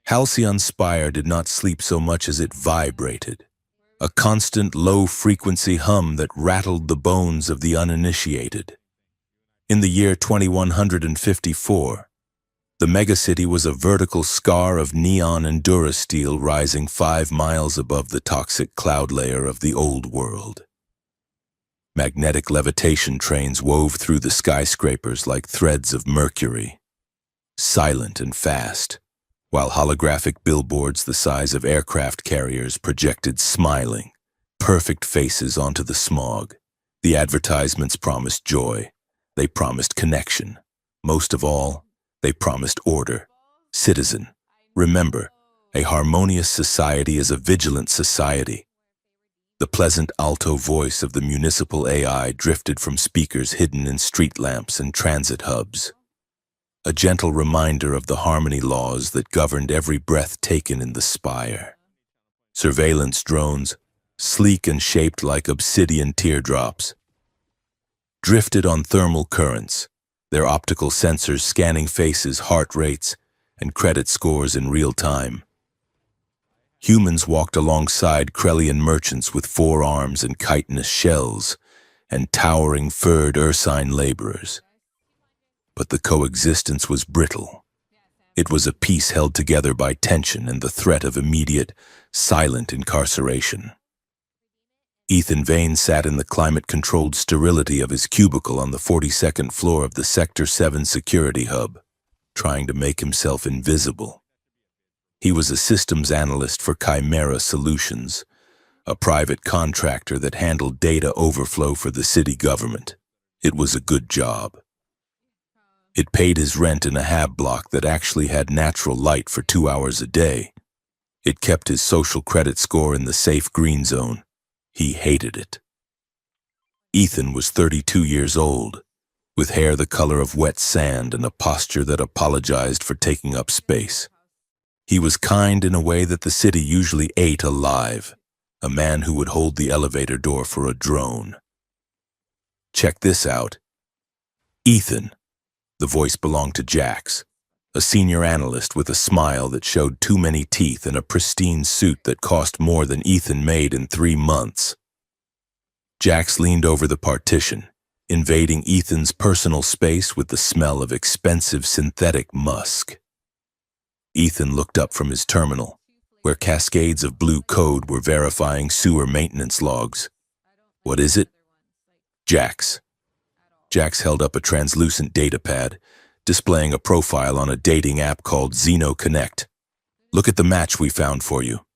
Halcyon's spire did not sleep so much as it vibrated, a constant low-frequency hum that rattled the bones of the uninitiated. In the year 2154, the megacity was a vertical scar of neon and durasteel rising 5 miles above the toxic cloud layer of the old world. Magnetic levitation trains wove through the skyscrapers like threads of mercury, silent and fast, while holographic billboards the size of aircraft carriers projected smiling, perfect faces onto the smog. The advertisements promised joy. They promised connection. Most of all, they promised order. Citizen, remember, a harmonious society is a vigilant society. The pleasant alto voice of the municipal AI drifted from speakers hidden in street lamps and transit hubs, a gentle reminder of the harmony laws that governed every breath taken in the spire. Surveillance drones, sleek and shaped like obsidian teardrops, drifted on thermal currents, their optical sensors scanning faces, heart rates, and credit scores in real time. Humans walked alongside Krellian merchants with 4 arms and chitinous shells, and towering furred ursine laborers. But the coexistence was brittle. It was a peace held together by tension and the threat of immediate, silent incarceration. Ethan Vane sat in the climate-controlled sterility of his cubicle on the 42nd floor of the Sector 7 security hub, trying to make himself invisible. He was a systems analyst for Chimera Solutions, a private contractor that handled data overflow for the city government. It was a good job. It paid his rent in a hab block that actually had natural light for 2 hours a day. It kept his social credit score in the safe green zone. He hated it. Ethan was 32 years old, with hair the color of wet sand and a posture that apologized for taking up space. He was kind in a way that the city usually ate alive, a man who would hold the elevator door for a drone. Check this out. Ethan. The voice belonged to Jax, a senior analyst with a smile that showed too many teeth and a pristine suit that cost more than Ethan made in 3 months. Jax leaned over the partition, invading Ethan's personal space with the smell of expensive synthetic musk. Ethan looked up from his terminal, where cascades of blue code were verifying sewer maintenance logs. What is it? Jax. Jax held up a translucent datapad, displaying a profile on a dating app called Xeno Connect. Look at the match we found for you.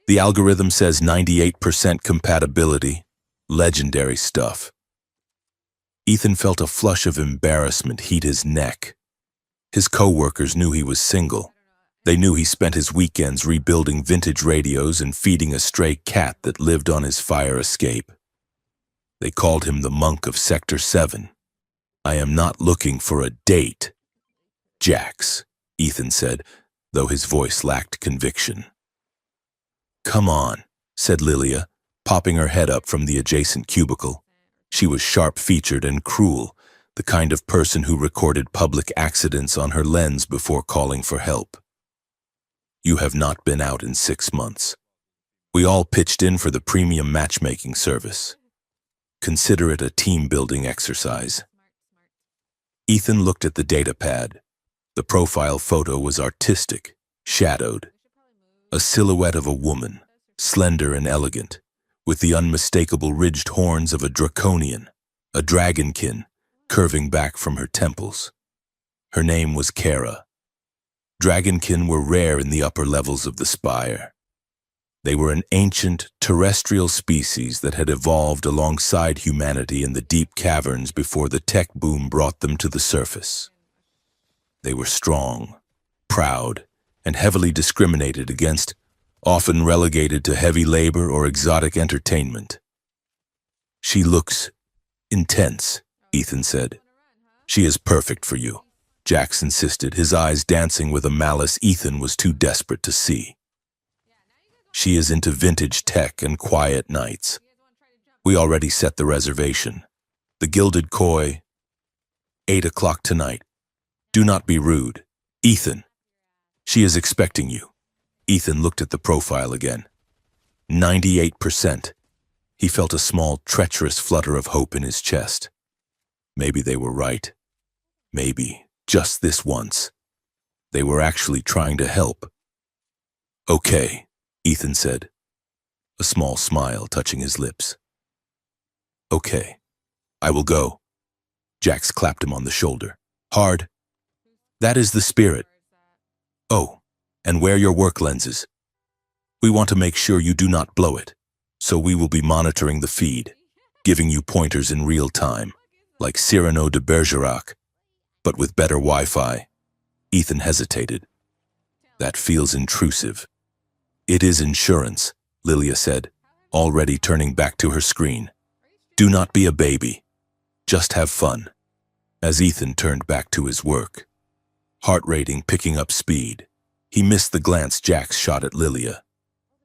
The algorithm says 98% compatibility. Legendary stuff. Ethan felt a flush of embarrassment heat his neck. His co-workers knew he was single. They knew he spent his weekends rebuilding vintage radios and feeding a stray cat that lived on his fire escape. They called him the monk of Sector 7. I am not looking for a date. Jax, Ethan said, though his voice lacked conviction. Come on, said Lilia, popping her head up from the adjacent cubicle. She was sharp-featured and cruel, the kind of person who recorded public accidents on her lens before calling for help. You have not been out in 6 months. We all pitched in for the premium matchmaking service. Consider it a team-building exercise. Ethan looked at the datapad. The profile photo was artistic, shadowed. A silhouette of a woman, slender and elegant, with the unmistakable ridged horns of a draconian, a dragonkin, curving back from her temples. Her name was Kara. Dragonkin were rare in the upper levels of the spire. They were an ancient, terrestrial species that had evolved alongside humanity in the deep caverns before the tech boom brought them to the surface. They were strong, proud, and heavily discriminated against, often relegated to heavy labor or exotic entertainment. She looks intense, Ethan said. She is perfect for you, Jax insisted, his eyes dancing with a malice Ethan was too desperate to see. She is into vintage tech and quiet nights. We already set the reservation. The Gilded Koi, 8 o'clock tonight. Do not be rude. Ethan. She is expecting you. Ethan looked at the profile again. 98%. He felt a small, treacherous flutter of hope in his chest. Maybe they were right. Maybe, just this once, they were actually trying to help. Okay, Ethan said, a small smile touching his lips. Okay, I will go. Jax clapped him on the shoulder. Hard. That is the spirit. Oh, and wear your work lenses. We want to make sure you do not blow it, so we will be monitoring the feed, giving you pointers in real time, like Cyrano de Bergerac, but with better Wi-Fi. Ethan hesitated. That feels intrusive. It is insurance, Lilia said, already turning back to her screen. Do not be a baby. Just have fun. As Ethan turned back to his work, heart rating picking up speed, he missed the glance Jax shot at Lilia.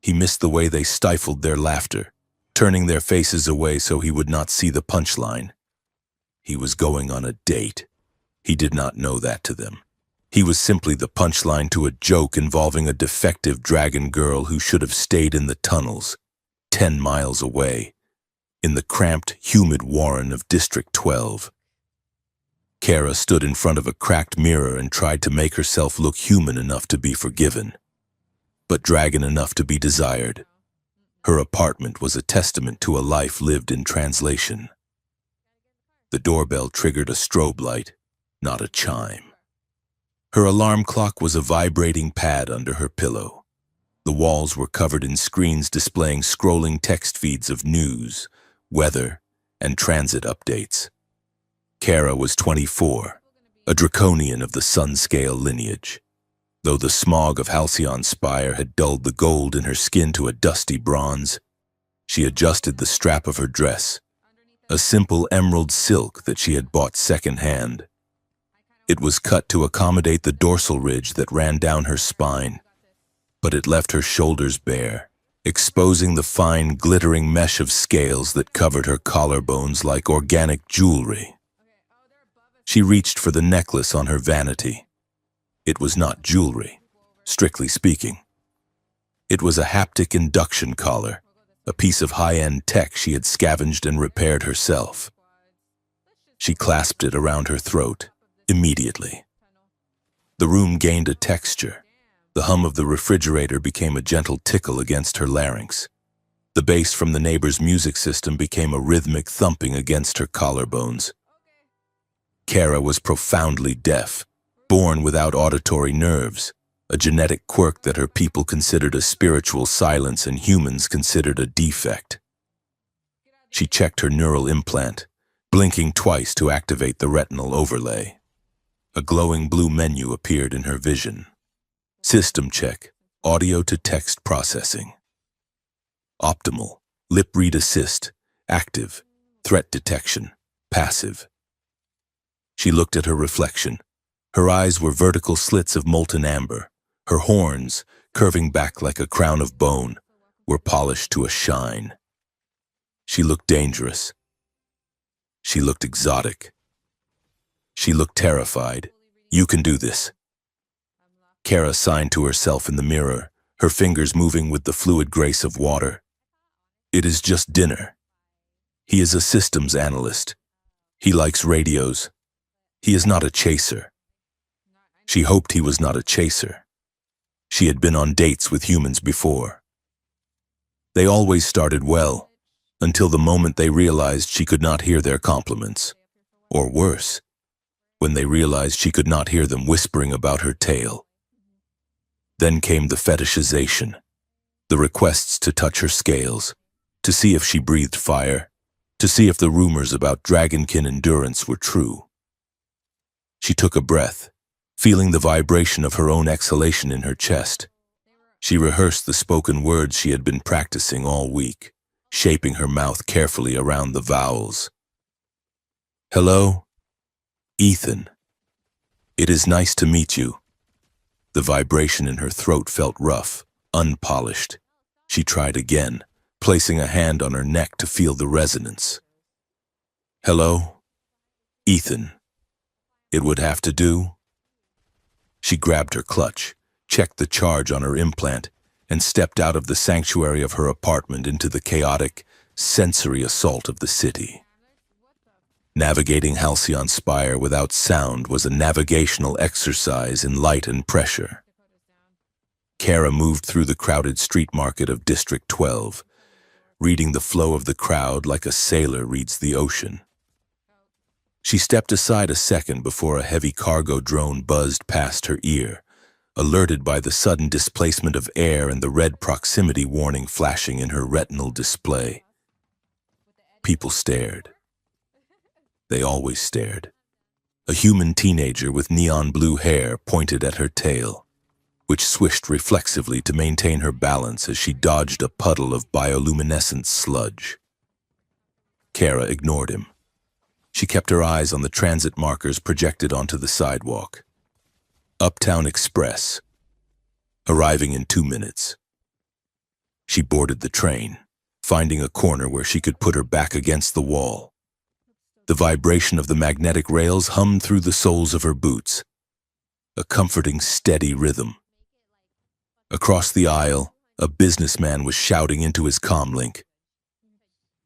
He missed the way they stifled their laughter, turning their faces away so he would not see the punchline. He was going on a date. He did not know that to them. He was simply the punchline to a joke involving a defective dragon girl who should have stayed in the tunnels, 10 miles away, in the cramped, humid warren of District 12. Kara stood in front of a cracked mirror and tried to make herself look human enough to be forgiven, but dragon enough to be desired. Her apartment was a testament to a life lived in translation. The doorbell triggered a strobe light, not a chime. Her alarm clock was a vibrating pad under her pillow. The walls were covered in screens displaying scrolling text feeds of news, weather, and transit updates. Kara was 24, a draconian of the sun-scale lineage. Though the smog of Halcyon Spire had dulled the gold in her skin to a dusty bronze, she adjusted the strap of her dress, a simple emerald silk that she had bought second-hand. It was cut to accommodate the dorsal ridge that ran down her spine, but it left her shoulders bare, exposing the fine, glittering mesh of scales that covered her collarbones like organic jewelry. She reached for the necklace on her vanity. It was not jewelry, strictly speaking. It was a haptic induction collar, a piece of high-end tech she had scavenged and repaired herself. She clasped it around her throat, immediately. The room gained a texture. The hum of the refrigerator became a gentle tickle against her larynx. The bass from the neighbor's music system became a rhythmic thumping against her collarbones. Kara was profoundly deaf, born without auditory nerves, a genetic quirk that her people considered a spiritual silence and humans considered a defect. She checked her neural implant, blinking twice to activate the retinal overlay. A glowing blue menu appeared in her vision. System check, audio-to-text processing. Optimal, lip read assist, active, threat detection, passive. She looked at her reflection. Her eyes were vertical slits of molten amber. Her horns, curving back like a crown of bone, were polished to a shine. She looked dangerous. She looked exotic. She looked terrified. You can do this. Kara signed to herself in the mirror, her fingers moving with the fluid grace of water. It is just dinner. He is a systems analyst. He likes radios. He is not a chaser. She hoped he was not a chaser. She had been on dates with humans before. They always started well, until the moment they realized she could not hear their compliments. Or worse, when they realized she could not hear them whispering about her tail. Then came the fetishization, the requests to touch her scales, to see if she breathed fire, to see if the rumors about dragonkin endurance were true. She took a breath, feeling the vibration of her own exhalation in her chest. She rehearsed the spoken words she had been practicing all week, shaping her mouth carefully around the vowels. Hello? Ethan. It is nice to meet you. The vibration in her throat felt rough, unpolished. She tried again, placing a hand on her neck to feel the resonance. Hello? Ethan. It would have to do? She grabbed her clutch, checked the charge on her implant, and stepped out of the sanctuary of her apartment into the chaotic, sensory assault of the city. Navigating Halcyon Spire without sound was a navigational exercise in light and pressure. Kara moved through the crowded street market of District 12, reading the flow of the crowd like a sailor reads the ocean. She stepped aside a second before a heavy cargo drone buzzed past her ear, alerted by the sudden displacement of air and the red proximity warning flashing in her retinal display. People stared. They always stared. A human teenager with neon blue hair pointed at her tail, which swished reflexively to maintain her balance as she dodged a puddle of bioluminescent sludge. Kara ignored him. She kept her eyes on the transit markers projected onto the sidewalk. Uptown Express, arriving in 2 minutes. She boarded the train, finding a corner where she could put her back against the wall. The vibration of the magnetic rails hummed through the soles of her boots, a comforting, steady rhythm. Across the aisle, a businessman was shouting into his comlink.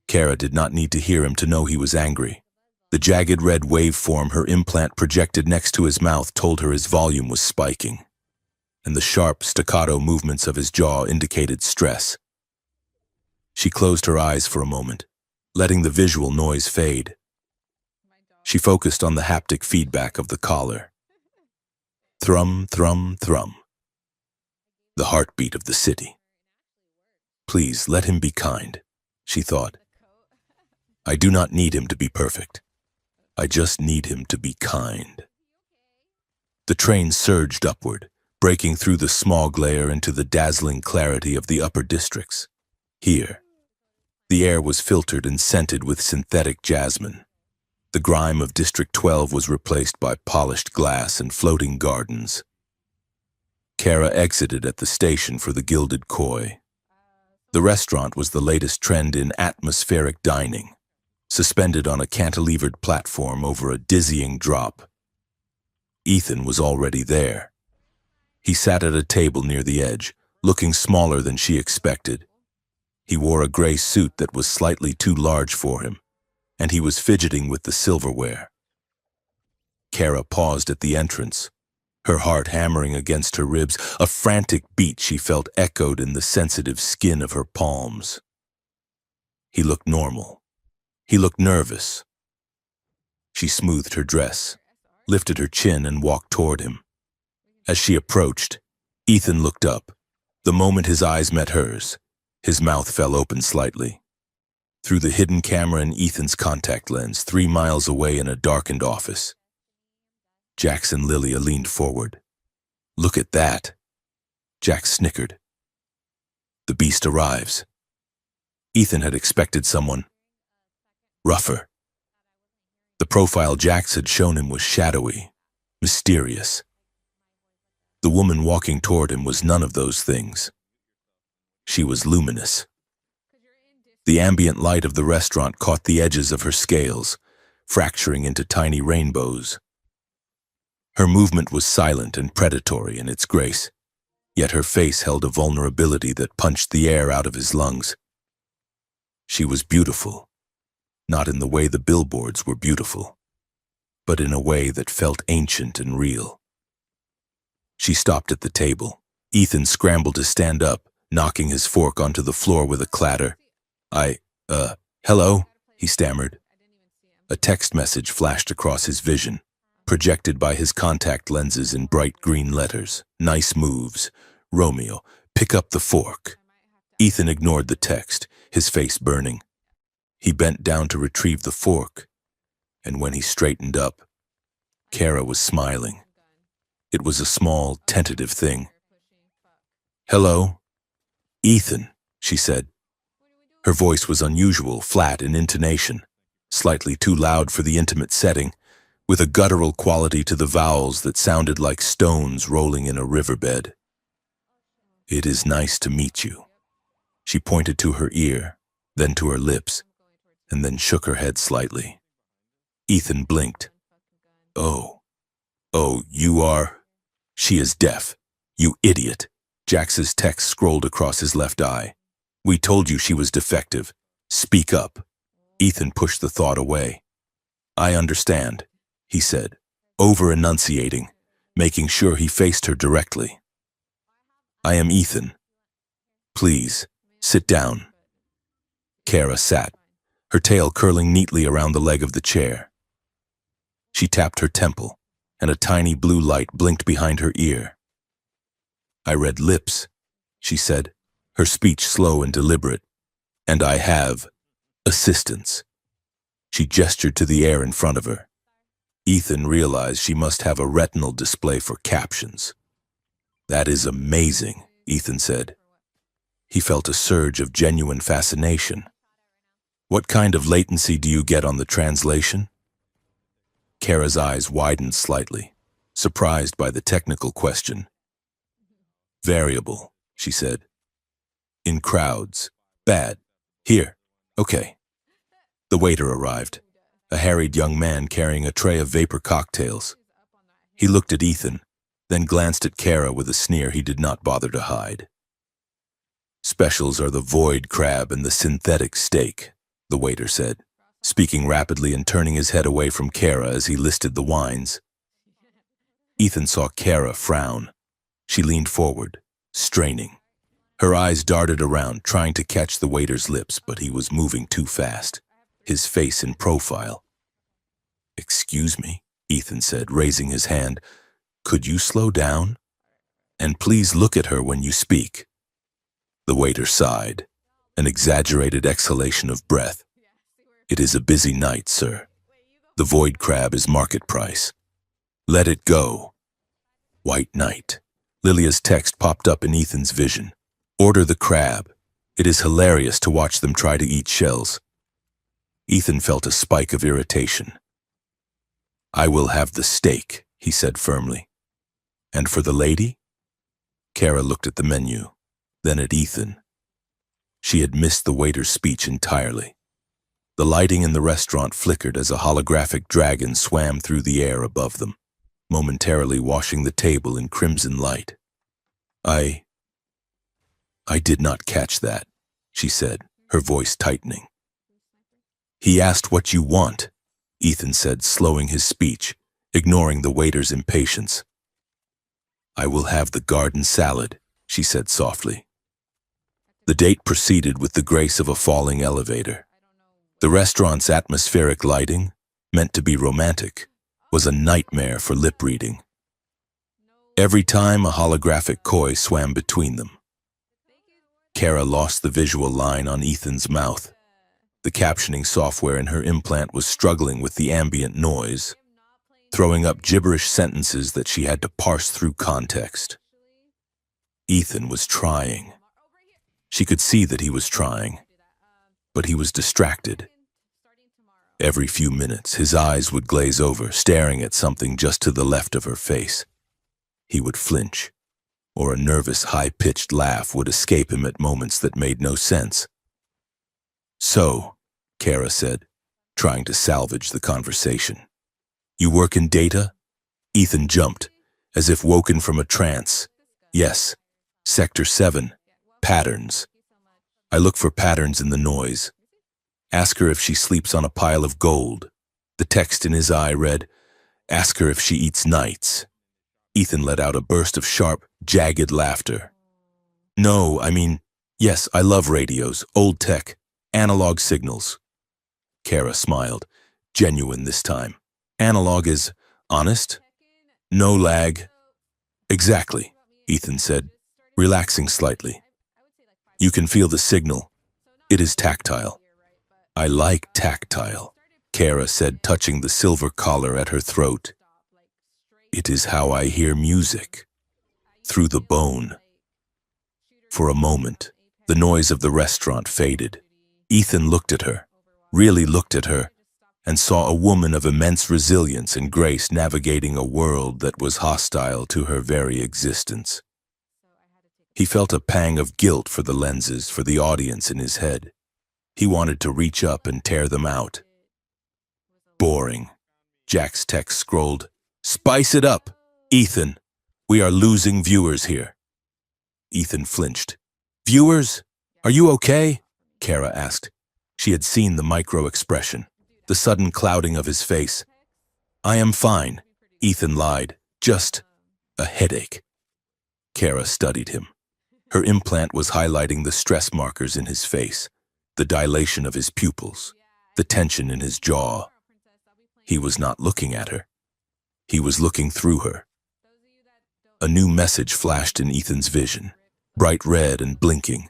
Kara did not need to hear him to know he was angry. The jagged red waveform her implant projected next to his mouth told her his volume was spiking, and the sharp, staccato movements of his jaw indicated stress. She closed her eyes for a moment, letting the visual noise fade. She focused on the haptic feedback of the collar. Thrum, thrum, thrum. The heartbeat of the city. Please let him be kind, she thought. I do not need him to be perfect. I just need him to be kind. The train surged upward, breaking through the smog layer into the dazzling clarity of the upper districts. Here, the air was filtered and scented with synthetic jasmine. The grime of District 12 was replaced by polished glass and floating gardens. Kara exited at the station for the Gilded Koi. The restaurant was the latest trend in atmospheric dining, suspended on a cantilevered platform over a dizzying drop. Ethan was already there. He sat at a table near the edge, looking smaller than she expected. He wore a gray suit that was slightly too large for him, and he was fidgeting with the silverware. Kara paused at the entrance, her heart hammering against her ribs, a frantic beat she felt echoed in the sensitive skin of her palms. He looked normal. He looked nervous. She smoothed her dress, lifted her chin, and walked toward him. As she approached, Ethan looked up. The moment his eyes met hers, his mouth fell open slightly. Through the hidden camera in Ethan's contact lens, 3 miles away in a darkened office, Jackson Lilia leaned forward. Look at that. Jack snickered. The beast arrives. Ethan had expected someone rougher. The profile Jax had shown him was shadowy, mysterious. The woman walking toward him was none of those things. She was luminous. The ambient light of the restaurant caught the edges of her scales, fracturing into tiny rainbows. Her movement was silent and predatory in its grace, yet her face held a vulnerability that punched the air out of his lungs. She was beautiful, not in the way the billboards were beautiful, but in a way that felt ancient and real. She stopped at the table. Ethan scrambled to stand up, knocking his fork onto the floor with a clatter. Hello, he stammered. A text message flashed across his vision, projected by his contact lenses in bright green letters. Nice moves. Romeo, pick up the fork. Ethan ignored the text, his face burning. He bent down to retrieve the fork, and when he straightened up, Kara was smiling. It was a small, tentative thing. Hello? Ethan, she said. Her voice was unusual, flat in intonation, slightly too loud for the intimate setting, with a guttural quality to the vowels that sounded like stones rolling in a riverbed. It is nice to meet you. She pointed to her ear, then to her lips, and then shook her head slightly. Ethan blinked. Oh, you are... She is deaf, You idiot. Jax's text scrolled across his left eye. We told you she was defective. Speak up. Ethan pushed the thought away. I understand, he said, over-enunciating, making sure he faced her directly. I am Ethan. Please, sit down. Kara sat, her tail curling neatly around the leg of the chair. She tapped her temple, and a tiny blue light blinked behind her ear. I read lips, she said, her speech slow and deliberate. And I have assistants. She gestured to the air in front of her. Ethan realized she must have a retinal display for captions. That is amazing, Ethan said. He felt a surge of genuine fascination. What kind of latency do you get on the translation? Kara's eyes widened slightly, surprised by the technical question. Variable, she said. In crowds. Bad. Here. Okay. The waiter arrived, a harried young man carrying a tray of vapor cocktails. He looked at Ethan, then glanced at Kara with a sneer he did not bother to hide. Specials are the void crab and the synthetic steak, the waiter said, speaking rapidly and turning his head away from Kara as he listed the wines. Ethan saw Kara frown. She leaned forward, straining. Her eyes darted around, trying to catch the waiter's lips, but he was moving too fast, his face in profile. Excuse me, Ethan said, raising his hand. Could you slow down? And please look at her when you speak. The waiter sighed, an exaggerated exhalation of breath. It is a busy night, sir. The void crab is market price. Let it go. White Knight. Lilia's text popped up in Ethan's vision. Order the crab. It is hilarious to watch them try to eat shells. Ethan felt a spike of irritation. I will have the steak, he said firmly. And for the lady? Kara looked at the menu, then at Ethan. She had missed the waiter's speech entirely. The lighting in the restaurant flickered as a holographic dragon swam through the air above them, momentarily washing the table in crimson light. I did not catch that, she said, her voice tightening. He asked what you want, Ethan said, slowing his speech, ignoring the waiter's impatience. I will have the garden salad, she said softly. The date proceeded with the grace of a falling elevator. The restaurant's atmospheric lighting, meant to be romantic, was a nightmare for lip reading. Every time a holographic koi swam between them. Kara lost the visual line on Ethan's mouth. The captioning software in her implant was struggling with the ambient noise, throwing up gibberish sentences that she had to parse through context. Ethan was trying. She could see that he was trying, but he was distracted. Every few minutes, his eyes would glaze over, staring at something just to the left of her face. He would flinch, or a nervous, high-pitched laugh would escape him at moments that made no sense. So, Kara said, trying to salvage the conversation. You work in data? Ethan jumped, as if woken from a trance. Yes, Sector 7, patterns. I look for patterns in the noise. Ask her if she sleeps on a pile of gold. The text in his eye read, ask her if she eats nights. Ethan let out a burst of sharp, jagged laughter. No, yes, I love radios, old tech, analog signals. Kara smiled, genuine this time. Analog is honest? No lag. Exactly, Ethan said, relaxing slightly. You can feel the signal. It is tactile. I like tactile, Kara said, touching the silver collar at her throat. It is how I hear music, through the bone. For a moment, the noise of the restaurant faded. Ethan looked at her, really looked at her, and saw a woman of immense resilience and grace navigating a world that was hostile to her very existence. He felt a pang of guilt for the lenses, for the audience in his head. He wanted to reach up and tear them out. Boring. Jack's text scrolled, Spice it up, Ethan. We are losing viewers here. Ethan flinched. Viewers? Are you okay? Kara asked. She had seen the micro-expression, the sudden clouding of his face. I am fine, Ethan lied. Just a headache. Kara studied him. Her implant was highlighting the stress markers in his face, the dilation of his pupils, the tension in his jaw. He was not looking at her. He was looking through her. A new message flashed in Ethan's vision, bright red and blinking.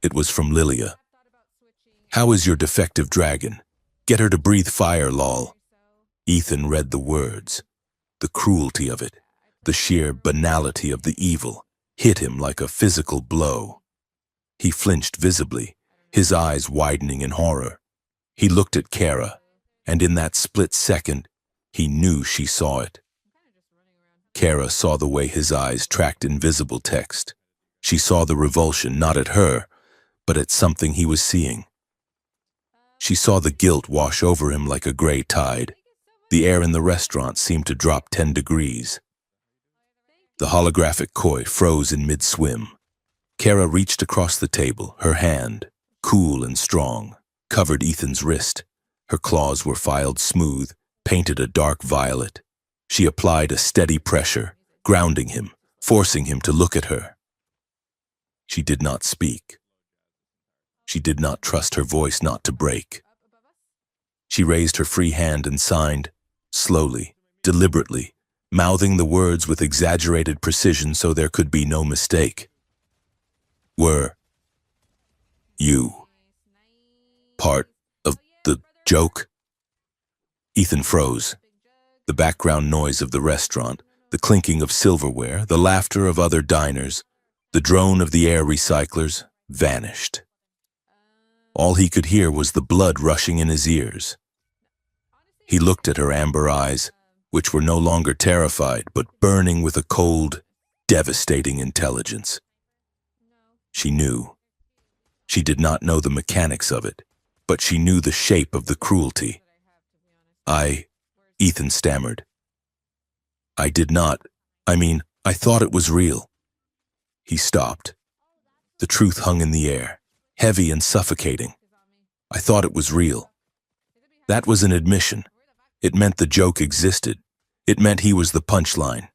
It was from Lilia. How is your defective dragon? Get her to breathe fire, lol. Ethan read the words. The cruelty of it, the sheer banality of the evil, hit him like a physical blow. He flinched visibly, his eyes widening in horror. He looked at Kara, and in that split second, he knew she saw it. Kara saw the way his eyes tracked invisible text. She saw the revulsion not at her, but at something he was seeing. She saw the guilt wash over him like a gray tide. The air in the restaurant seemed to drop 10 degrees. The holographic koi froze in mid-swim. Kara reached across the table, her hand, cool and strong, covered Ethan's wrist. Her claws were filed smooth, painted a dark violet. She applied a steady pressure, grounding him, forcing him to look at her. She did not speak. She did not trust her voice not to break. She raised her free hand and signed, slowly, deliberately, mouthing the words with exaggerated precision so there could be no mistake. Were you part of the joke? Ethan froze. The background noise of the restaurant, the clinking of silverware, the laughter of other diners, the drone of the air recyclers, vanished. All he could hear was the blood rushing in his ears. He looked at her amber eyes, which were no longer terrified, but burning with a cold, devastating intelligence. She knew. She did not know the mechanics of it, but she knew the shape of the cruelty. Ethan stammered. I thought it was real. He stopped. The truth hung in the air, heavy and suffocating. I thought it was real. That was an admission. It meant the joke existed. It meant he was the punchline,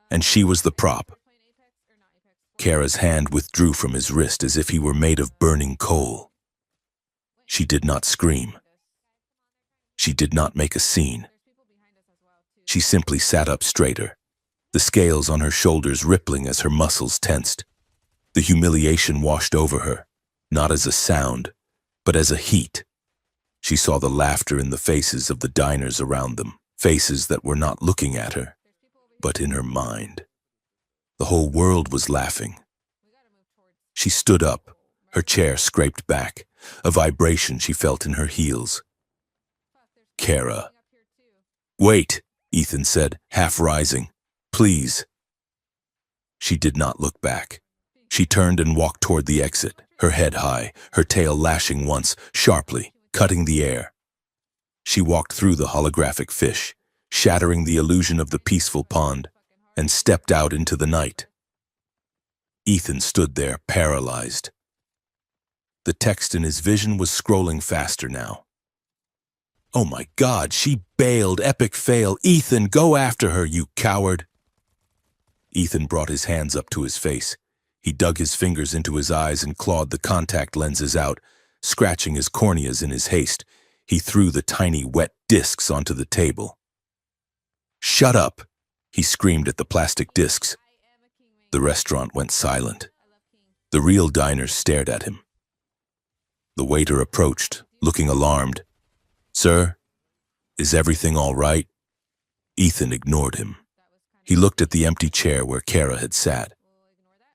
and she was the prop. Kara's hand withdrew from his wrist as if he were made of burning coal. She did not scream. She did not make a scene. She simply sat up straighter, the scales on her shoulders rippling as her muscles tensed. The humiliation washed over her, not as a sound, but as a heat. She saw the laughter in the faces of the diners around them, faces that were not looking at her, but in her mind. The whole world was laughing. She stood up, her chair scraped back, a vibration she felt in her heels. Kara. Wait, Ethan said, half rising. Please. She did not look back. She turned and walked toward the exit, her head high, her tail lashing once, sharply, cutting the air. She walked through the holographic fish, shattering the illusion of the peaceful pond, and stepped out into the night. Ethan stood there, paralyzed. The text in his vision was scrolling faster now. Oh my God, she bailed, epic fail. Ethan, go after her, you coward. Ethan brought his hands up to his face. He dug his fingers into his eyes and clawed the contact lenses out, scratching his corneas in his haste. He threw the tiny, wet discs onto the table. Shut up, he screamed at the plastic discs. The restaurant went silent. The real diners stared at him. The waiter approached, looking alarmed. Sir, is everything all right? Ethan ignored him. He looked at the empty chair where Kara had sat.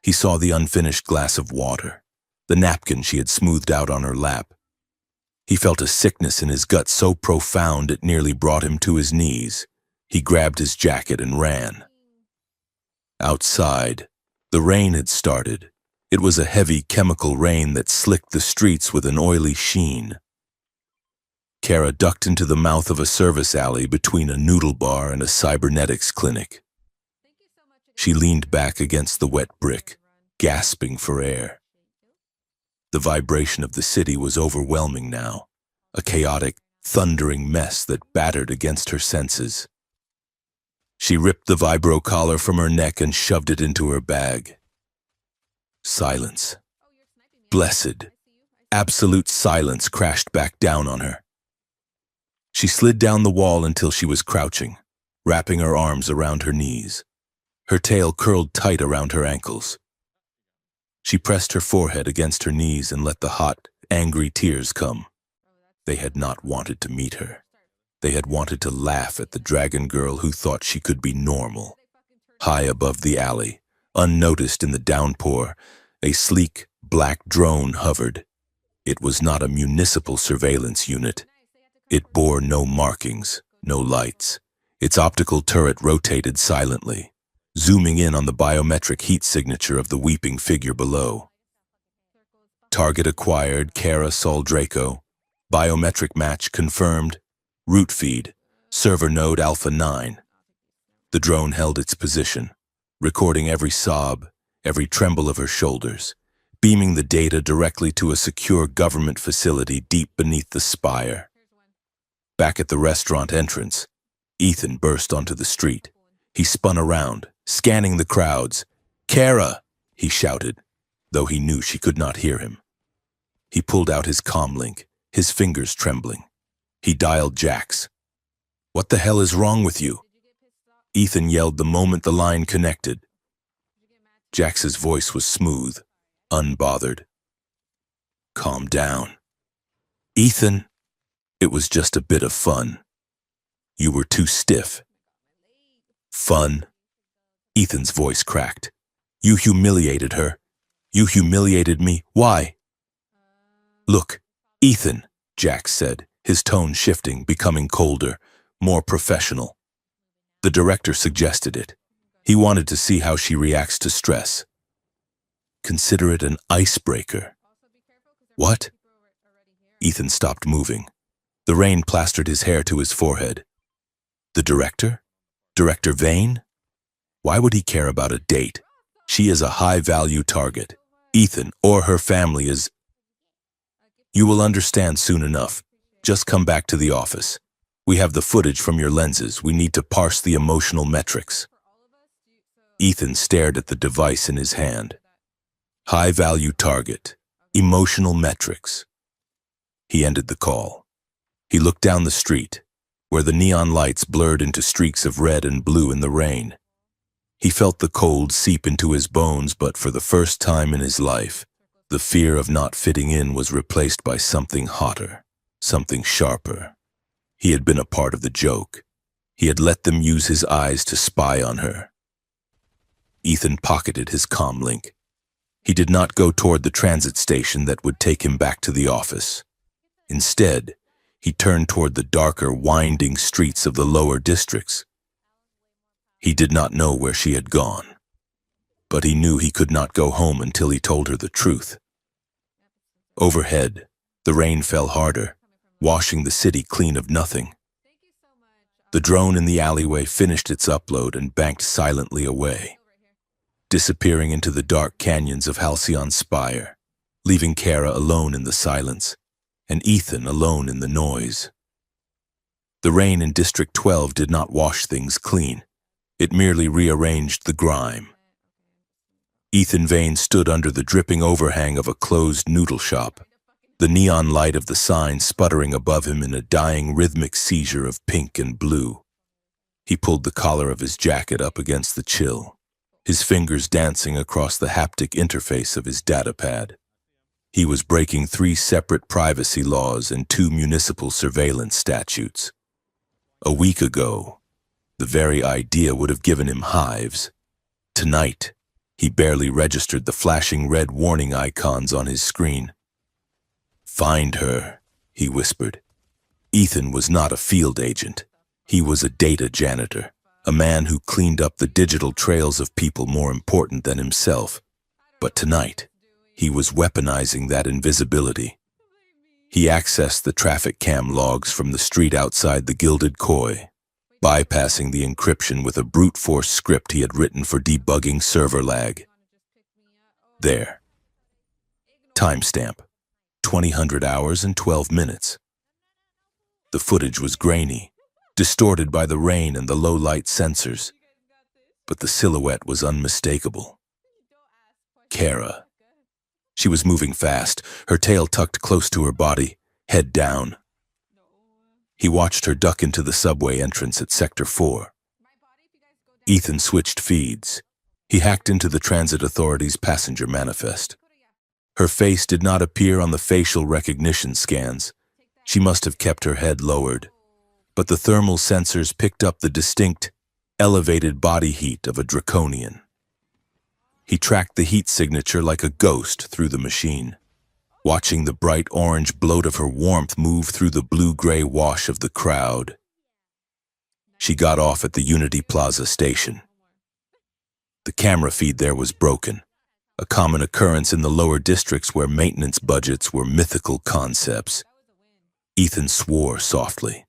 He saw the unfinished glass of water, the napkin she had smoothed out on her lap. He felt a sickness in his gut so profound it nearly brought him to his knees. He grabbed his jacket and ran. Outside, the rain had started. It was a heavy chemical rain that slicked the streets with an oily sheen. Kara ducked into the mouth of a service alley between a noodle bar and a cybernetics clinic. She leaned back against the wet brick, gasping for air. The vibration of the city was overwhelming now, a chaotic, thundering mess that battered against her senses. She ripped the vibro collar from her neck and shoved it into her bag. Silence. Blessed, absolute silence crashed back down on her. She slid down the wall until she was crouching, wrapping her arms around her knees. Her tail curled tight around her ankles. She pressed her forehead against her knees and let the hot, angry tears come. They had not wanted to meet her. They had wanted to laugh at the dragon girl who thought she could be normal. High above the alley, unnoticed in the downpour, a sleek, black drone hovered. It was not a municipal surveillance unit. It bore no markings, no lights. Its optical turret rotated silently, zooming in on the biometric heat signature of the weeping figure below. Target acquired, Kara Sol Draco. Biometric match confirmed. Root feed, server node Alpha 9. The drone held its position, recording every sob, every tremble of her shoulders, beaming the data directly to a secure government facility deep beneath the spire. Back at the restaurant entrance, Ethan burst onto the street. He spun around, scanning the crowds. "Kara!" he shouted, though he knew she could not hear him. He pulled out his comlink, his fingers trembling. He dialed Jax. "What the hell is wrong with you?" Ethan yelled the moment the line connected. Jax's voice was smooth, unbothered. "Calm down. Ethan, it was just a bit of fun. You were too stiff." "Fun?" Ethan's voice cracked. "You humiliated her. You humiliated me. Why?" "Look, Ethan," Jax said, his tone shifting, becoming colder, more professional. The director suggested it. He wanted to see how she reacts to stress. "Consider it an icebreaker." "What?" Ethan stopped moving. The rain plastered his hair to his forehead. "The director? Director Vane? Why would he care about a date? She is a high-value target. Ethan or her family is... You will understand soon enough. Just come back to the office. We have the footage from your lenses. We need to parse the emotional metrics." Ethan stared at the device in his hand. High-value target. Emotional metrics. He ended the call. He looked down the street, where the neon lights blurred into streaks of red and blue in the rain. He felt the cold seep into his bones, but for the first time in his life, the fear of not fitting in was replaced by something hotter, something sharper. He had been a part of the joke. He had let them use his eyes to spy on her. Ethan pocketed his comlink. He did not go toward the transit station that would take him back to the office. Instead, he turned toward the darker, winding streets of the lower districts. He did not know where she had gone, but he knew he could not go home until he told her the truth. Overhead, the rain fell harder, washing the city clean of nothing. The drone in the alleyway finished its upload and banked silently away, disappearing into the dark canyons of Halcyon Spire, leaving Kara alone in the silence, and Ethan alone in the noise. The rain in District 12 did not wash things clean. It merely rearranged the grime. Ethan Vane stood under the dripping overhang of a closed noodle shop, the neon light of the sign sputtering above him in a dying rhythmic seizure of pink and blue. He pulled the collar of his jacket up against the chill, his fingers dancing across the haptic interface of his datapad. He was breaking 3 separate privacy laws and 2 municipal surveillance statutes. A week ago, the very idea would have given him hives. Tonight, he barely registered the flashing red warning icons on his screen. "Find her," he whispered. Ethan was not a field agent. He was a data janitor, a man who cleaned up the digital trails of people more important than himself. But tonight, he was weaponizing that invisibility. He accessed the traffic cam logs from the street outside the Gilded Koi. bypassing the encryption with a brute force script he had written for debugging server lag. There. Timestamp: 2000 hours and 12 minutes. The footage was grainy, distorted by the rain and the low-light sensors, but the silhouette was unmistakable. Kara. She was moving fast, her tail tucked close to her body, head down. He watched her duck into the subway entrance at Sector 4. Ethan switched feeds. He hacked into the Transit Authority's passenger manifest. Her face did not appear on the facial recognition scans. She must have kept her head lowered, but the thermal sensors picked up the distinct, elevated body heat of a draconian. He tracked the heat signature like a ghost through the machine, watching the bright orange bloat of her warmth move through the blue-gray wash of the crowd. She got off at the Unity Plaza station. The camera feed there was broken, a common occurrence in the lower districts where maintenance budgets were mythical concepts. Ethan swore softly.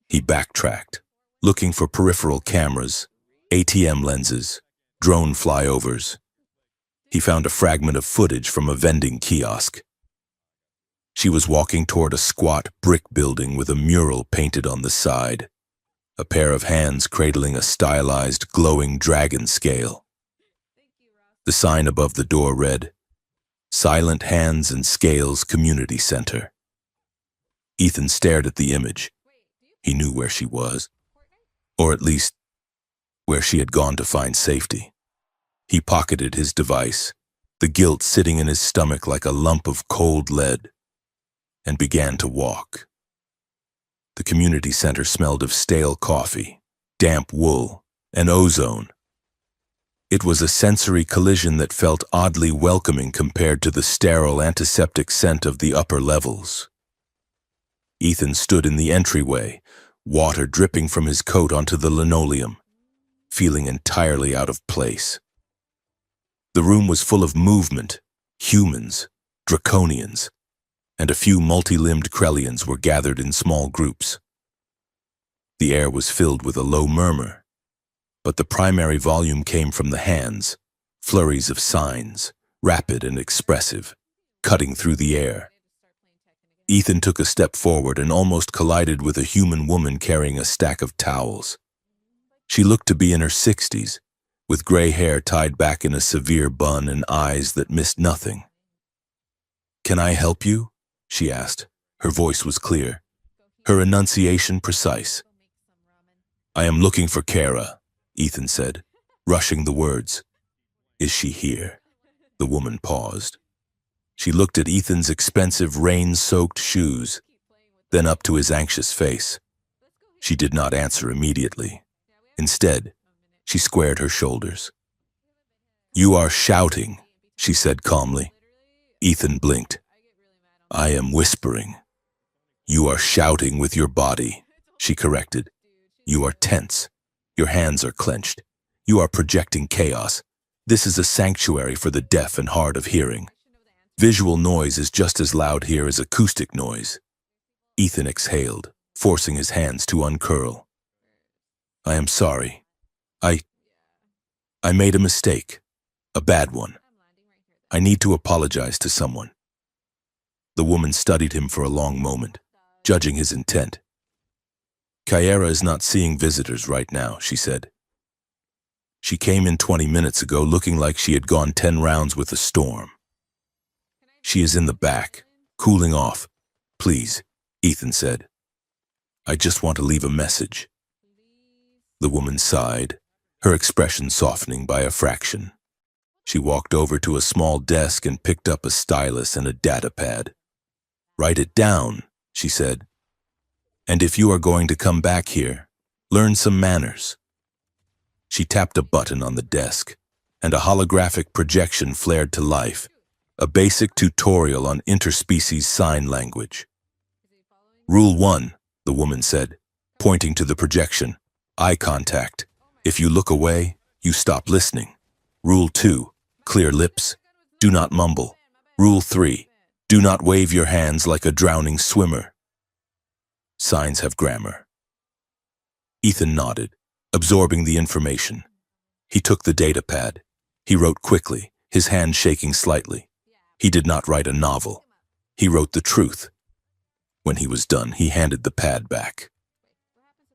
He backtracked, looking for peripheral cameras, ATM lenses, drone flyovers. He found a fragment of footage from a vending kiosk. She was walking toward a squat brick building with a mural painted on the side, a pair of hands cradling a stylized, glowing dragon scale. The sign above the door read, "Silent Hands and Scales Community Center." Ethan stared at the image. He knew where she was, or at least where she had gone to find safety. He pocketed his device, the guilt sitting in his stomach like a lump of cold lead, and began to walk. The community center smelled of stale coffee, damp wool, and ozone. It was a sensory collision that felt oddly welcoming compared to the sterile antiseptic scent of the upper levels. Ethan stood in the entryway, water dripping from his coat onto the linoleum, feeling entirely out of place. The room was full of movement, humans, draconians, and a few multi-limbed Krellians were gathered in small groups. The air was filled with a low murmur, but the primary volume came from the hands, flurries of signs, rapid and expressive, cutting through the air. Ethan took a step forward and almost collided with a human woman carrying a stack of towels. She looked to be in her 60s, with gray hair tied back in a severe bun and eyes that missed nothing. "Can I help you?" she asked. Her voice was clear, her enunciation precise. "I am looking for Kara," Ethan said, rushing the words. "Is she here?" The woman paused. She looked at Ethan's expensive rain-soaked shoes, then up to his anxious face. She did not answer immediately. Instead, she squared her shoulders. "You are shouting," she said calmly. Ethan blinked. "I am whispering." "You are shouting with your body," she corrected. "You are tense. Your hands are clenched. You are projecting chaos. This is a sanctuary for the deaf and hard of hearing. Visual noise is just as loud here as acoustic noise." Ethan exhaled, forcing his hands to uncurl. "I am sorry. I made a mistake. A bad one. I need to apologize to someone." The woman studied him for a long moment, judging his intent. "Kara is not seeing visitors right now," she said. "She came in 20 minutes ago looking like she had gone 10 rounds with a storm. She is in the back, cooling off. Please," Ethan said. "I just want to leave a message." The woman sighed, her expression softening by a fraction. She walked over to a small desk and picked up a stylus and a data pad. "Write it down," she said. "And if you are going to come back here, learn some manners." She tapped a button on the desk, and a holographic projection flared to life, a basic tutorial on interspecies sign language. "Rule 1, the woman said, pointing to the projection. "Eye contact. If you look away, you stop listening. Rule 2, clear lips. Do not mumble. Rule 3, do not wave your hands like a drowning swimmer. Signs have grammar." Ethan nodded, absorbing the information. He took the data pad. He wrote quickly, his hand shaking slightly. He did not write a novel. He wrote the truth. When he was done, he handed the pad back.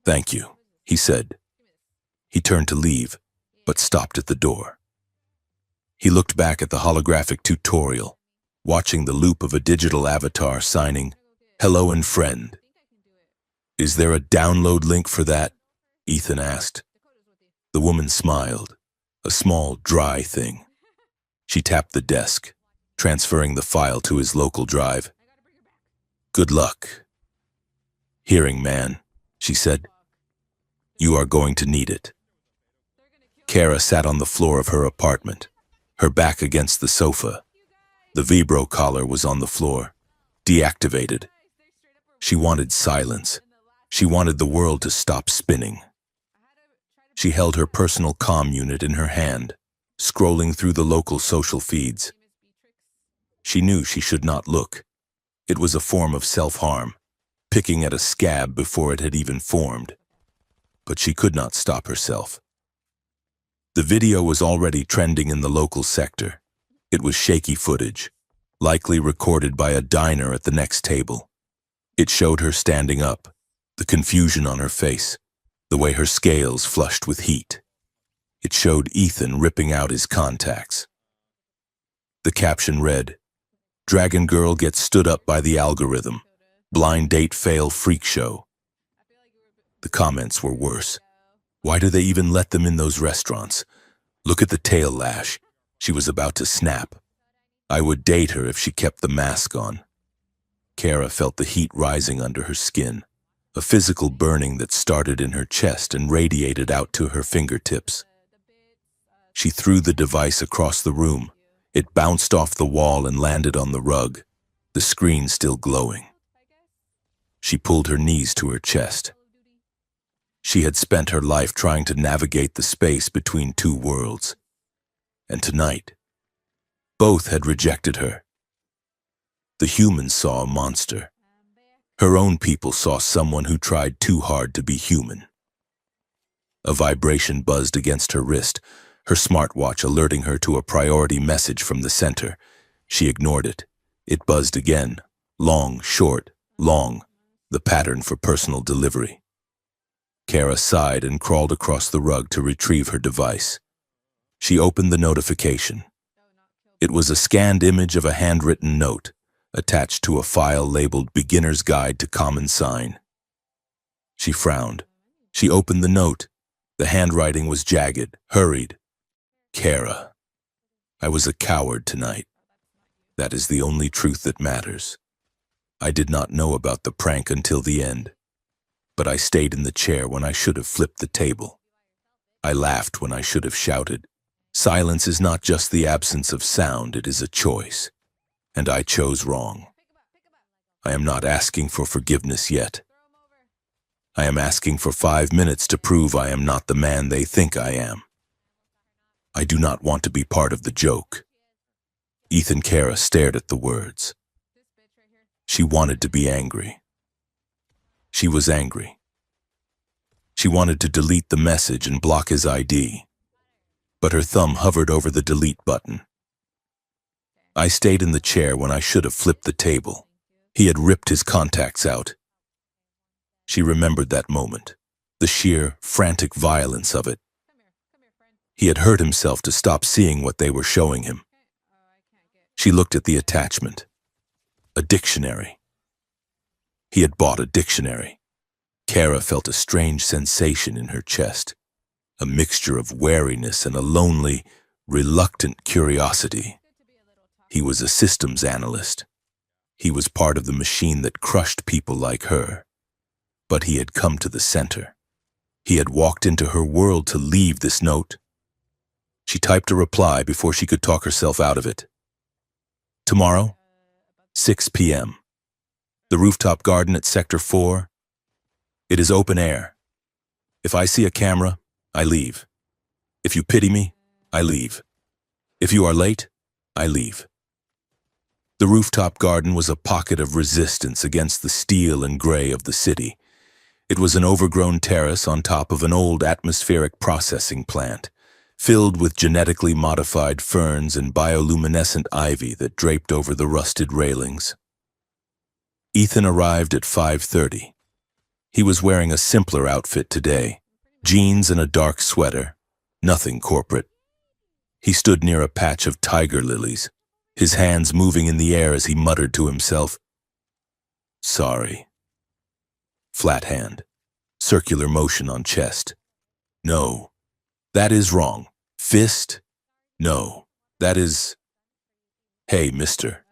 "Thank you," he said. He turned to leave, but stopped at the door. He looked back at the holographic tutorial, watching the loop of a digital avatar signing, "Hello and friend." "Is there a download link for that?" Ethan asked. The woman smiled, a small, dry thing. She tapped the desk, transferring the file to his local drive. "Good luck." "Hearing man," she said. "You are going to need it." Kara sat on the floor of her apartment, her back against the sofa. The vibro collar was on the floor, deactivated. She wanted silence. She wanted the world to stop spinning. She held her personal comm unit in her hand, scrolling through the local social feeds. She knew she should not look. It was a form of self-harm, picking at a scab before it had even formed. But she could not stop herself. The video was already trending in the local sector. It was shaky footage, likely recorded by a diner at the next table. It showed her standing up, the confusion on her face, the way her scales flushed with heat. It showed Ethan ripping out his contacts. The caption read, "Dragon Girl gets stood up by the algorithm. Blind date fail freak show." The comments were worse. Why do they even let them in those restaurants? Look at the tail lash. She was about to snap. I would date her if she kept the mask on. Kara felt the heat rising under her skin, a physical burning that started in her chest and radiated out to her fingertips. She threw the device across the room. It bounced off the wall and landed on the rug, the screen still glowing. She pulled her knees to her chest. She had spent her life trying to navigate the space between two worlds. And tonight, both had rejected her. The humans saw a monster. Her own people saw someone who tried too hard to be human. A vibration buzzed against her wrist, her smartwatch alerting her to a priority message from the center. She ignored it. It buzzed again. Long, short, long, the pattern for personal delivery. Kara sighed and crawled across the rug to retrieve her device. She opened the notification. It was a scanned image of a handwritten note, attached to a file labeled Beginner's Guide to Common Sign. She frowned. She opened the note. The handwriting was jagged, hurried. "Kara, I was a coward tonight. That is the only truth that matters. I did not know about the prank until the end. But I stayed in the chair when I should have flipped the table. I laughed when I should have shouted. Silence is not just the absence of sound, it is a choice. And I chose wrong. I am not asking for forgiveness yet. I am asking for 5 minutes to prove I am not the man they think I am. I do not want to be part of the joke." Ethan Kara stared at the words. She wanted to be angry. She was angry. She wanted to delete the message and block his ID. But her thumb hovered over the delete button. I stayed in the chair when I should have flipped the table. He had ripped his contacts out. She remembered that moment, the sheer, frantic violence of it. He had hurt himself to stop seeing what they were showing him. She looked at the attachment. A dictionary. He had bought a dictionary. Kara felt a strange sensation in her chest, a mixture of wariness and a lonely, reluctant curiosity. He was a systems analyst. He was part of the machine that crushed people like her. But he had come to the center. He had walked into her world to leave this note. She typed a reply before she could talk herself out of it. "Tomorrow, 6 p.m. The rooftop garden at Sector 4. It is open air. If I see a camera, I leave. If you pity me, I leave. If you are late, I leave." The rooftop garden was a pocket of resistance against the steel and gray of the city. It was an overgrown terrace on top of an old atmospheric processing plant, filled with genetically modified ferns and bioluminescent ivy that draped over the rusted railings. Ethan arrived at 5:30. He was wearing a simpler outfit today, jeans and a dark sweater, nothing corporate. He stood near a patch of tiger lilies, his hands moving in the air as he muttered to himself, "Sorry." Flat hand, circular motion on chest. "No, that is wrong." Fist? "No, that is—" "Hey, mister."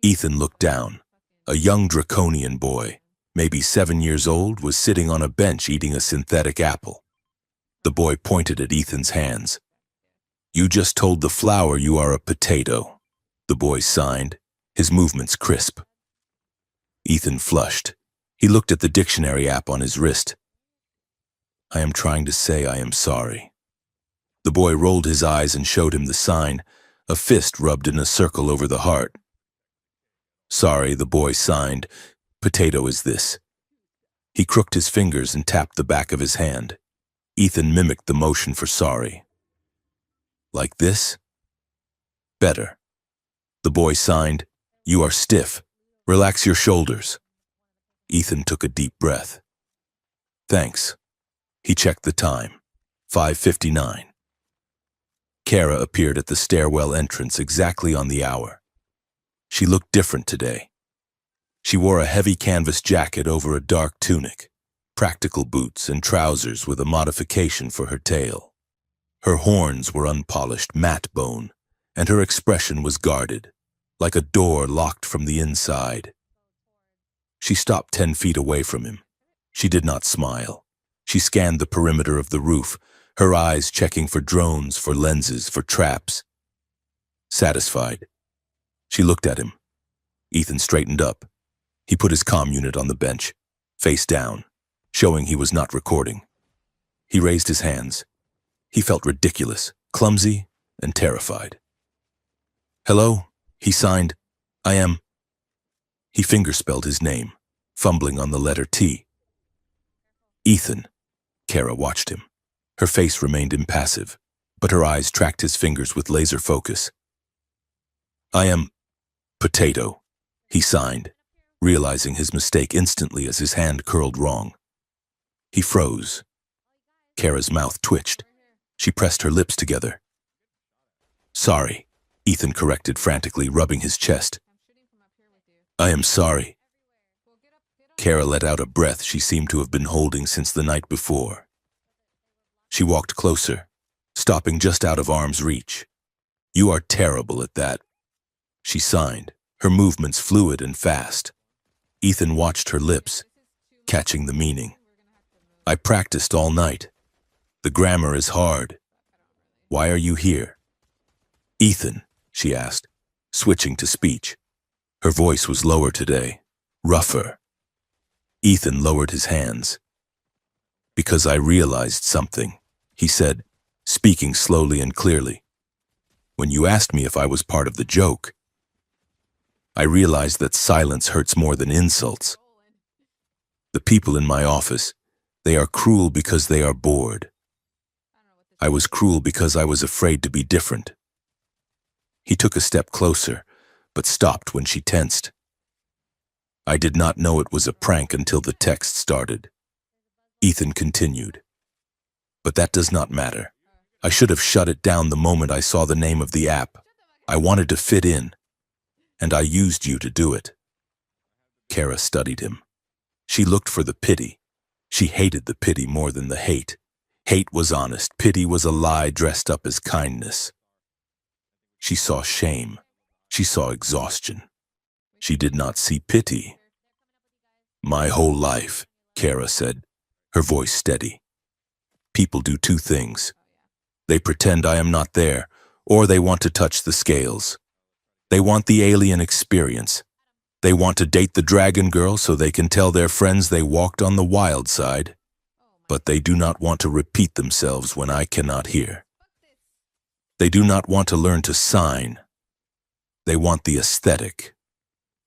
Ethan looked down. A young draconian boy, maybe 7 years old, was sitting on a bench eating a synthetic apple. The boy pointed at Ethan's hands. "You just told the flower you are a potato." The boy signed, his movements crisp. Ethan flushed. He looked at the dictionary app on his wrist. "I am trying to say I am sorry." The boy rolled his eyes and showed him the sign, a fist rubbed in a circle over the heart. "Sorry," the boy signed. "Potato is this." He crooked his fingers and tapped the back of his hand. Ethan mimicked the motion for sorry. "Like this?" "Better." The boy signed, "You are stiff. Relax your shoulders." Ethan took a deep breath. "Thanks." He checked the time. 5:59. Kara appeared at the stairwell entrance exactly on the hour. She looked different today. She wore a heavy canvas jacket over a dark tunic, practical boots and trousers with a modification for her tail. Her horns were unpolished matte bone, and her expression was guarded, like a door locked from the inside. She stopped 10 feet away from him. She did not smile. She scanned the perimeter of the roof, her eyes checking for drones, for lenses, for traps. Satisfied, she looked at him. Ethan straightened up. He put his comm unit on the bench, face down, showing he was not recording. He raised his hands. He felt ridiculous, clumsy, and terrified. "Hello," he signed. "I am—" He fingerspelled his name, fumbling on the letter T. "Ethan." Kara watched him. Her face remained impassive, but her eyes tracked his fingers with laser focus. "I am Potato," he signed, realizing his mistake instantly as his hand curled wrong. He froze. Kara's mouth twitched. She pressed her lips together. "Sorry," Ethan corrected frantically, rubbing his chest. "I am sorry." Kara let out a breath she seemed to have been holding since the night before. She walked closer, stopping just out of arm's reach. "You are terrible at that." She signed, her movements fluid and fast. Ethan watched her lips, catching the meaning. "I practiced all night. The grammar is hard. Why are you here?" "Ethan," she asked, switching to speech. Her voice was lower today, rougher. Ethan lowered his hands. "Because I realized something," he said, speaking slowly and clearly. "When you asked me if I was part of the joke, I realized that silence hurts more than insults. The people in my office, they are cruel because they are bored. I was cruel because I was afraid to be different." He took a step closer, but stopped when she tensed. "I did not know it was a prank until the text started." Ethan continued. "But that does not matter. I should have shut it down the moment I saw the name of the app. I wanted to fit in, and I used you to do it." Kara studied him. She looked for the pity. She hated the pity more than the hate. Hate was honest. Pity was a lie dressed up as kindness. She saw shame. She saw exhaustion. She did not see pity. "My whole life," Kara said, her voice steady. "People do two things. They pretend I am not there, or they want to touch the scales. They want the alien experience. They want to date the dragon girl so they can tell their friends they walked on the wild side. But they do not want to repeat themselves when I cannot hear. They do not want to learn to sign. They want the aesthetic,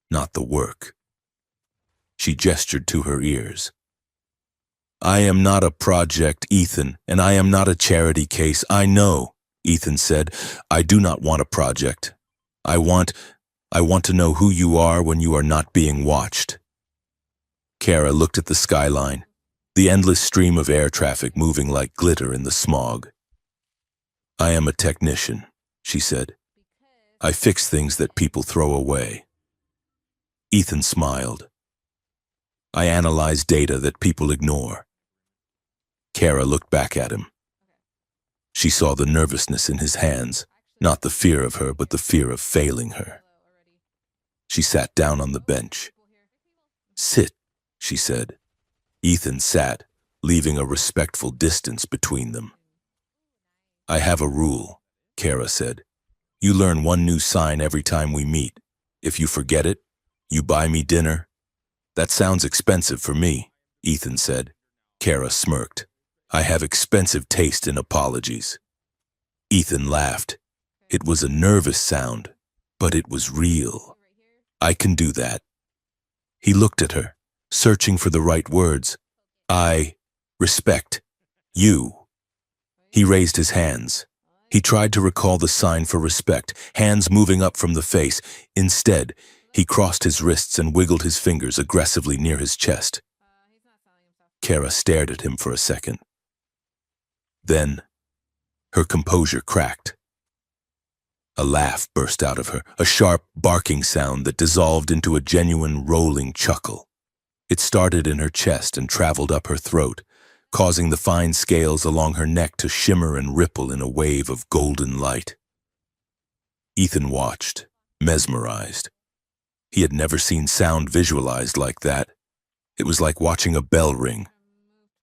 not the work." She gestured to her ears. I am not a project, Ethan, and I am not a charity case. I know, Ethan said. I do not want a project. I want to know who you are when you are not being watched. Kara looked at the skyline, the endless stream of air traffic moving like glitter in the smog. I am a technician, she said. I fix things that people throw away. Ethan smiled. I analyze data that people ignore. Kara looked back at him. She saw the nervousness in his hands, not the fear of her, but the fear of failing her. She sat down on the bench. Sit, she said. Ethan sat, leaving a respectful distance between them. I have a rule, Kara said. You learn one new sign every time we meet. If you forget it, you buy me dinner. That sounds expensive for me, Ethan said. Kara smirked. I have expensive taste in apologies. Ethan laughed. It was a nervous sound, but it was real. I can do that. He looked at her, searching for the right words. I respect you. He raised his hands. He tried to recall the sign for respect, hands moving up from the face. Instead, he crossed his wrists and wiggled his fingers aggressively near his chest. Kara stared at him for a second. Then, her composure cracked. A laugh burst out of her, a sharp, barking sound that dissolved into a genuine, rolling chuckle. It started in her chest and traveled up her throat, causing the fine scales along her neck to shimmer and ripple in a wave of golden light. Ethan watched, mesmerized. He had never seen sound visualized like that. It was like watching a bell ring.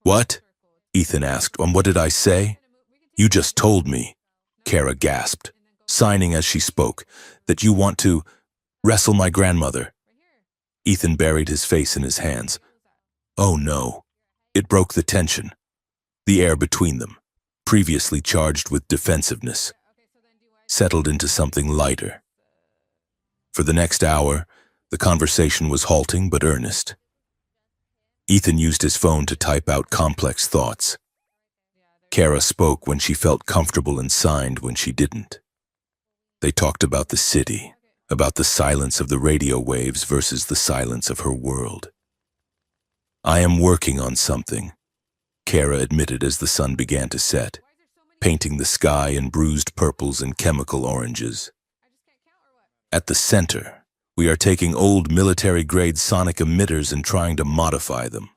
What? Ethan asked. What did I say? You just told me, Kara gasped, signing as she spoke, that you want to wrestle my grandmother. Ethan buried his face in his hands. Oh no. It broke the tension. The air between them, previously charged with defensiveness, settled into something lighter. For the next hour, the conversation was halting but earnest. Ethan used his phone to type out complex thoughts. Kara spoke when she felt comfortable and signed when she didn't. They talked about the city, about the silence of the radio waves versus the silence of her world. I am working on something, Kara admitted as the sun began to set, painting the sky in bruised purples and chemical oranges. At the center, we are taking old military-grade sonic emitters and trying to modify them.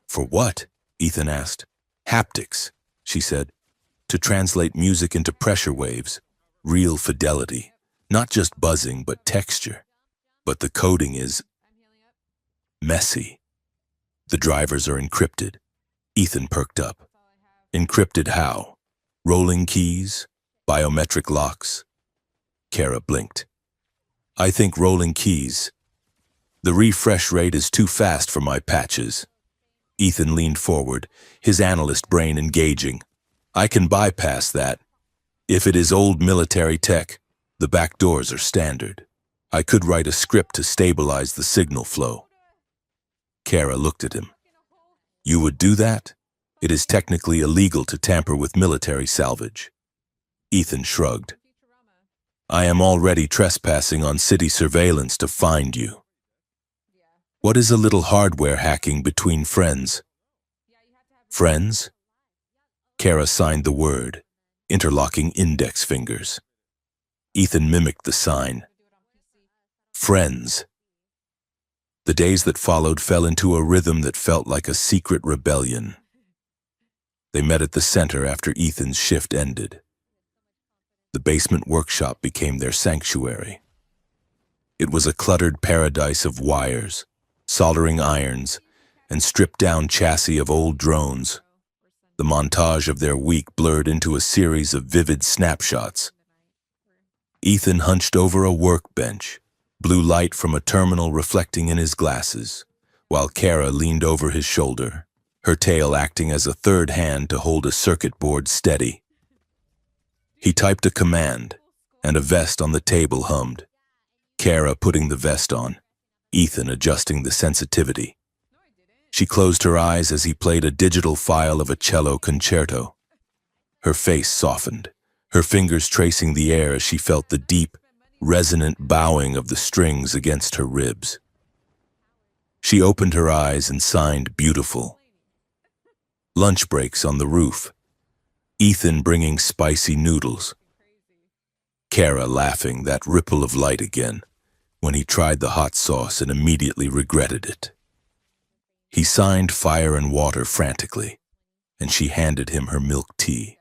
For what? Ethan asked. Haptics, she said. To translate music into pressure waves, real fidelity, not just buzzing but texture. But the coding is messy. The drivers are encrypted. Ethan perked up. Encrypted how? Rolling keys? Biometric locks? Kara blinked. I think rolling keys. The refresh rate is too fast for my patches. Ethan leaned forward, his analyst brain engaging. I can bypass that. If it is old military tech, the back doors are standard. I could write a script to stabilize the signal flow. Kara looked at him. You would do that? It is technically illegal to tamper with military salvage. Ethan shrugged. I am already trespassing on city surveillance to find you. What is a little hardware hacking between friends? Friends? Kara signed the word, interlocking index fingers. Ethan mimicked the sign. Friends. The days that followed fell into a rhythm that felt like a secret rebellion. They met at the center after Ethan's shift ended. The basement workshop became their sanctuary. It was a cluttered paradise of wires, soldering irons, and stripped-down chassis of old drones. The montage of their week blurred into a series of vivid snapshots. Ethan hunched over a workbench, blue light from a terminal reflecting in his glasses, while Kara leaned over his shoulder, her tail acting as a third hand to hold a circuit board steady. He typed a command, and a vest on the table hummed. Kara putting the vest on, Ethan adjusting the sensitivity. She closed her eyes as he played a digital file of a cello concerto. Her face softened, her fingers tracing the air as she felt the deep, resonant bowing of the strings against her ribs. She opened her eyes and signed beautiful. Lunch breaks on the roof. Ethan bringing spicy noodles. Kara laughing, that ripple of light again, when he tried the hot sauce and immediately regretted it. He signed fire and water frantically, and she handed him her milk tea,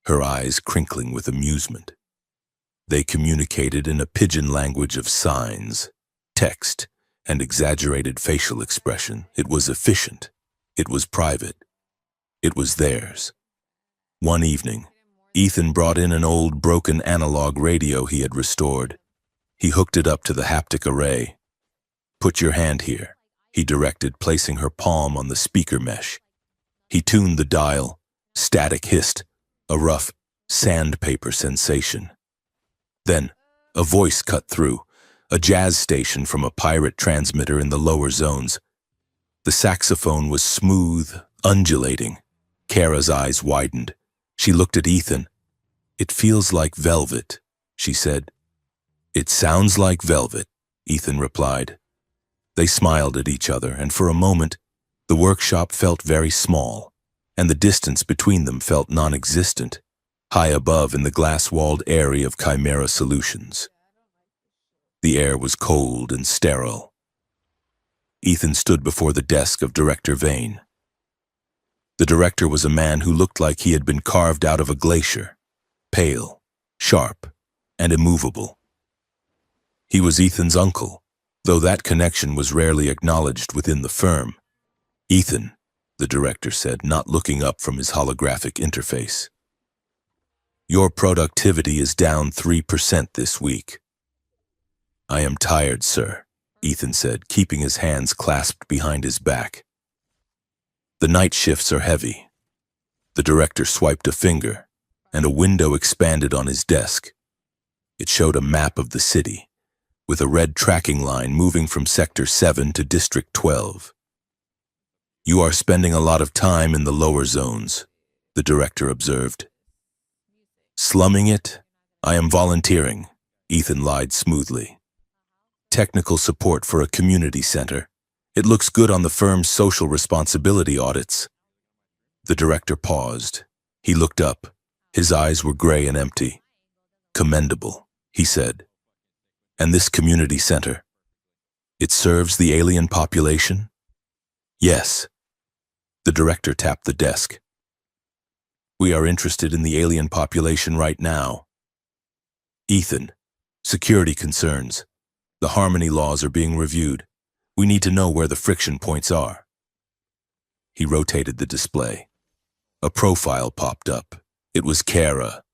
her eyes crinkling with amusement. They communicated in a pidgin language of signs, text, and exaggerated facial expression. It was efficient. It was private. It was theirs. One evening, Ethan brought in an old broken analog radio he had restored. He hooked it up to the haptic array. "Put your hand here," he directed, placing her palm on the speaker mesh. He tuned the dial. Static hissed, a rough sandpaper sensation. Then, a voice cut through, a jazz station from a pirate transmitter in the lower zones. The saxophone was smooth, undulating. Kara's eyes widened. She looked at Ethan. "It feels like velvet," she said. "It sounds like velvet," Ethan replied. They smiled at each other, and for a moment, the workshop felt very small, and the distance between them felt non-existent, high above in the glass-walled area of Chimera Solutions. The air was cold and sterile. Ethan stood before the desk of Director Vane. The director was a man who looked like he had been carved out of a glacier, pale, sharp, and immovable. He was Ethan's uncle, though that connection was rarely acknowledged within the firm. "Ethan," the director said, not looking up from his holographic interface. "Your productivity is down 3% this week." "I am tired, sir," Ethan said, keeping his hands clasped behind his back. "The night shifts are heavy." The director swiped a finger, and a window expanded on his desk. It showed a map of the city, with a red tracking line moving from Sector 7 to District 12. "You are spending a lot of time in the lower zones," the director observed. "Slumming it? I am volunteering," Ethan lied smoothly. "Technical support for a community center. It looks good on the firm's social responsibility audits." The director paused. He looked up. His eyes were gray and empty. "Commendable," he said. "And this community center? It serves the alien population?" "Yes." The director tapped the desk. "We are interested in the alien population right now." "Ethan, security concerns. The harmony laws are being reviewed. We need to know where the friction points are." He rotated the display. A profile popped up. It was Kara.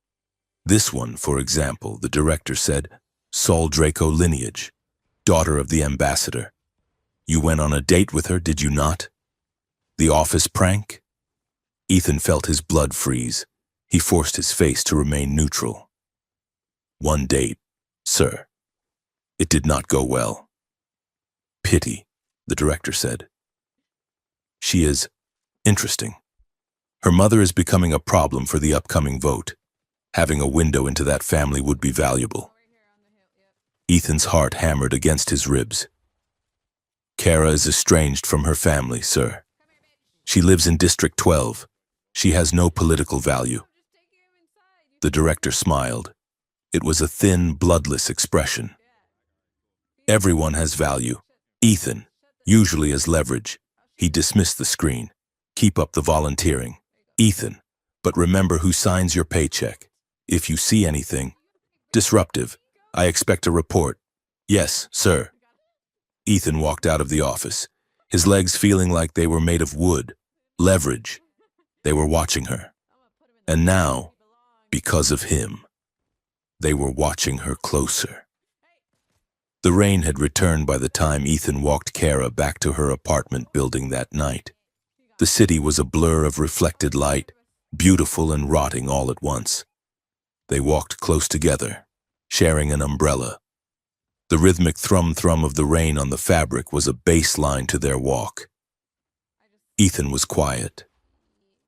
"This one, for example," the director said, "Sol Draco lineage, daughter of the ambassador. You went on a date with her, did you not? The office prank?" Ethan felt his blood freeze. He forced his face to remain neutral. "One date, sir. It did not go well." "Pity," the director said. "She is interesting. Her mother is becoming a problem for the upcoming vote. Having a window into that family would be valuable." Ethan's heart hammered against his ribs. "Kara is estranged from her family, sir. She lives in District 12. She has no political value." The director smiled. It was a thin, bloodless expression. "Everyone has value. Ethan, usually as leverage." He dismissed the screen. "Keep up the volunteering. Ethan, but remember who signs your paycheck. If you see anything disruptive, I expect a report." "Yes, sir." Ethan walked out of the office, his legs feeling like they were made of wood. Leverage. They were watching her. And now, because of him, they were watching her closer. The rain had returned by the time Ethan walked Kara back to her apartment building that night. The city was a blur of reflected light, beautiful and rotting all at once. They walked close together, sharing an umbrella. The rhythmic thrum-thrum of the rain on the fabric was a bass line to their walk. Ethan was quiet.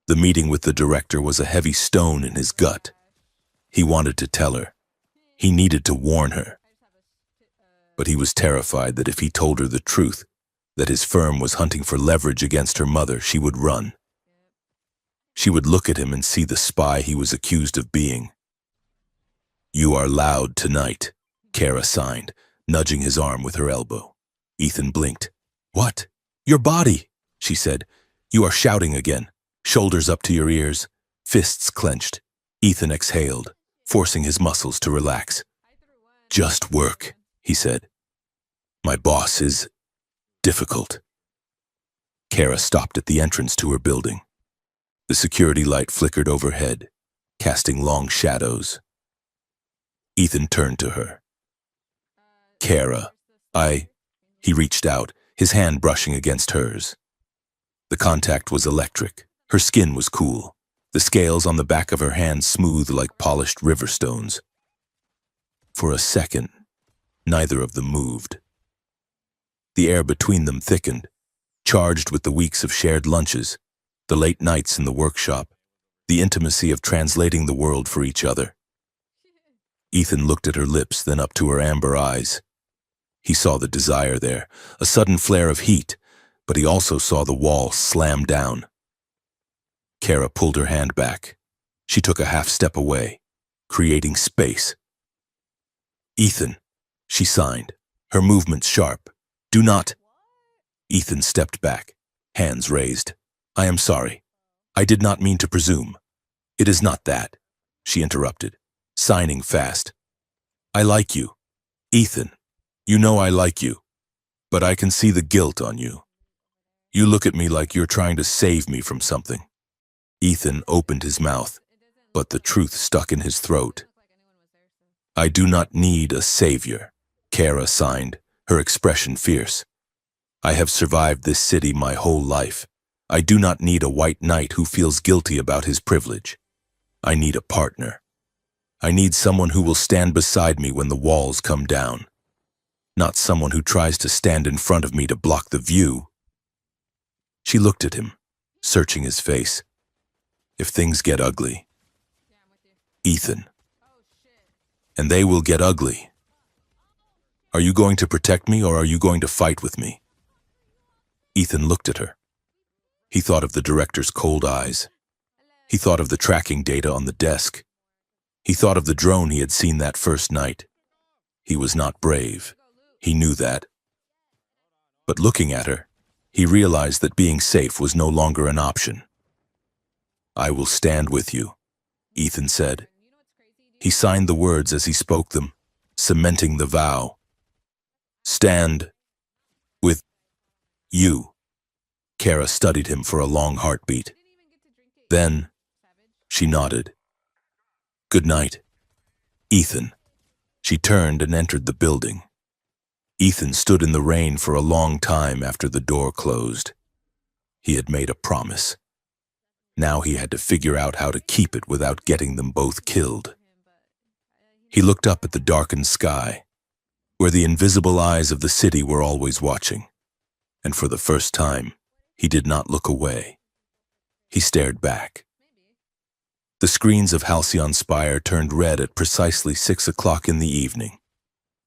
The meeting with the director was a heavy stone in his gut. He wanted to tell her. He needed to warn her. But he was terrified that if he told her the truth, that his firm was hunting for leverage against her mother, she would run. She would look at him and see the spy he was accused of being. "You are loud tonight," Kara signed, nudging his arm with her elbow. Ethan blinked. "What? Your body," she said. "You are shouting again, shoulders up to your ears, fists clenched." Ethan exhaled, forcing his muscles to relax. "Just work," he said. "My boss is difficult." Kara stopped at the entrance to her building. The security light flickered overhead, casting long shadows. Ethan turned to her. "Kara, He reached out, his hand brushing against hers. The contact was electric. Her skin was cool, the scales on the back of her hand smooth like polished river stones. For a second, neither of them moved. The air between them thickened, charged with the weeks of shared lunches, the late nights in the workshop, the intimacy of translating the world for each other. Ethan looked at her lips, then up to her amber eyes. He saw the desire there, a sudden flare of heat, but he also saw the wall slam down. Kara pulled her hand back. She took a half step away, creating space. "Ethan," she signed, her movements sharp. "Do not." Ethan stepped back, hands raised. "I am sorry. I did not mean to presume." "It is not that," she interrupted, signing fast. "I like you, Ethan. You know I like you, but I can see the guilt on you. You look at me like you're trying to save me from something." Ethan opened his mouth, but the truth stuck in his throat. "I do not need a savior," Kara signed, her expression fierce. "I have survived this city my whole life. I do not need a white knight who feels guilty about his privilege. I need a partner. I need someone who will stand beside me when the walls come down. Not someone who tries to stand in front of me to block the view." She looked at him, searching his face. "If things get ugly, Ethan, and they will get ugly, are you going to protect me or are you going to fight with me?" Ethan looked at her. He thought of the director's cold eyes. He thought of the tracking data on the desk. He thought of the drone he had seen that first night. He was not brave. He knew that. But looking at her, he realized that being safe was no longer an option. "I will stand with you," Ethan said. He signed the words as he spoke them, cementing the vow. "Stand with you." Kara studied him for a long heartbeat. Then, she nodded. "Good night, Ethan." She turned and entered the building. Ethan stood in the rain for a long time after the door closed. He had made a promise. Now he had to figure out how to keep it without getting them both killed. He looked up at the darkened sky, where the invisible eyes of the city were always watching, and for the first time, he did not look away. He stared back. The screens of Halcyon Spire turned red at precisely 6 o'clock in the evening.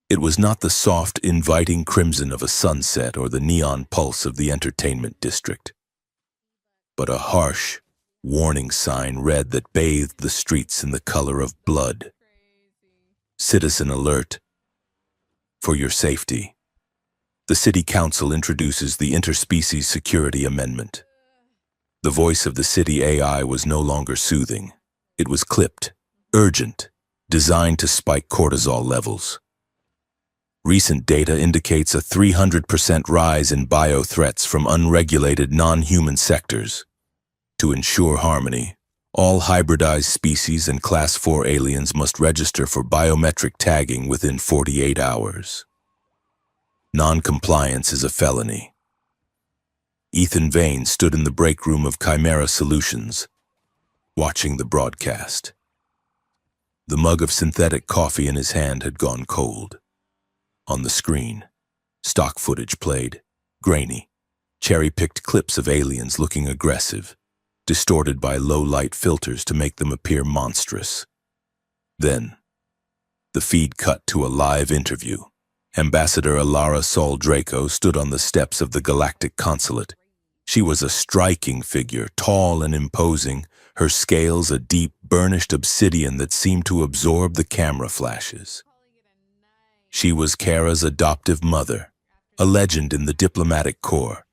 It was not the soft, inviting crimson of a sunset or the neon pulse of the entertainment district, but a harsh, warning sign read that bathed the streets in the color of blood. "Citizen alert. For your safety, the City Council introduces the Interspecies Security Amendment." The voice of the city AI was no longer soothing. It was clipped, urgent, designed to spike cortisol levels. Recent data indicates a 300% rise in bio-threats from unregulated non-human sectors. To ensure harmony, all hybridized species and Class 4 aliens must register for biometric tagging within 48 hours. Non-compliance is a felony. Ethan Vane stood in the break room of Chimera Solutions, watching the broadcast. The mug of synthetic coffee in his hand had gone cold. On the screen, stock footage played, grainy, cherry-picked clips of aliens looking aggressive, distorted by low-light filters to make them appear monstrous. Then, the feed cut to a live interview. Ambassador Alara Sol Draco stood on the steps of the Galactic Consulate. She was a striking figure, tall and imposing, her scales a deep, burnished obsidian that seemed to absorb the camera flashes. She was Kara's adoptive mother, a legend in the diplomatic corps,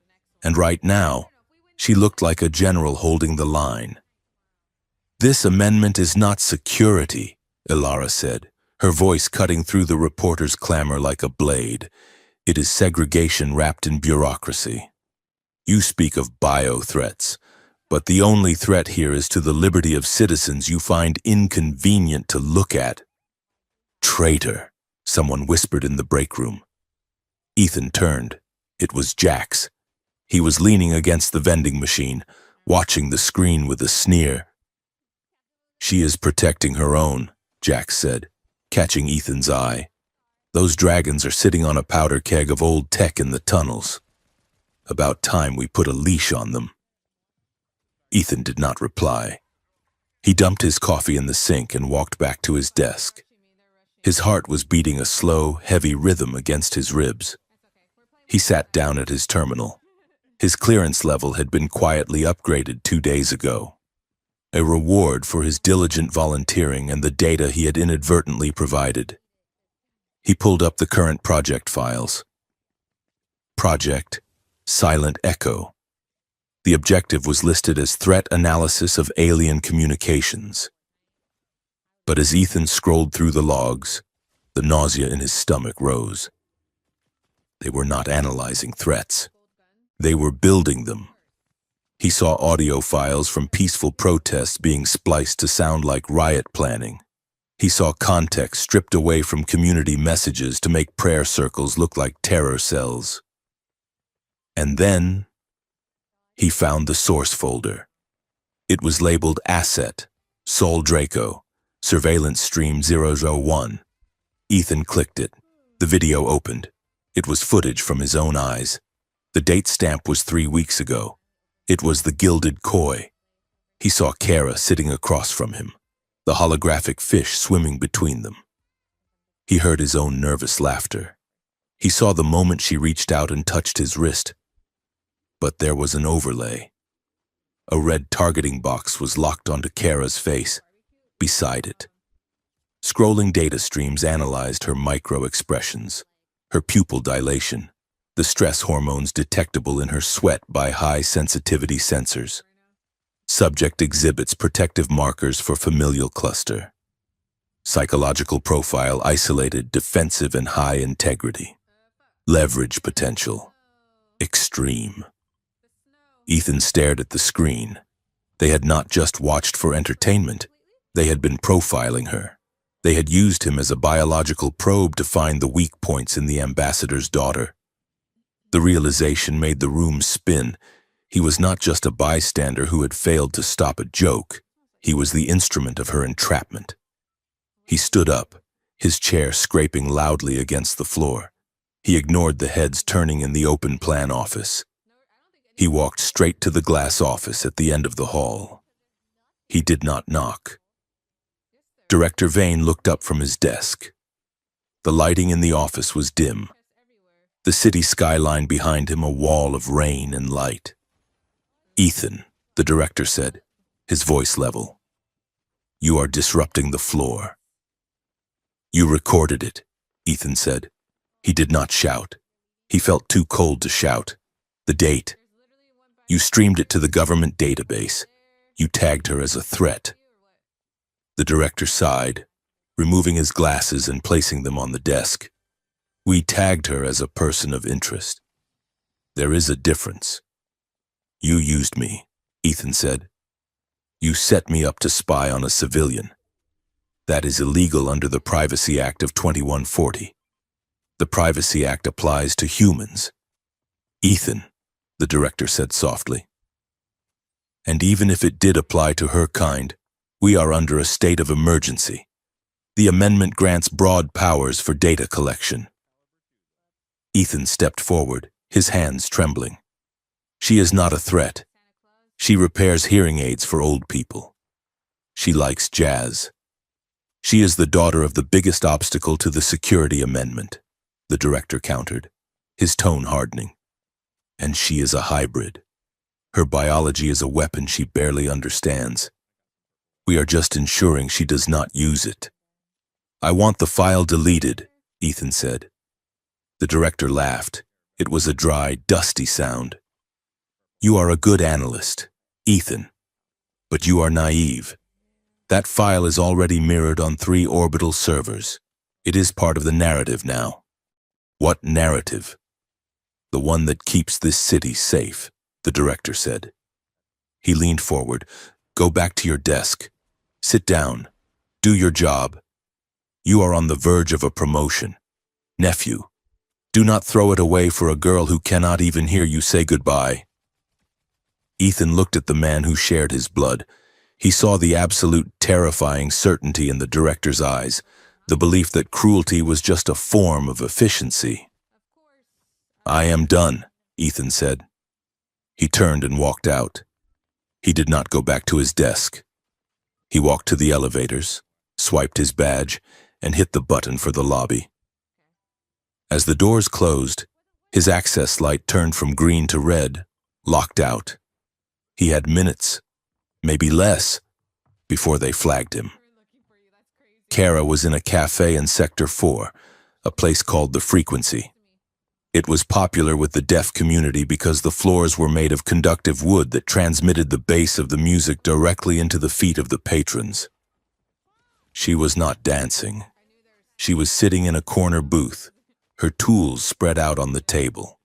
and right now, she looked like a general holding the line. "This amendment is not security," Ilara said, her voice cutting through the reporter's clamor like a blade. "It is segregation wrapped in bureaucracy. You speak of bio-threats, but the only threat here is to the liberty of citizens you find inconvenient to look at." "Traitor," someone whispered in the break room. Ethan turned. It was Jax. He was leaning against the vending machine, watching the screen with a sneer. "She is protecting her own," Jax said, catching Ethan's eye. "Those dragons are sitting on a powder keg of old tech in the tunnels. About time we put a leash on them." Ethan did not reply. He dumped his coffee in the sink and walked back to his desk. His heart was beating a slow, heavy rhythm against his ribs. He sat down at his terminal. His clearance level had been quietly upgraded 2 days ago, a reward for his diligent volunteering and the data he had inadvertently provided. He pulled up the current project files. Project Silent Echo. The objective was listed as threat analysis of alien communications. But as Ethan scrolled through the logs, the nausea in his stomach rose. They were not analyzing threats. They were building them. He saw audio files from peaceful protests being spliced to sound like riot planning. He saw context stripped away from community messages to make prayer circles look like terror cells. And then, he found the source folder. It was labeled Asset, Sol Draco, Surveillance Stream 001. Ethan clicked it. The video opened. It was footage from his own eyes. The date stamp was 3 weeks ago. It was the gilded koi. He saw Kara sitting across from him, the holographic fish swimming between them. He heard his own nervous laughter. He saw the moment she reached out and touched his wrist. But there was an overlay. A red targeting box was locked onto Kara's face. Beside it, scrolling data streams analyzed her micro-expressions, her pupil dilation, the stress hormones detectable in her sweat by high-sensitivity sensors. Subject exhibits protective markers for familial cluster. Psychological profile isolated, defensive, and high integrity. Leverage potential. Extreme. Ethan stared at the screen. They had not just watched for entertainment. They had been profiling her. They had used him as a biological probe to find the weak points in the ambassador's daughter. The realization made the room spin. He was not just a bystander who had failed to stop a joke. He was the instrument of her entrapment. He stood up, his chair scraping loudly against the floor. He ignored the heads turning in the open plan office. He walked straight to the glass office at the end of the hall. He did not knock. Director Vane looked up from his desk. The lighting in the office was dim. The city skyline behind him a wall of rain and light. "Ethan," the director said, his voice level. "You are disrupting the floor." "You recorded it," Ethan said. He did not shout. He felt too cold to shout. "The date. You streamed it to the government database. You tagged her as a threat." The director sighed, removing his glasses and placing them on the desk. "We tagged her as a person of interest. There is a difference. You used me," Ethan said. "You set me up to spy on a civilian. That is illegal under the Privacy Act of 2140. The Privacy Act applies to humans." "Ethan," the director said softly. "And even if it did apply to her kind, we are under a state of emergency. The amendment grants broad powers for data collection." Ethan stepped forward, his hands trembling. She is not a threat. She repairs hearing aids for old people. She likes jazz. She is the daughter of the biggest obstacle to the security amendment, the director countered, his tone hardening. And she is a hybrid. Her biology is a weapon she barely understands. We are just ensuring she does not use it. I want the file deleted, Ethan said. The director laughed. It was a dry, dusty sound. You are a good analyst, Ethan, but you are naive. That file is already mirrored on 3 orbital servers. It is part of the narrative now. What narrative? The one that keeps this city safe, the director said. He leaned forward. Go back to your desk. Sit down. Do your job. You are on the verge of a promotion. Nephew, do not throw it away for a girl who cannot even hear you say goodbye. Ethan looked at the man who shared his blood. He saw the absolute terrifying certainty in the director's eyes, the belief that cruelty was just a form of efficiency. I am done, Ethan said. He turned and walked out. He did not go back to his desk. He walked to the elevators, swiped his badge, and hit the button for the lobby. As the doors closed, his access light turned from green to red, locked out. He had minutes, maybe less, before they flagged him. Kara was in a cafe in Sector 4, a place called The Frequency. It was popular with the deaf community because the floors were made of conductive wood that transmitted the bass of the music directly into the feet of the patrons. She was not dancing. She was sitting in a corner booth, her tools spread out on the table.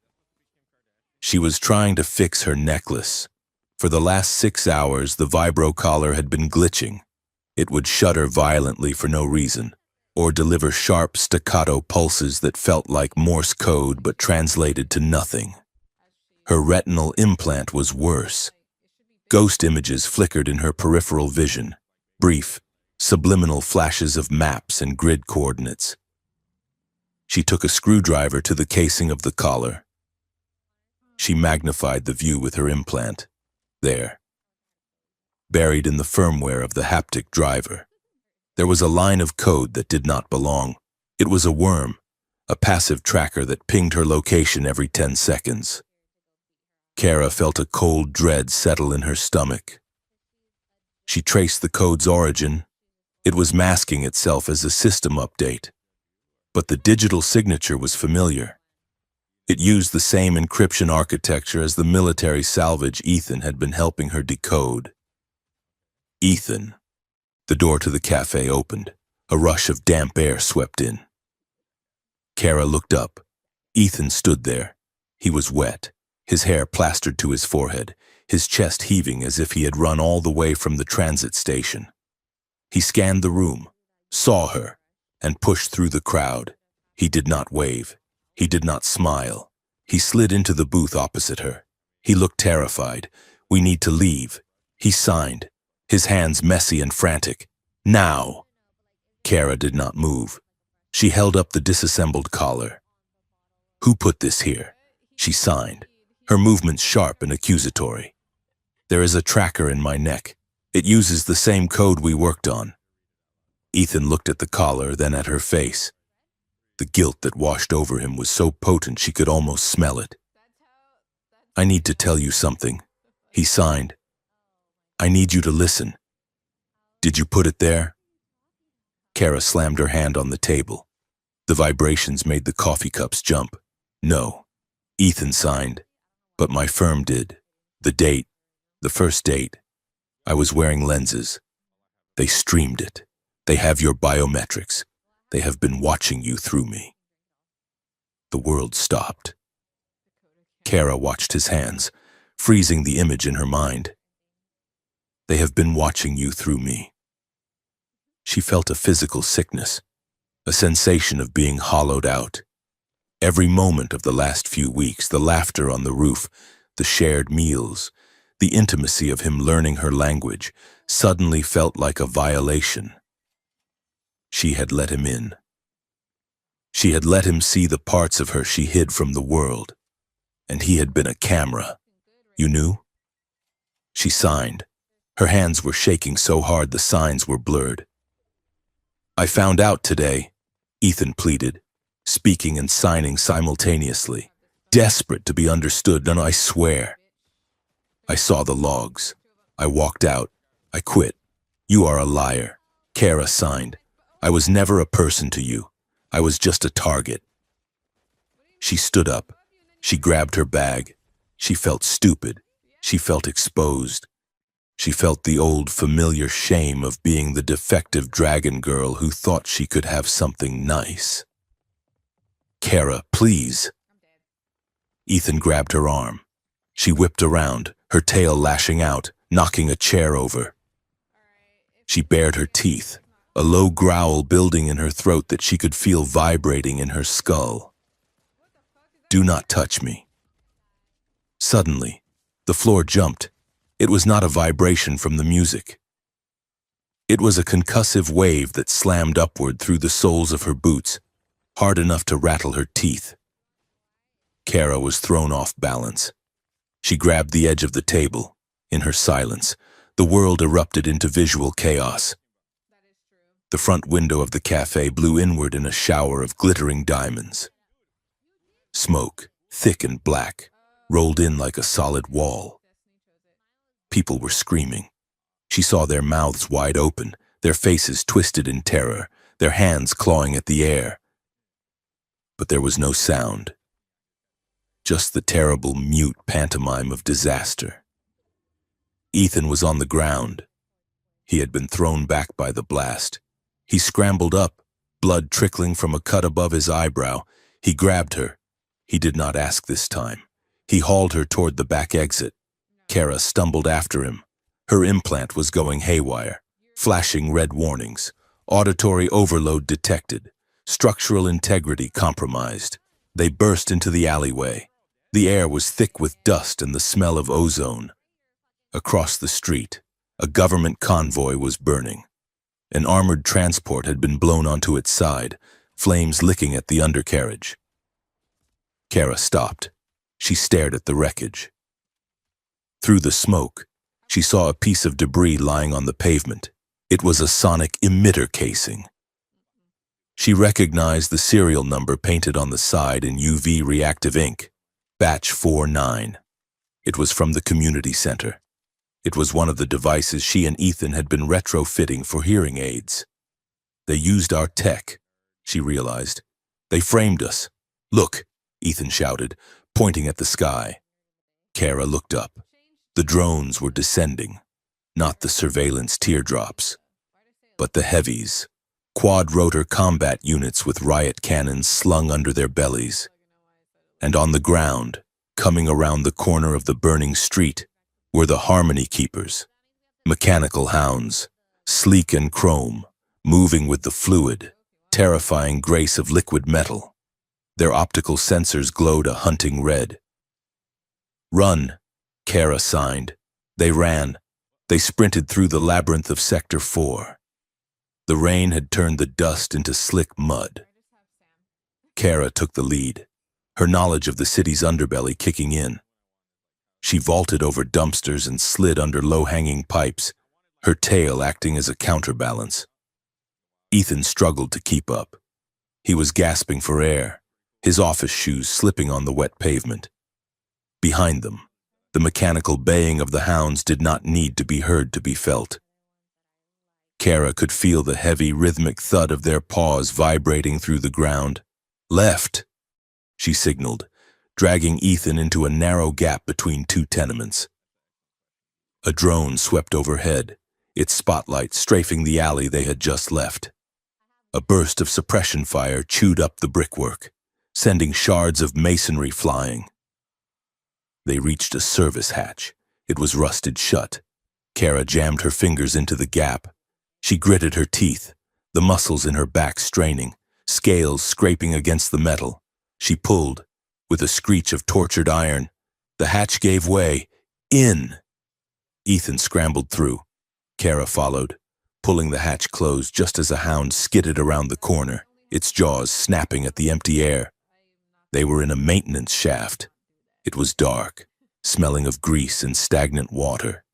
She was trying to fix her necklace. For the last 6 hours, the vibro collar had been glitching. It would shudder violently for no reason, or deliver sharp staccato pulses that felt like Morse code but translated to nothing. Her retinal implant was worse. Ghost images flickered in her peripheral vision, brief, subliminal flashes of maps and grid coordinates. She took a screwdriver to the casing of the collar. She magnified the view with her implant. There, buried in the firmware of the haptic driver, there was a line of code that did not belong. It was a worm, a passive tracker that pinged her location every 10 seconds. Kara felt a cold dread settle in her stomach. She traced the code's origin. It was masking itself as a system update. But the digital signature was familiar. It used the same encryption architecture as the military salvage Ethan had been helping her decode. Ethan. The door to the cafe opened. A rush of damp air swept in. Kara looked up. Ethan stood there. He was wet, his hair plastered to his forehead, his chest heaving as if he had run all the way from the transit station. He scanned the room, saw her, and pushed through the crowd. He did not wave. He did not smile. He slid into the booth opposite her. He looked terrified. We need to leave. He signed, his hands messy and frantic. Now! Kara did not move. She held up the disassembled collar. Who put this here? She signed, her movements sharp and accusatory. There is a tracker in my neck. It uses the same code we worked on. Ethan looked at the collar, then at her face. The guilt that washed over him was so potent she could almost smell it. I need to tell you something, he signed. I need you to listen. Did you put it there? Kara slammed her hand on the table. The vibrations made the coffee cups jump. No, Ethan signed, but my firm did. The date, the first date. I was wearing lenses. They streamed it. They have your biometrics. They have been watching you through me. The world stopped. Kara watched his hands, freezing the image in her mind. They have been watching you through me. She felt a physical sickness, a sensation of being hollowed out. Every moment of the last few weeks, the laughter on the roof, the shared meals, the intimacy of him learning her language, suddenly felt like a violation. She had let him in. She had let him see the parts of her she hid from the world, and he had been a camera, You knew? She signed. Her hands were shaking so hard the signs were blurred. I found out today, Ethan pleaded, speaking and signing simultaneously, desperate to be understood, and I swear. I saw the logs. I walked out. I quit. You are a liar. Kara signed. I was never a person to you. I was just a target. She stood up. She grabbed her bag. She felt stupid. She felt exposed. She felt the old familiar shame of being the defective dragon girl who thought she could have something nice. Kara, please. Ethan grabbed her arm. She whipped around, her tail lashing out, knocking a chair over. She bared her teeth, a low growl building in her throat that she could feel vibrating in her skull. Do not touch me. Suddenly, the floor jumped. It was not a vibration from the music. It was a concussive wave that slammed upward through the soles of her boots, hard enough to rattle her teeth. Kara was thrown off balance. She grabbed the edge of the table. In her silence, the world erupted into visual chaos. The front window of the cafe blew inward in a shower of glittering diamonds. Smoke, thick and black, rolled in like a solid wall. People were screaming. She saw their mouths wide open, their faces twisted in terror, their hands clawing at the air. But there was no sound. Just the terrible, mute pantomime of disaster. Ethan was on the ground. He had been thrown back by the blast. He scrambled up, blood trickling from a cut above his eyebrow. He grabbed her. He did not ask this time. He hauled her toward the back exit. Kara stumbled after him. Her implant was going haywire, flashing red warnings. Auditory overload detected. Structural integrity compromised. They burst into the alleyway. The air was thick with dust and the smell of ozone. Across the street, a government convoy was burning. An armored transport had been blown onto its side, flames licking at the undercarriage. Kara stopped. She stared at the wreckage. Through the smoke, she saw a piece of debris lying on the pavement. It was a sonic emitter casing. She recognized the serial number painted on the side in UV reactive ink, Batch 49. It was from the community center. It was one of the devices she and Ethan had been retrofitting for hearing aids. They used our tech, she realized. They framed us. Look, Ethan shouted, pointing at the sky. Kara looked up. The drones were descending, not the surveillance teardrops, but the heavies, quad-rotor combat units with riot cannons slung under their bellies. And on the ground, coming around the corner of the burning street, were the Harmony Keepers, mechanical hounds, sleek and chrome, moving with the fluid, terrifying grace of liquid metal. Their optical sensors glowed a hunting red. Run, Kara signed. They ran. They sprinted through the labyrinth of Sector 4. The rain had turned the dust into slick mud. Kara took the lead, her knowledge of the city's underbelly kicking in. She vaulted over dumpsters and slid under low-hanging pipes, her tail acting as a counterbalance. Ethan struggled to keep up. He was gasping for air, his office shoes slipping on the wet pavement. Behind them, the mechanical baying of the hounds did not need to be heard to be felt. Kara could feel the heavy, rhythmic thud of their paws vibrating through the ground. Left, she signaled, dragging Ethan into a narrow gap between two tenements. A drone swept overhead, its spotlight strafing the alley they had just left. A burst of suppression fire chewed up the brickwork, sending shards of masonry flying. They reached a service hatch. It was rusted shut. Kara jammed her fingers into the gap. She gritted her teeth, the muscles in her back straining, scales scraping against the metal. She pulled. With a screech of tortured iron, the hatch gave way. In! Ethan scrambled through. Kara followed, pulling the hatch closed just as a hound skidded around the corner, its jaws snapping at the empty air. They were in a maintenance shaft. It was dark, smelling of grease and stagnant water.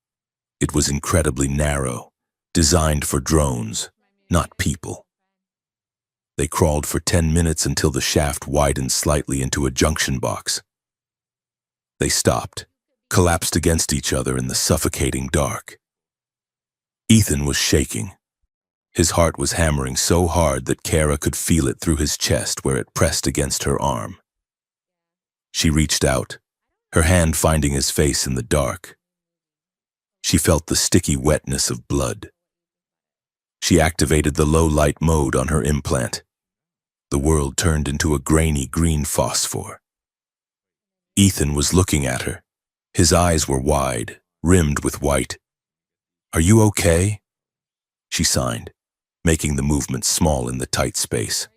It was incredibly narrow, designed for drones, not people. They crawled for 10 minutes until the shaft widened slightly into a junction box. They stopped, collapsed against each other in the suffocating dark. Ethan was shaking. His heart was hammering so hard that Kara could feel it through his chest where it pressed against her arm. She reached out, her hand finding his face in the dark. She felt the sticky wetness of blood. She activated the low-light mode on her implant. The world turned into a grainy green phosphor. Ethan was looking at her. His eyes were wide, rimmed with white. "Are you okay?" She signed, making the movement small in the tight space.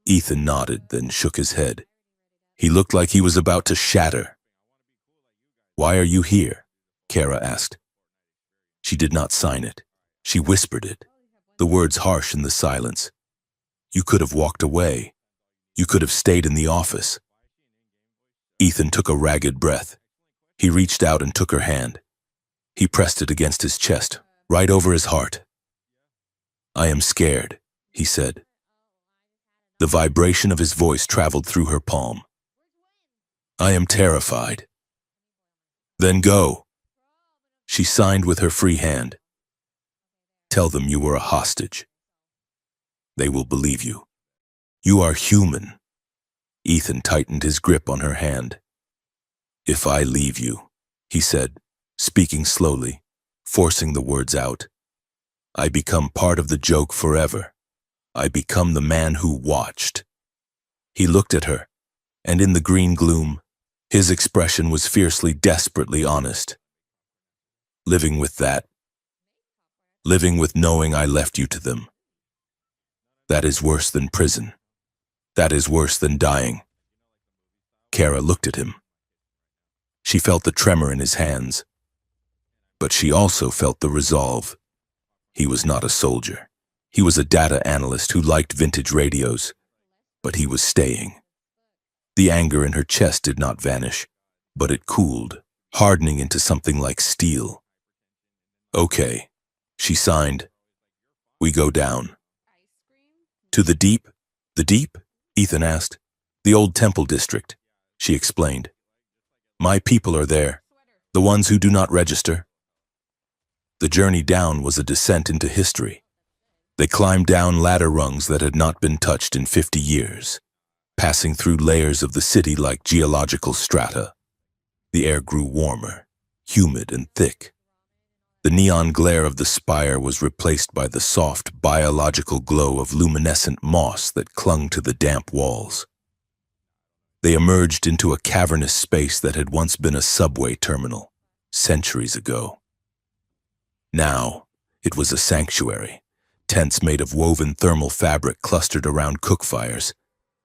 Ethan nodded, then shook his head. He looked like he was about to shatter. "Why are you here?" Kara asked. She did not sign it. She whispered it, the words harsh in the silence. "You could have walked away. You could have stayed in the office." Ethan took a ragged breath. He reached out and took her hand. He pressed it against his chest, right over his heart. "I am scared," he said. The vibration of his voice traveled through her palm. "I am terrified." "Then go." She signed with her free hand. "Tell them you were a hostage. They will believe you. You are human." Ethan tightened his grip on her hand. "If I leave you," he said, speaking slowly, forcing the words out, "I become part of the joke forever. I become the man who watched." He looked at her, and in the green gloom, his expression was fiercely, desperately honest. "Living with that. Living with knowing I left you to them. That is worse than prison. That is worse than dying." Kara looked at him. She felt the tremor in his hands, but she also felt the resolve. He was not a soldier. He was a data analyst who liked vintage radios, but he was staying. The anger in her chest did not vanish, but it cooled, hardening into something like steel. "Okay," she signed. "We go down." "To the deep?" "The deep?" Ethan asked. "The old temple district," she explained. "My people are there, the ones who do not register." The journey down was a descent into history. They climbed down ladder rungs that had not been touched in 50 years, passing through layers of the city like geological strata. The air grew warmer, humid and thick. The neon glare of the spire was replaced by the soft, biological glow of luminescent moss that clung to the damp walls. They emerged into a cavernous space that had once been a subway terminal, centuries ago. Now, it was a sanctuary. Tents made of woven thermal fabric clustered around cookfires.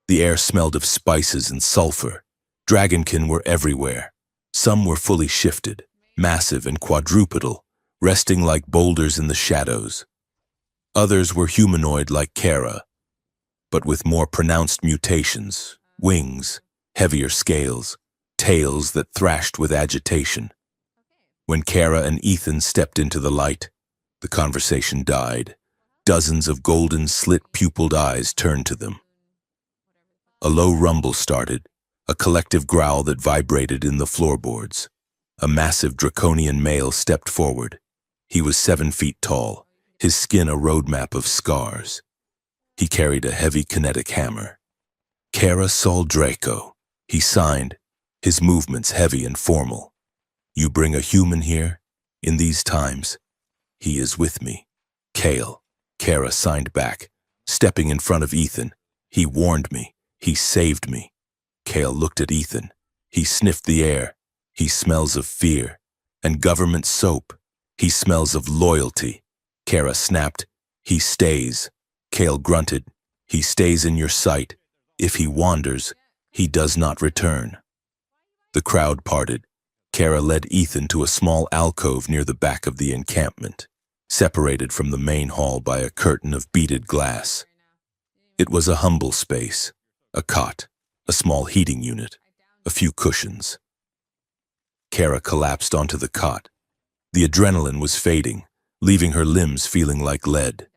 The air smelled of spices and sulfur. Dragonkin were everywhere. Some were fully shifted, massive and quadrupedal, resting like boulders in the shadows. Others were humanoid like Kara, but with more pronounced mutations, wings, heavier scales, tails that thrashed with agitation. When Kara and Ethan stepped into the light, the conversation died. Dozens of golden slit-pupiled eyes turned to them. A low rumble started, a collective growl that vibrated in the floorboards. A massive draconian male stepped forward. He was 7 feet tall, his skin a roadmap of scars. He carried a heavy kinetic hammer. "Kara Sol Draco," he signed, his movements heavy and formal. "You bring a human here? In these times? He is with me. Kale." Kara signed back, stepping in front of Ethan. "He warned me. He saved me." Kale looked at Ethan. He sniffed the air. "He smells of fear. And government soap. He smells of loyalty." Kara snapped. "He stays." Kale grunted. "He stays in your sight. If he wanders, he does not return." The crowd parted. Kara led Ethan to a small alcove near the back of the encampment, separated from the main hall by a curtain of beaded glass. It was a humble space, a cot, a small heating unit, a few cushions. Kara collapsed onto the cot. The adrenaline was fading, leaving her limbs feeling like lead.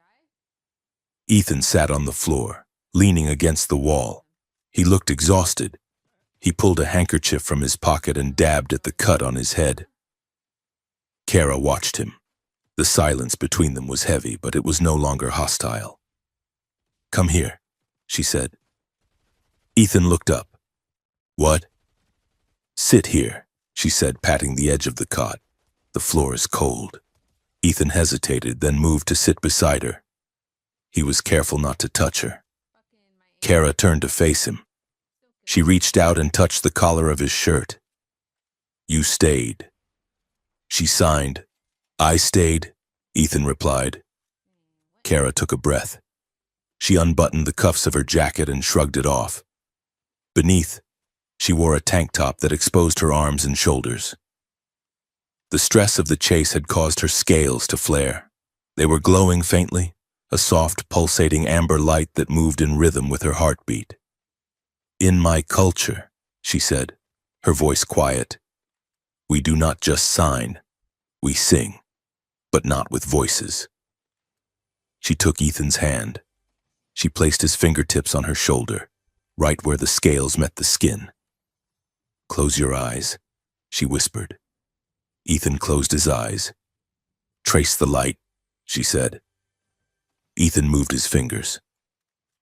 Ethan sat on the floor, leaning against the wall. He looked exhausted. He pulled a handkerchief from his pocket and dabbed at the cut on his head. Kara watched him. The silence between them was heavy, but it was no longer hostile. "Come here," she said. Ethan looked up. "What?" "Sit here," she said, patting the edge of the cot. "The floor is cold." Ethan hesitated, then moved to sit beside her. He was careful not to touch her. Kara turned to face him. She reached out and touched the collar of his shirt. "You stayed." She signed. "I stayed," Ethan replied. Kara took a breath. She unbuttoned the cuffs of her jacket and shrugged it off. Beneath, she wore a tank top that exposed her arms and shoulders. The stress of the chase had caused her scales to flare. They were glowing faintly, a soft, pulsating amber light that moved in rhythm with her heartbeat. "In my culture," she said, her voice quiet, "we do not just sign, we sing, but not with voices." She took Ethan's hand. She placed his fingertips on her shoulder, right where the scales met the skin. "Close your eyes," she whispered. Ethan closed his eyes. "Trace the light," she said. Ethan moved his fingers.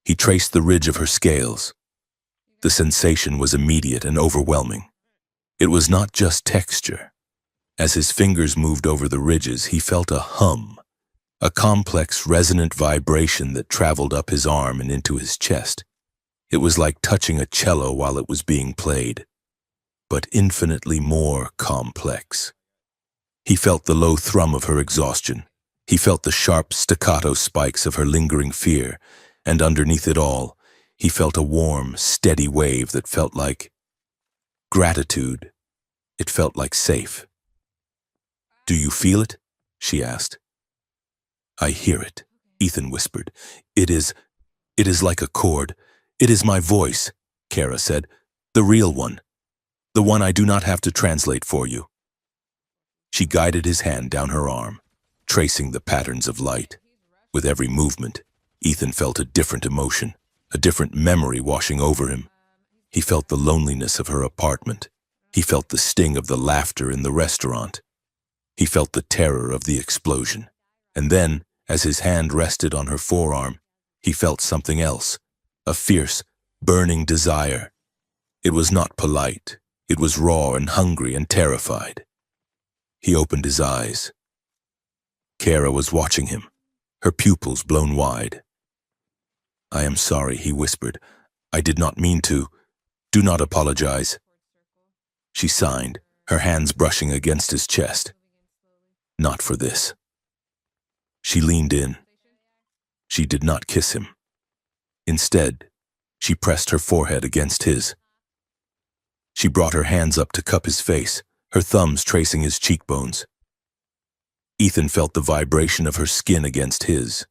He traced the ridge of her scales. The sensation was immediate and overwhelming. It was not just texture. As his fingers moved over the ridges, he felt a hum, a complex, resonant vibration that traveled up his arm and into his chest. It was like touching a cello while it was being played, but infinitely more complex. He felt the low thrum of her exhaustion. He felt the sharp staccato spikes of her lingering fear, and underneath it all, he felt a warm, steady wave that felt like gratitude. It felt like safe. "Do you feel it?" she asked. "I hear it," Ethan whispered. It is like a chord. It is my voice," Kara said. "The real one. The one I do not have to translate for you." She guided his hand down her arm, tracing the patterns of light. With every movement, Ethan felt a different emotion, a different memory washing over him. He felt the loneliness of her apartment. He felt the sting of the laughter in the restaurant. He felt the terror of the explosion. And then, as his hand rested on her forearm, he felt something else, a fierce, burning desire. It was not polite. It was raw and hungry and terrified. He opened his eyes. Kara was watching him, her pupils blown wide. "I am sorry," he whispered. "I did not mean to. Do not apologize." She signed, her hands brushing against his chest. "Not for this." She leaned in. She did not kiss him. Instead, she pressed her forehead against his. She brought her hands up to cup his face, her thumbs tracing his cheekbones. Ethan felt the vibration of her skin against his.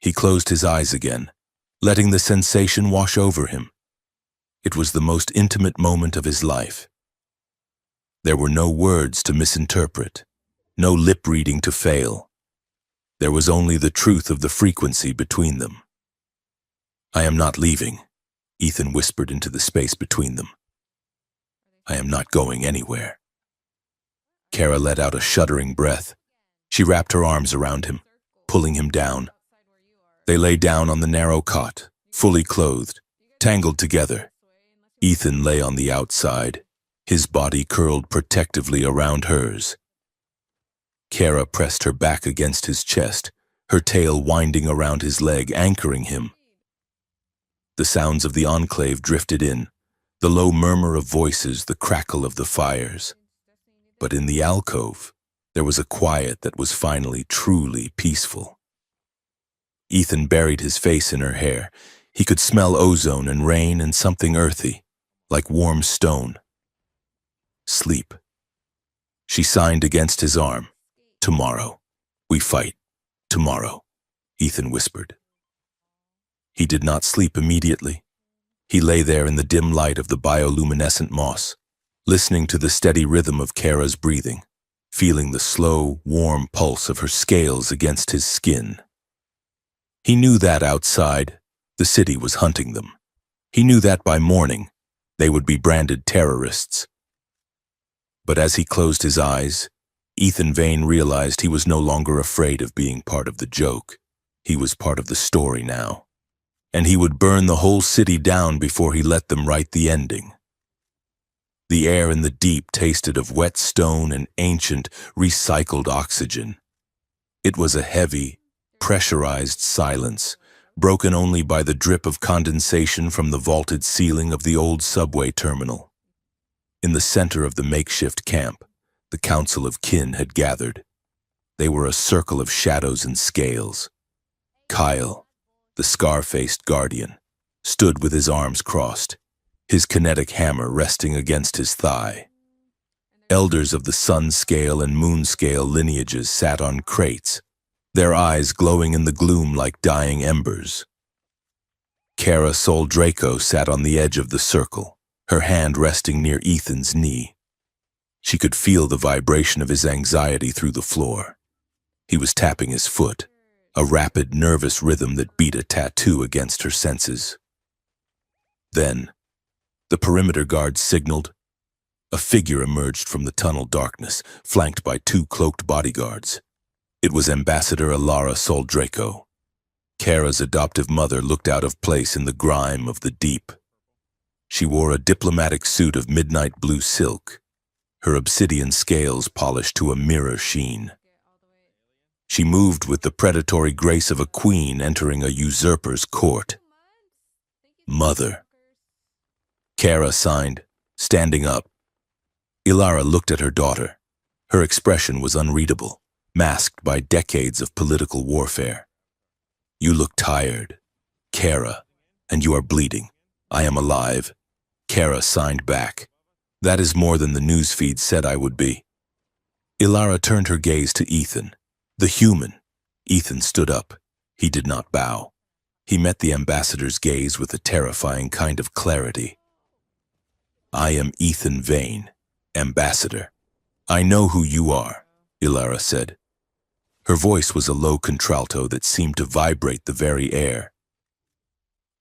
He closed his eyes again, letting the sensation wash over him. It was the most intimate moment of his life. There were no words to misinterpret, no lip reading to fail. There was only the truth of the frequency between them. "I am not leaving," Ethan whispered into the space between them. "I am not going anywhere." Kara let out a shuddering breath. She wrapped her arms around him, pulling him down. They lay down on the narrow cot, fully clothed, tangled together. Ethan lay on the outside, his body curled protectively around hers. Kara pressed her back against his chest, her tail winding around his leg, anchoring him. The sounds of the enclave drifted in, the low murmur of voices, the crackle of the fires. But in the alcove, there was a quiet that was finally truly peaceful. Ethan buried his face in her hair. He could smell ozone and rain and something earthy, like warm stone. "Sleep." She signed against his arm. "Tomorrow. We fight. Tomorrow," Ethan whispered. He did not sleep immediately. He lay there in the dim light of the bioluminescent moss, listening to the steady rhythm of Kara's breathing, feeling the slow, warm pulse of her scales against his skin. He knew that outside, the city was hunting them. He knew that by morning, they would be branded terrorists. But as he closed his eyes, Ethan Vane realized he was no longer afraid of being part of the joke. He was part of the story now. And he would burn the whole city down before he let them write the ending. The air in the deep tasted of wet stone and ancient, recycled oxygen. It was a heavy, pressurized silence, broken only by the drip of condensation from the vaulted ceiling of the old subway terminal. In the center of the makeshift camp, the Council of Kin had gathered. They were a circle of shadows and scales. Kyle, the scar-faced guardian, stood with his arms crossed, his kinetic hammer resting against his thigh. Elders of the sun scale and moon scale lineages sat on crates, their eyes glowing in the gloom like dying embers. Kara Sol Draco sat on the edge of the circle, her hand resting near Ethan's knee. She could feel the vibration of his anxiety through the floor. He was tapping his foot, a rapid, nervous rhythm that beat a tattoo against her senses. Then, the perimeter guards signaled. A figure emerged from the tunnel darkness, flanked by two cloaked bodyguards. It was Ambassador Ilara Sol Draco. Kara's adoptive mother looked out of place in the grime of the deep. She wore a diplomatic suit of midnight blue silk, her obsidian scales polished to a mirror sheen. She moved with the predatory grace of a queen entering a usurper's court. Mother. Kara signed, standing up. Ilara looked at her daughter. Her expression was unreadable, masked by decades of political warfare. You look tired, Kara, and you are bleeding. I am alive. Kara signed back. That is more than the newsfeed said I would be. Ilara turned her gaze to Ethan. The human. Ethan stood up. He did not bow. He met the ambassador's gaze with a terrifying kind of clarity. I am Ethan Vane, ambassador. I know who you are, Ilara said. Her voice was a low contralto that seemed to vibrate the very air.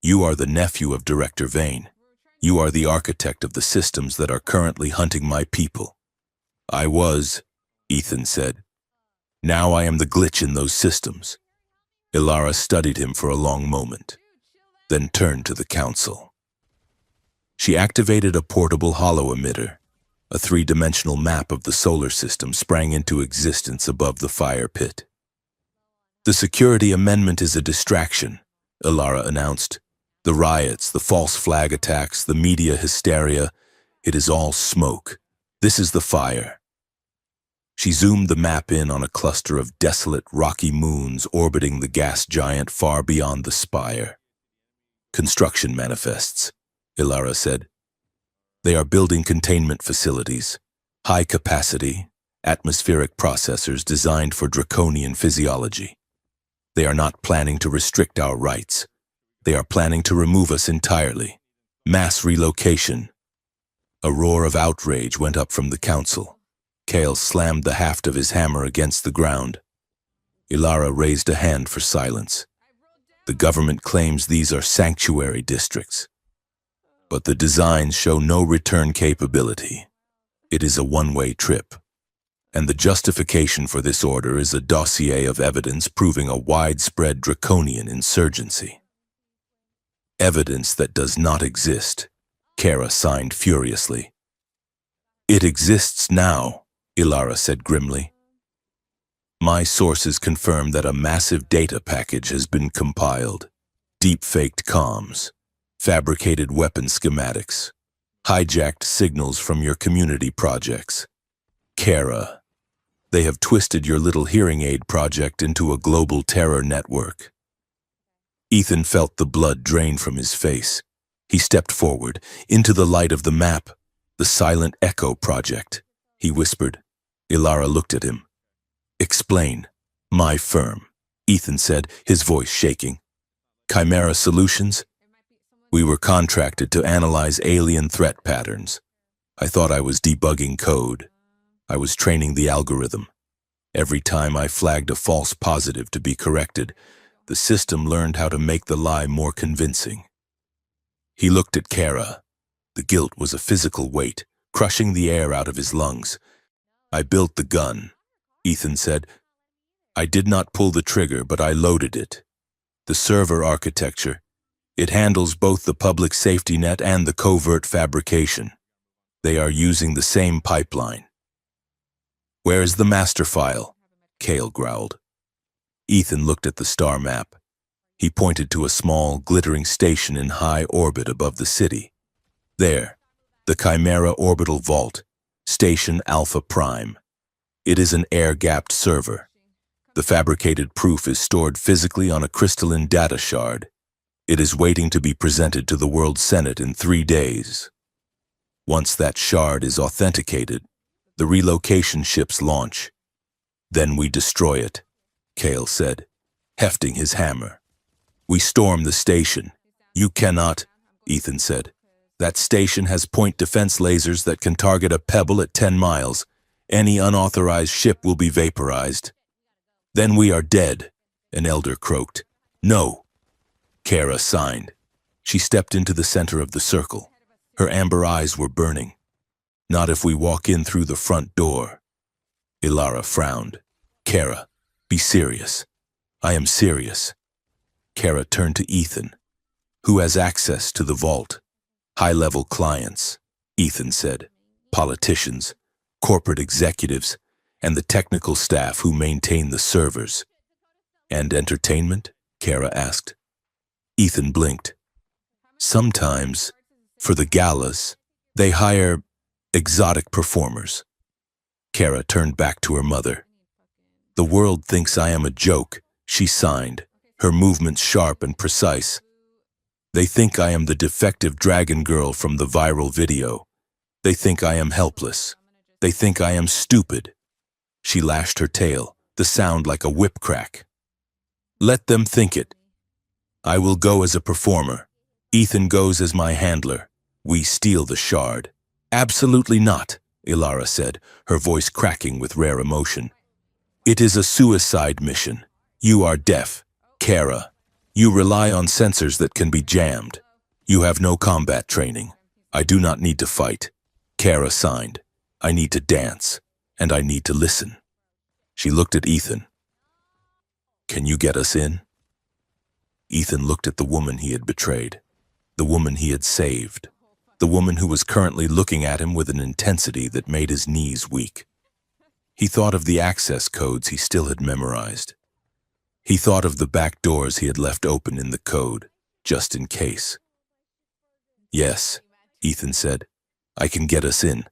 You are the nephew of Director Vane. You are the architect of the systems that are currently hunting my people. I was, Ethan said. Now I am the glitch in those systems. Ilara studied him for a long moment, then turned to the council. She activated a portable hollow emitter. A three-dimensional map of the solar system sprang into existence above the fire pit. The security amendment is a distraction, Ilara announced. The riots, the false flag attacks, the media hysteria, it is all smoke. This is the fire. She zoomed the map in on a cluster of desolate, rocky moons orbiting the gas giant far beyond the spire. Construction manifests, Ilara said. They are building containment facilities, high-capacity, atmospheric processors designed for draconian physiology. They are not planning to restrict our rights. They are planning to remove us entirely. Mass relocation. A roar of outrage went up from the council. Kale slammed the haft of his hammer against the ground. Ilara raised a hand for silence. The government claims these are sanctuary districts. But the designs show no return capability. It is a one-way trip. And the justification for this order is a dossier of evidence proving a widespread draconian insurgency. Evidence that does not exist, Kara signed furiously. It exists now, Ilara said grimly. My sources confirm that a massive data package has been compiled. Deep-faked comms, fabricated weapon schematics, hijacked signals from your community projects. Kara, they have twisted your little hearing aid project into a global terror network. Ethan felt the blood drain from his face. He stepped forward, into the light of the map. The Silent Echo Project, he whispered. Ilara looked at him. Explain. My firm, Ethan said, his voice shaking. Chimera Solutions? We were contracted to analyze alien threat patterns. I thought I was debugging code. I was training the algorithm. Every time I flagged a false positive to be corrected, the system learned how to make the lie more convincing. He looked at Kara. The guilt was a physical weight, crushing the air out of his lungs. I built the gun, Ethan said. I did not pull the trigger, but I loaded it. The server architecture, it handles both the public safety net and the covert fabrication. They are using the same pipeline. Where is the master file? Cale growled. Ethan looked at the star map. He pointed to a small, glittering station in high orbit above the city. There, the Chimera Orbital Vault, Station Alpha Prime. It is an air-gapped server. The fabricated proof is stored physically on a crystalline data shard. It is waiting to be presented to the World Senate in 3 days. Once that shard is authenticated, the relocation ships launch. Then we destroy it, Cale said, hefting his hammer. We storm the station. You cannot, Ethan said. That station has point defense lasers that can target a pebble at 10 miles. Any unauthorized ship will be vaporized. Then we are dead, an elder croaked. No. Kara signed. She stepped into the center of the circle. Her amber eyes were burning. Not if we walk in through the front door. Ilara frowned. Kara, be serious. I am serious. Kara turned to Ethan. Who has access to the vault? High-level clients, Ethan said. Politicians, corporate executives, and the technical staff who maintain the servers. And entertainment? Kara asked. Ethan blinked. Sometimes, for the galas, they hire exotic performers. Kara turned back to her mother. The world thinks I am a joke, she signed, her movements sharp and precise. They think I am the defective dragon girl from the viral video. They think I am helpless. They think I am stupid. She lashed her tail, the sound like a whip crack. Let them think it. I will go as a performer. Ethan goes as my handler. We steal the shard. Absolutely not, Ilara said, her voice cracking with rare emotion. It is a suicide mission. You are deaf, Kara. You rely on sensors that can be jammed. You have no combat training. I do not need to fight. Kara signed. I need to dance, and I need to listen. She looked at Ethan. Can you get us in? Ethan looked at the woman he had betrayed, the woman he had saved, the woman who was currently looking at him with an intensity that made his knees weak. He thought of the access codes he still had memorized. He thought of the back doors he had left open in the code, just in case. Yes, Ethan said, I can get us in.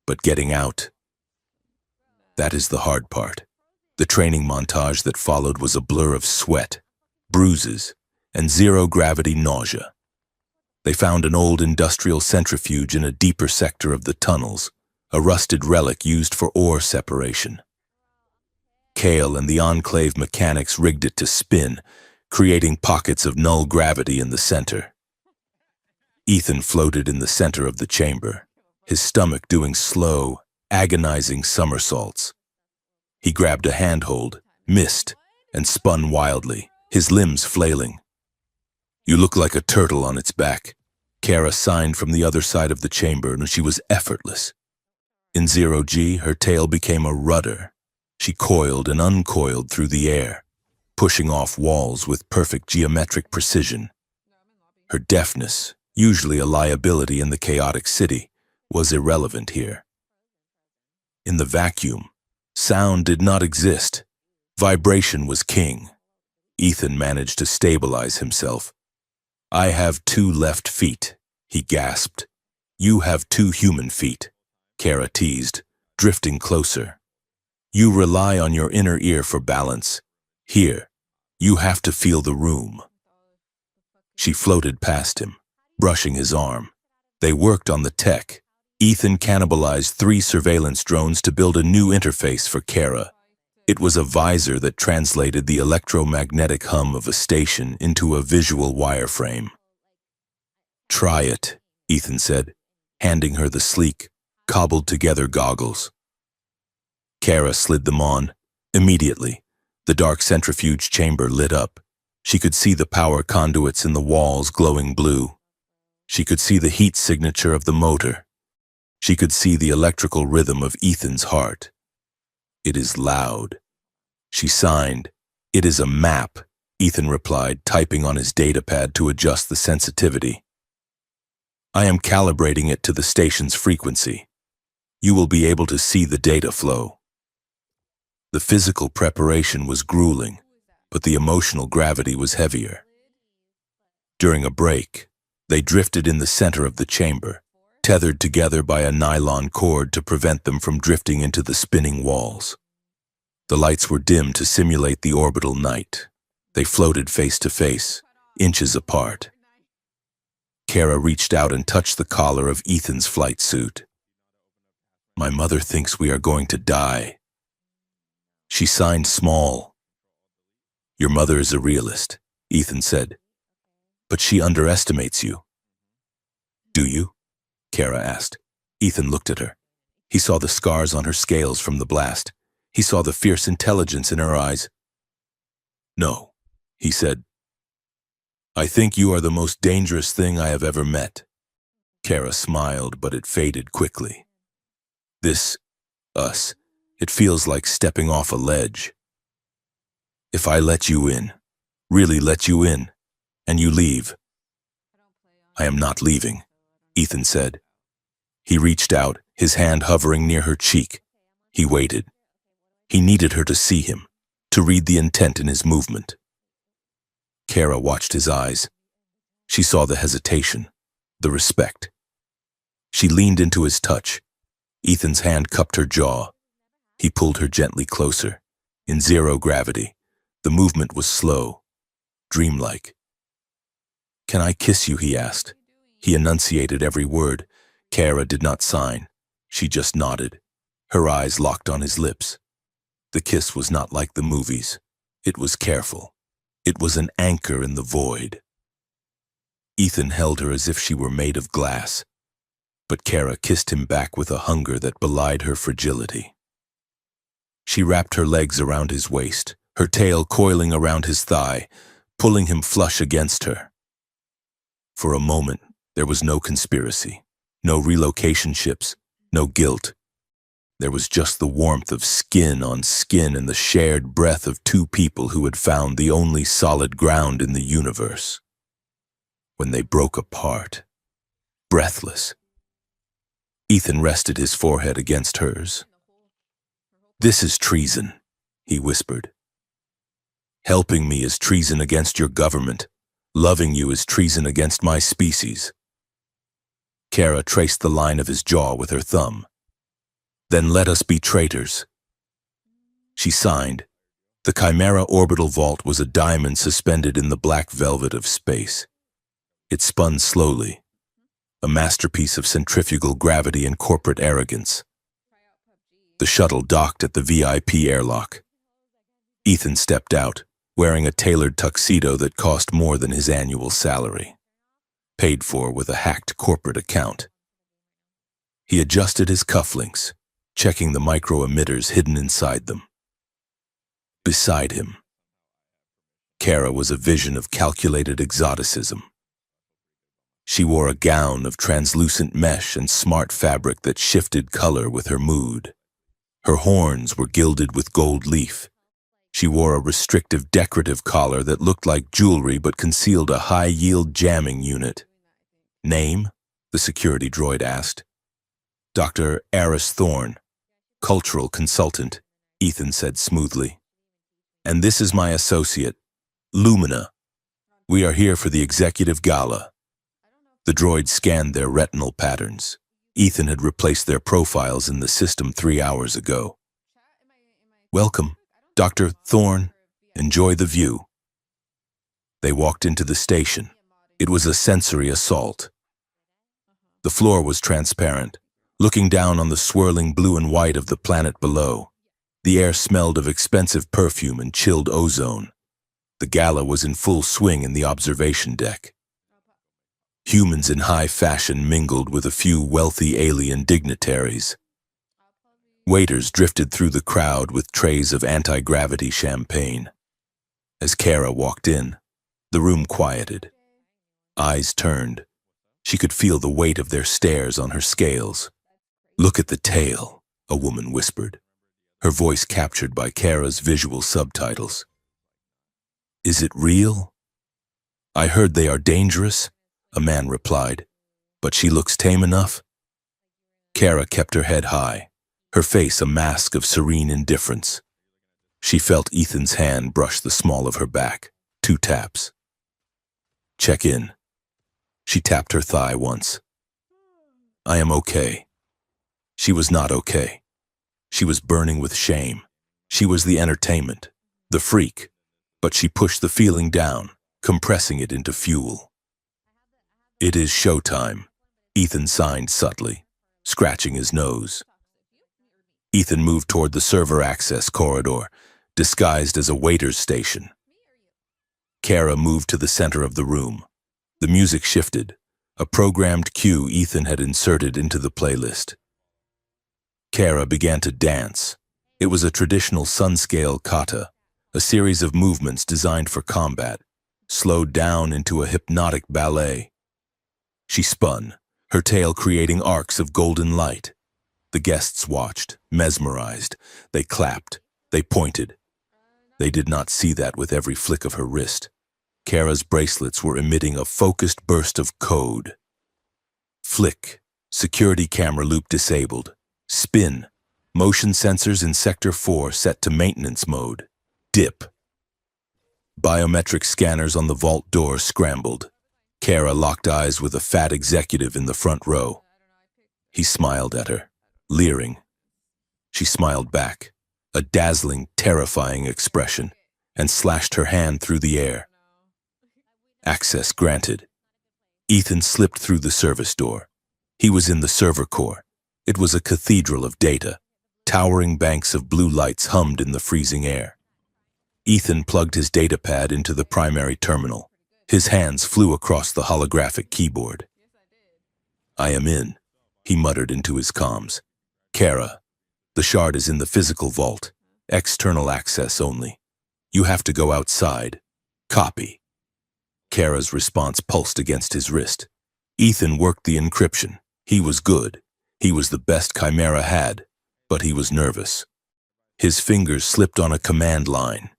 But getting out, that is the hard part. The training montage that followed was a blur of sweat, bruises, and zero-gravity nausea. They found an old industrial centrifuge in a deeper sector of the tunnels, a rusted relic used for ore separation. Cale and the Enclave mechanics rigged it to spin, creating pockets of null gravity in the center. Ethan floated in the center of the chamber, his stomach doing slow, agonizing somersaults. He grabbed a handhold, missed, and spun wildly, his limbs flailing. You look like a turtle on its back. Kara signed from the other side of the chamber, and she was effortless. In zero-G, her tail became a rudder. She coiled and uncoiled through the air, pushing off walls with perfect geometric precision. Her deafness, usually a liability in the chaotic city, was irrelevant here. In the vacuum, sound did not exist. Vibration was king. Ethan managed to stabilize himself. I have 2 left feet, he gasped. You have 2 human feet, Kara teased, drifting closer. You rely on your inner ear for balance. Here, you have to feel the room. She floated past him, brushing his arm. They worked on the tech. Ethan cannibalized 3 surveillance drones to build a new interface for Kara. It was a visor that translated the electromagnetic hum of a station into a visual wireframe. Try it, Ethan said. handing her the sleek, cobbled-together goggles. Kara slid them on. Immediately, the dark centrifuge chamber lit up. She could see the power conduits in the walls glowing blue. She could see the heat signature of the motor. She could see the electrical rhythm of Ethan's heart. "It is loud." She signed. "It is a map," Ethan replied, typing on his datapad to adjust the sensitivity. "I am calibrating it to the station's frequency. You will be able to see the data flow." The physical preparation was grueling, but the emotional gravity was heavier. During a break, they drifted in the center of the chamber, tethered together by a nylon cord to prevent them from drifting into the spinning walls. The lights were dimmed to simulate the orbital night. They floated face to face, inches apart. Kara reached out and touched the collar of Ethan's flight suit. "My mother thinks we are going to die." She signed small. "Your mother is a realist," Ethan said, "but she underestimates you." "Do you?" Kara asked. Ethan looked at her. He saw the scars on her scales from the blast. He saw the fierce intelligence in her eyes. "No," he said. "I think you are the most dangerous thing I have ever met." Kara smiled, but it faded quickly. Us, it feels like stepping off a ledge. If I let you in, really let you in, and you leave." "I am not leaving," Ethan said. He reached out, his hand hovering near her cheek. He waited. He needed her to see him, to read the intent in his movement. Kara watched his eyes. She saw the hesitation, the respect. She leaned into his touch. Ethan's hand cupped her jaw. He pulled her gently closer. In zero gravity, the movement was slow, dreamlike. "Can I kiss you?" he asked. He enunciated every word. Kara did not sign. She just nodded. Her eyes locked on his lips. The kiss was not like the movies. It was careful. It was an anchor in the void. Ethan held her as if she were made of glass, but Kara kissed him back with a hunger that belied her fragility. She wrapped her legs around his waist, her tail coiling around his thigh, pulling him flush against her. For a moment, there was no conspiracy, no relocation ships, no guilt. There was just the warmth of skin on skin and the shared breath of two people who had found the only solid ground in the universe. When they broke apart, breathless, Ethan rested his forehead against hers. "This is treason," he whispered. "Helping me is treason against your government. Loving you is treason against my species." Kara traced the line of his jaw with her thumb. "Then let us be traitors." She signed. The Chimera orbital vault was a diamond suspended in the black velvet of space. It spun slowly, a masterpiece of centrifugal gravity and corporate arrogance. The shuttle docked at the VIP airlock. Ethan stepped out, wearing a tailored tuxedo that cost more than his annual salary, paid for with a hacked corporate account. He adjusted his cufflinks, checking the micro-emitters hidden inside them. Beside him, Kara was a vision of calculated exoticism. She wore a gown of translucent mesh and smart fabric that shifted color with her mood. Her horns were gilded with gold leaf. She wore a restrictive decorative collar that looked like jewelry but concealed a high-yield jamming unit. "Name?" the security droid asked. "Dr. Aris Thorne, cultural consultant," Ethan said smoothly. "And this is my associate, Lumina. We are here for the executive gala." The droid scanned their retinal patterns. Ethan had replaced their profiles in the system 3 hours ago. "Welcome, Dr. Thorne. Enjoy the view." They walked into the station. It was a sensory assault. The floor was transparent, looking down on the swirling blue and white of the planet below. The air smelled of expensive perfume and chilled ozone. The gala was in full swing in the observation deck. Humans in high fashion mingled with a few wealthy alien dignitaries. Waiters drifted through the crowd with trays of anti-gravity champagne. As Kara walked in, the room quieted. Eyes turned. She could feel the weight of their stares on her scales. "Look at the tail," a woman whispered, her voice captured by Kara's visual subtitles. "Is it real?" "I heard they are dangerous," a man replied, "but she looks tame enough." Kara kept her head high, her face a mask of serene indifference. She felt Ethan's hand brush the small of her back. 2 taps. "Check in." She tapped her thigh once. "I am okay." She was not okay. She was burning with shame. She was the entertainment, the freak, but she pushed the feeling down, compressing it into fuel. "It is showtime," Ethan signed subtly, scratching his nose. Ethan moved toward the server access corridor, disguised as a waiter's station. Kara moved to the center of the room. The music shifted, a programmed cue Ethan had inserted into the playlist. Kara began to dance. It was a traditional sun-scale kata, a series of movements designed for combat, slowed down into a hypnotic ballet. She spun, her tail creating arcs of golden light. The guests watched, mesmerized. They clapped, they pointed. They did not see that with every flick of her wrist. Kara's bracelets were emitting a focused burst of code. Flick, security camera loop disabled. Spin, motion sensors in Sector 4 set to maintenance mode. Dip. Biometric scanners on the vault door scrambled. Kara locked eyes with a fat executive in the front row. He smiled at her, leering. She smiled back, a dazzling, terrifying expression, and slashed her hand through the air. Access granted. Ethan slipped through the service door. He was in the server core. It was a cathedral of data. Towering banks of blue lights hummed in the freezing air. Ethan plugged his datapad into the primary terminal. His hands flew across the holographic keyboard. "I am in," he muttered into his comms. "Kara, the shard is in the physical vault. External access only. You have to go outside. Copy." Kara's response pulsed against his wrist. Ethan worked the encryption. He was good. He was the best Chimera had, but he was nervous. His fingers slipped on a command line.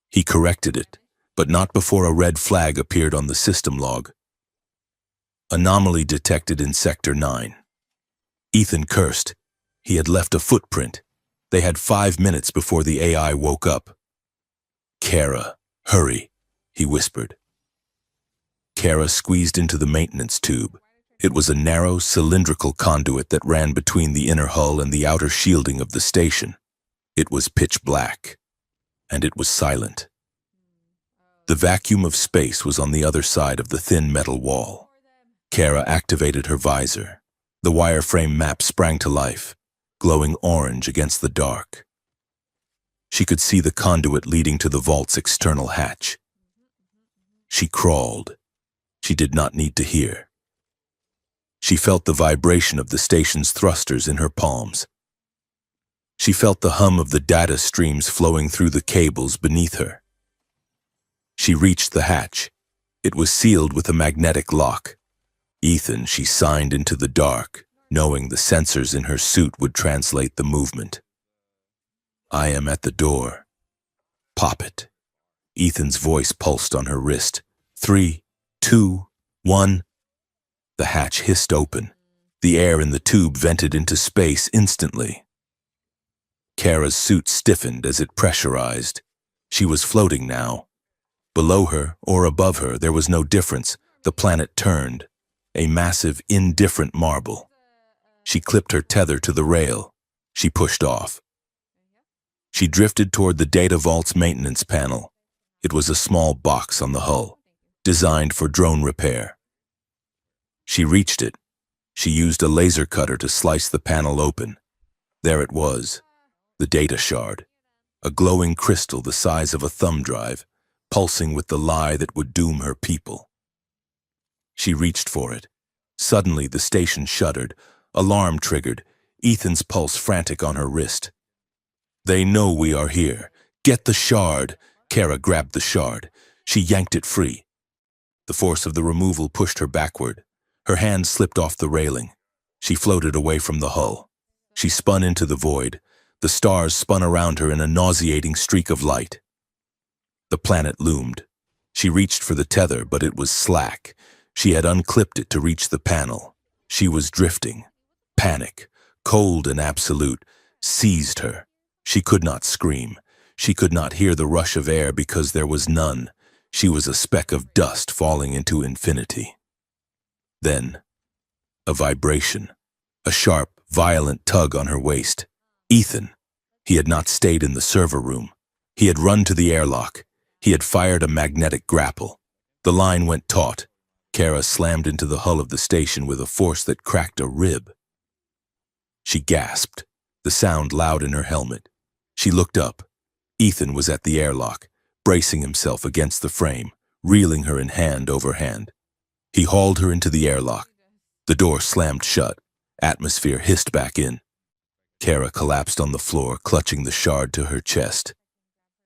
He corrected it, but not before a red flag appeared on the system log. "Anomaly detected in Sector 9. Ethan cursed. He had left a footprint. They had 5 minutes before the AI woke up. "Kara, hurry," he whispered. Kara squeezed into the maintenance tube. It was a narrow, cylindrical conduit that ran between the inner hull and the outer shielding of the station. It was pitch black, and it was silent. The vacuum of space was on the other side of the thin metal wall. Kara activated her visor. The wireframe map sprang to life, glowing orange against the dark. She could see the conduit leading to the vault's external hatch. She crawled. She did not need to hear. She felt the vibration of the station's thrusters in her palms. She felt the hum of the data streams flowing through the cables beneath her. She reached the hatch. It was sealed with a magnetic lock. "Ethan," she signed into the dark, knowing the sensors in her suit would translate the movement. "I am at the door. Pop it." Ethan's voice pulsed on her wrist. 3, 2, 1. The hatch hissed open. The air in the tube vented into space instantly. Kara's suit stiffened as it pressurized. She was floating now. Below her or above her, there was no difference. The planet turned, a massive, indifferent marble. She clipped her tether to the rail. She pushed off. She drifted toward the data vault's maintenance panel. It was a small box on the hull, designed for drone repair. She reached it. She used a laser cutter to slice the panel open. There it was, the data shard, a glowing crystal the size of a thumb drive, pulsing with the lie that would doom her people. She reached for it. Suddenly, the station shuddered. Alarm triggered, Ethan's pulse frantic on her wrist. They know we are here. Get the shard. Kara grabbed the shard. She yanked it free. The force of the removal pushed her backward. Her hand slipped off the railing. She floated away from the hull. She spun into the void. The stars spun around her in a nauseating streak of light. The planet loomed. She reached for the tether, but it was slack. She had unclipped it to reach the panel. She was drifting. Panic, cold and absolute, seized her. She could not scream. She could not hear the rush of air because there was none. She was a speck of dust falling into infinity. Then, a vibration. A sharp, violent tug on her waist. Ethan. He had not stayed in the server room. He had run to the airlock. He had fired a magnetic grapple. The line went taut. Kara slammed into the hull of the station with a force that cracked a rib. She gasped, the sound loud in her helmet. She looked up. Ethan was at the airlock, bracing himself against the frame, reeling her in hand over hand. He hauled her into the airlock. The door slammed shut. Atmosphere hissed back in. Kara collapsed on the floor, clutching the shard to her chest.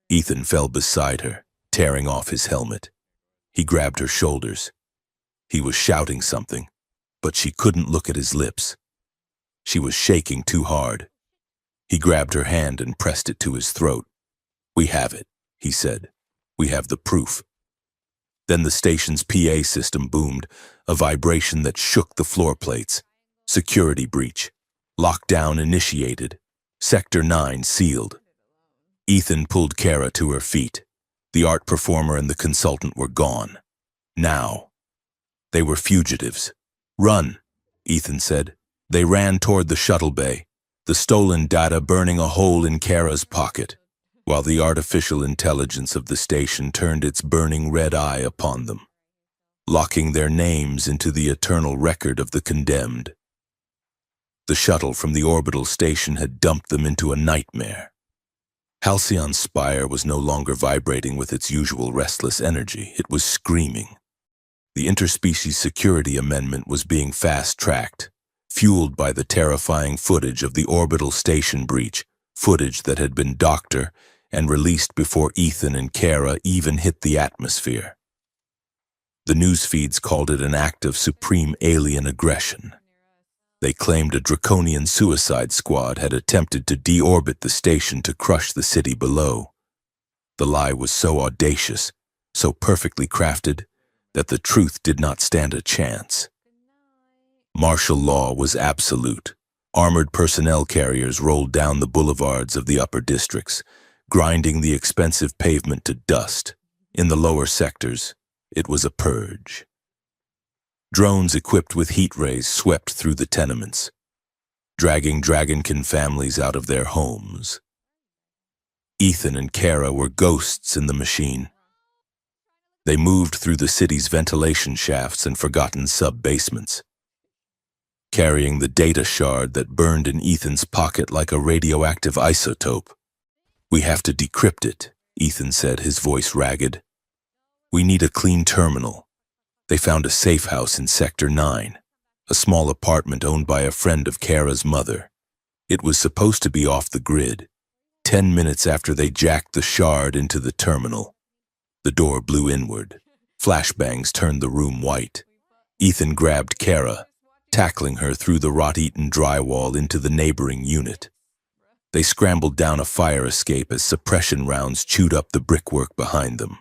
Ethan fell beside her, tearing off his helmet. He grabbed her shoulders. He was shouting something, but she couldn't look at his lips. She was shaking too hard. He grabbed her hand and pressed it to his throat. "We have it," he said. "We have the proof." Then the station's PA system boomed, a vibration that shook the floor plates. Security breach. Lockdown initiated. Sector 9 sealed. Ethan pulled Kara to her feet. The art performer and the consultant were gone. Now. They were fugitives. "Run," Ethan said. They ran toward the shuttle bay, the stolen data burning a hole in Kara's pocket, while the artificial intelligence of the station turned its burning red eye upon them, locking their names into the eternal record of the condemned. The shuttle from the orbital station had dumped them into a nightmare. Halcyon's spire was no longer vibrating with its usual restless energy. It was screaming. The interspecies security amendment was being fast-tracked, fueled by the terrifying footage of the orbital station breach, footage that had been doctored and released before Ethan and Kara even hit the atmosphere. The news feeds called it an act of supreme alien aggression. They claimed a draconian suicide squad had attempted to deorbit the station to crush the city below. The lie was so audacious, so perfectly crafted, that the truth did not stand a chance. Martial law was absolute. Armored personnel carriers rolled down the boulevards of the upper districts, grinding the expensive pavement to dust. In the lower sectors, it was a purge. Drones equipped with heat rays swept through the tenements, dragging dragonkin families out of their homes. Ethan and Kara were ghosts in the machine. They moved through the city's ventilation shafts and forgotten sub-basements, carrying the data shard that burned in Ethan's pocket like a radioactive isotope. "We have to decrypt it," Ethan said, his voice ragged. "We need a clean terminal." They found a safe house in Sector 9, a small apartment owned by a friend of Kara's mother. It was supposed to be off the grid. 10 minutes after they jacked the shard into the terminal, the door blew inward. Flashbangs turned the room white. Ethan grabbed Kara, tackling her through the rot-eaten drywall into the neighboring unit. They scrambled down a fire escape as suppression rounds chewed up the brickwork behind them.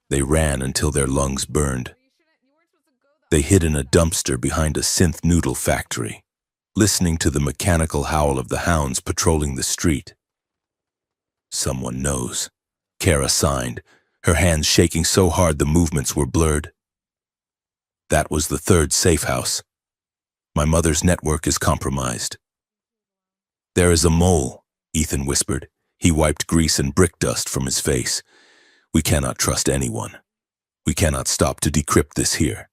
They ran until their lungs burned. They hid in a dumpster behind a synth noodle factory, listening to the mechanical howl of the hounds patrolling the street. "Someone knows," Kara signed, her hands shaking so hard the movements were blurred. "That was the third safe house. My mother's network is compromised." "There is a mole," Ethan whispered. He wiped grease and brick dust from his face. "We cannot trust anyone. We cannot stop to decrypt this here.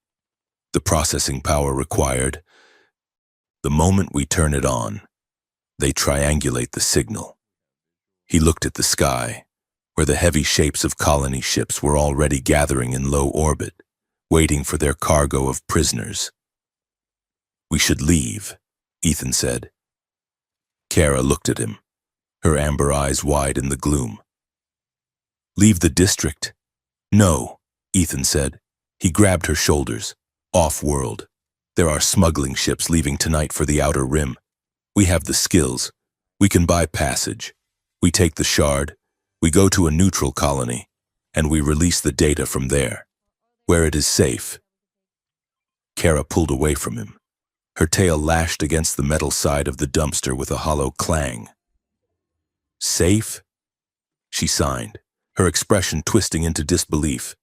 The processing power required. The moment we turn it on, they triangulate the signal." He looked at the sky, where the heavy shapes of colony ships were already gathering in low orbit, waiting for their cargo of prisoners. "We should leave," Ethan said. Kara looked at him, her amber eyes wide in the gloom. "Leave the district?" "No," Ethan said. He grabbed her shoulders. "Off-world. There are smuggling ships leaving tonight for the Outer Rim. We have the skills. We can buy passage. We take the shard, we go to a neutral colony, and we release the data from there, where it is safe." Kara pulled away from him. Her tail lashed against the metal side of the dumpster with a hollow clang. "Safe?" She signed, her expression twisting into disbelief.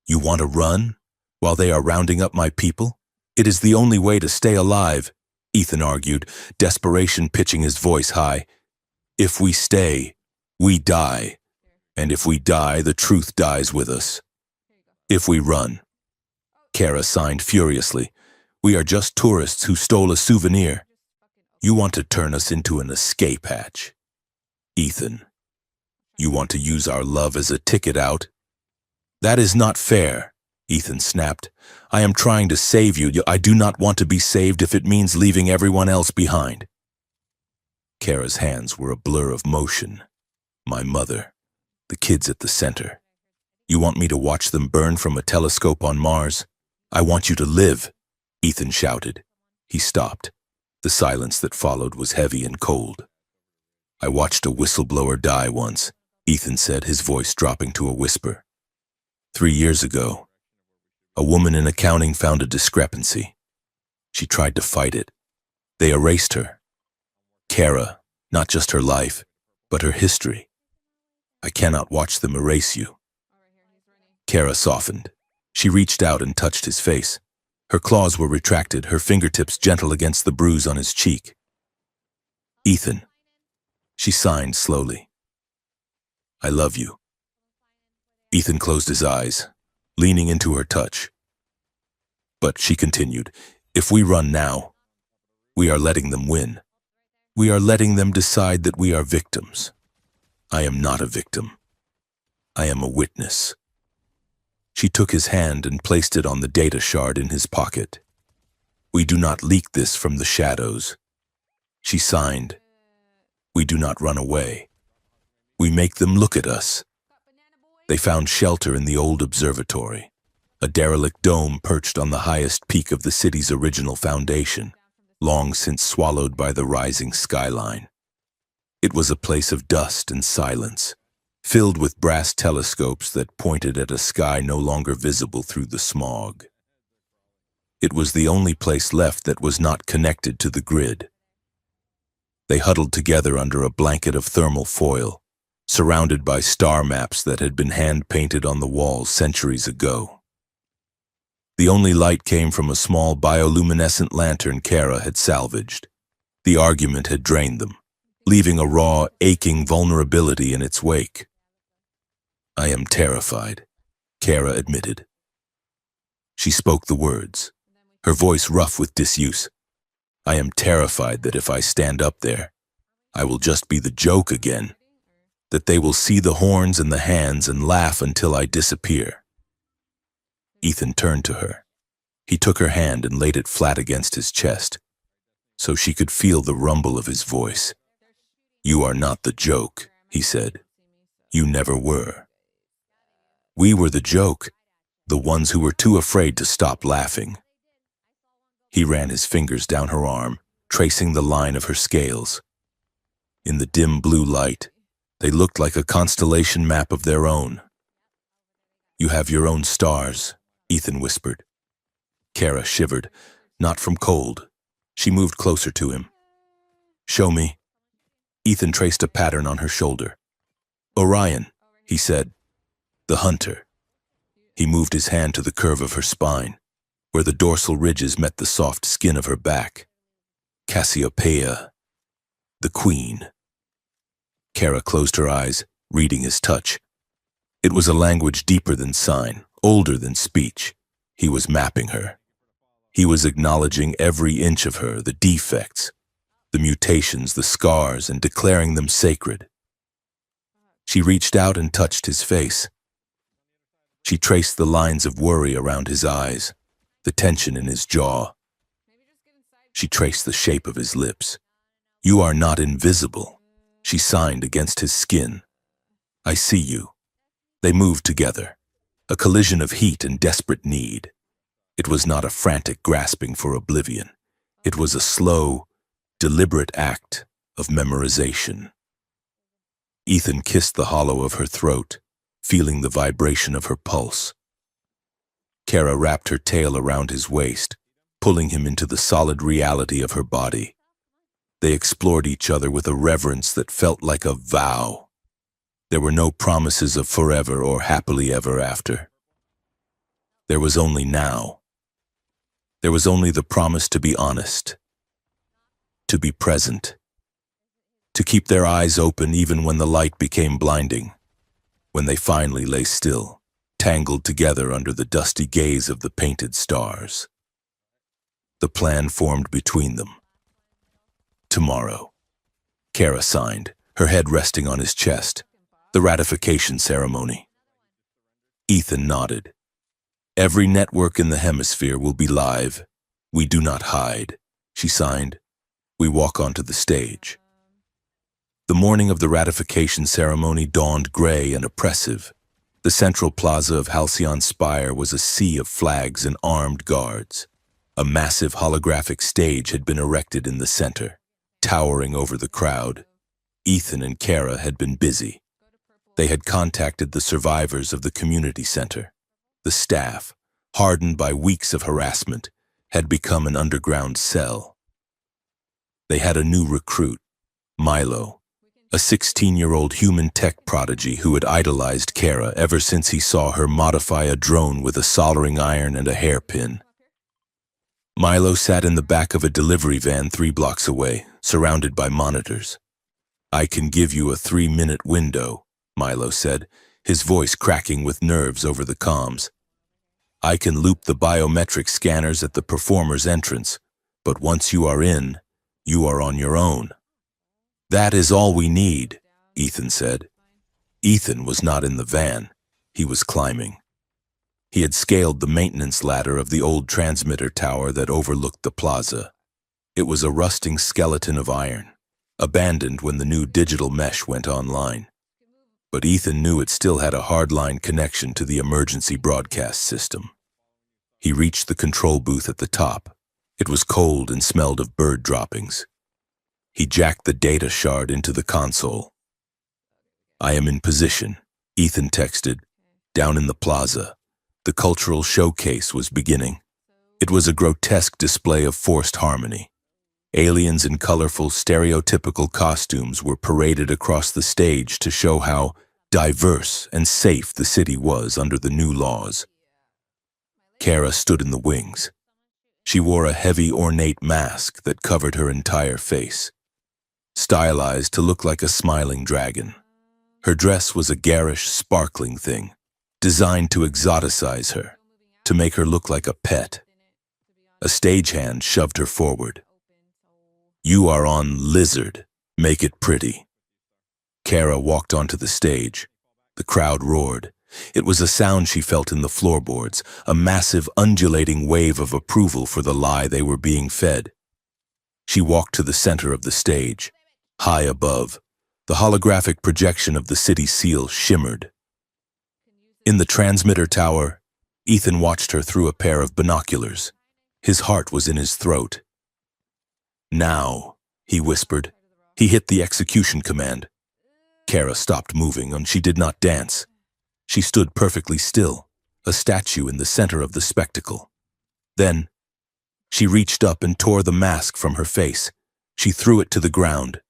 "You want to run while they are rounding up my people? It is the only way to stay alive," Ethan argued, desperation pitching his voice high. "If we stay, we die. And if we die, the truth dies with us. If we run." Kara signed furiously. "We are just tourists who stole a souvenir. You want to turn us into an escape hatch. Ethan, you want to use our love as a ticket out? That is not fair," Ethan snapped. "I am trying to save you. I do not want to be saved if it means leaving everyone else behind." Kara's hands were a blur of motion. "My mother, the kids at the center. You want me to watch them burn from a telescope on Mars? I want you to live," Ethan shouted. He stopped. The silence that followed was heavy and cold. "I watched a whistleblower die once," Ethan said, his voice dropping to a whisper. 3 years ago, a woman in accounting found a discrepancy. She tried to fight it. They erased her. Kara, not just her life, but her history. I cannot watch them erase you." Kara softened. She reached out and touched his face. Her claws were retracted, her fingertips gentle against the bruise on his cheek. "Ethan," she signed slowly. "I love you." Ethan closed his eyes, leaning into her touch. "But," she continued, "if we run now, we are letting them win. We are letting them decide that we are victims. I am not a victim. I am a witness." She took his hand and placed it on the data shard in his pocket. "We do not leak this from the shadows." She signed. "We do not run away. We make them look at us." They found shelter in the old observatory, a derelict dome perched on the highest peak of the city's original foundation, long since swallowed by the rising skyline. It was a place of dust and silence, filled with brass telescopes that pointed at a sky no longer visible through the smog. It was the only place left that was not connected to the grid. They huddled together under a blanket of thermal foil, surrounded by star maps that had been hand-painted on the walls centuries ago. The only light came from a small bioluminescent lantern Kara had salvaged. The argument had drained them, leaving a raw, aching vulnerability in its wake. "I am terrified," Kara admitted. She spoke the words, her voice rough with disuse. "I am terrified that if I stand up there, I will just be the joke again, that they will see the horns and the hands and laugh until I disappear." Ethan turned to her. He took her hand and laid it flat against his chest, so she could feel the rumble of his voice. "You are not the joke," he said. "You never were. We were the joke, the ones who were too afraid to stop laughing." He ran his fingers down her arm, tracing the line of her scales. In the dim blue light, they looked like a constellation map of their own. "You have your own stars," Ethan whispered. Kara shivered, not from cold. She moved closer to him. "Show me." Ethan traced a pattern on her shoulder. "Orion," he said. "The hunter." He moved his hand to the curve of her spine, where the dorsal ridges met the soft skin of her back. "Cassiopeia, the queen." Kara closed her eyes, reading his touch. It was a language deeper than sign, older than speech. He was mapping her. He was acknowledging every inch of her, the defects, the mutations, the scars, and declaring them sacred. She reached out and touched his face. She traced the lines of worry around his eyes, the tension in his jaw. She traced the shape of his lips. "You are not invisible," she signed against his skin. "I see you." They moved together, a collision of heat and desperate need. It was not a frantic grasping for oblivion. It was a slow, deliberate act of memorization. Ethan kissed the hollow of her throat, feeling the vibration of her pulse. Kara wrapped her tail around his waist, pulling him into the solid reality of her body. They explored each other with a reverence that felt like a vow. There were no promises of forever or happily ever after. There was only now. There was only the promise to be honest, to be present, to keep their eyes open even when the light became blinding, when they finally lay still, tangled together under the dusty gaze of the painted stars. The plan formed between them. Tomorrow. Kara signed, her head resting on his chest. The ratification ceremony. Ethan nodded. "Every network in the hemisphere will be live. We do not hide," she signed. "We walk onto the stage." The morning of the ratification ceremony dawned gray and oppressive. The central plaza of Halcyon Spire was a sea of flags and armed guards. A massive holographic stage had been erected in the center, towering over the crowd. Ethan and Kara had been busy. They had contacted the survivors of the community center. The staff, hardened by weeks of harassment, had become an underground cell. They had a new recruit, Milo, a 16-year-old human tech prodigy who had idolized Kara ever since he saw her modify a drone with a soldering iron and a hairpin. Milo sat in the back of a delivery van 3 blocks away, surrounded by monitors. "I can give you a 3-minute window," Milo said, his voice cracking with nerves over the comms. "I can loop the biometric scanners at the performer's entrance, but once you are in, you are on your own." "That is all we need," Ethan said. Ethan was not in the van. He was climbing. He had scaled the maintenance ladder of the old transmitter tower that overlooked the plaza. It was a rusting skeleton of iron, abandoned when the new digital mesh went online. But Ethan knew it still had a hardline connection to the emergency broadcast system. He reached the control booth at the top. It was cold and smelled of bird droppings. He jacked the data shard into the console. "I am in position," Ethan texted. Down in the plaza, the cultural showcase was beginning. It was a grotesque display of forced harmony. Aliens in colorful, stereotypical costumes were paraded across the stage to show how diverse and safe the city was under the new laws. Kara stood in the wings. She wore a heavy, ornate mask that covered her entire face, stylized to look like a smiling dragon. Her dress was a garish, sparkling thing, designed to exoticize her, to make her look like a pet. A stagehand shoved her forward. "You are on Lizard. Make it pretty." Kara walked onto the stage. The crowd roared. It was a sound she felt in the floorboards, a massive, undulating wave of approval for the lie they were being fed. She walked to the center of the stage. High above, the holographic projection of the city seal shimmered. In the transmitter tower, Ethan watched her through a pair of binoculars. His heart was in his throat. "Now," he whispered. He hit the execution command. Kara stopped moving, and she did not dance. She stood perfectly still, a statue in the center of the spectacle. Then, she reached up and tore the mask from her face. She threw it to the ground.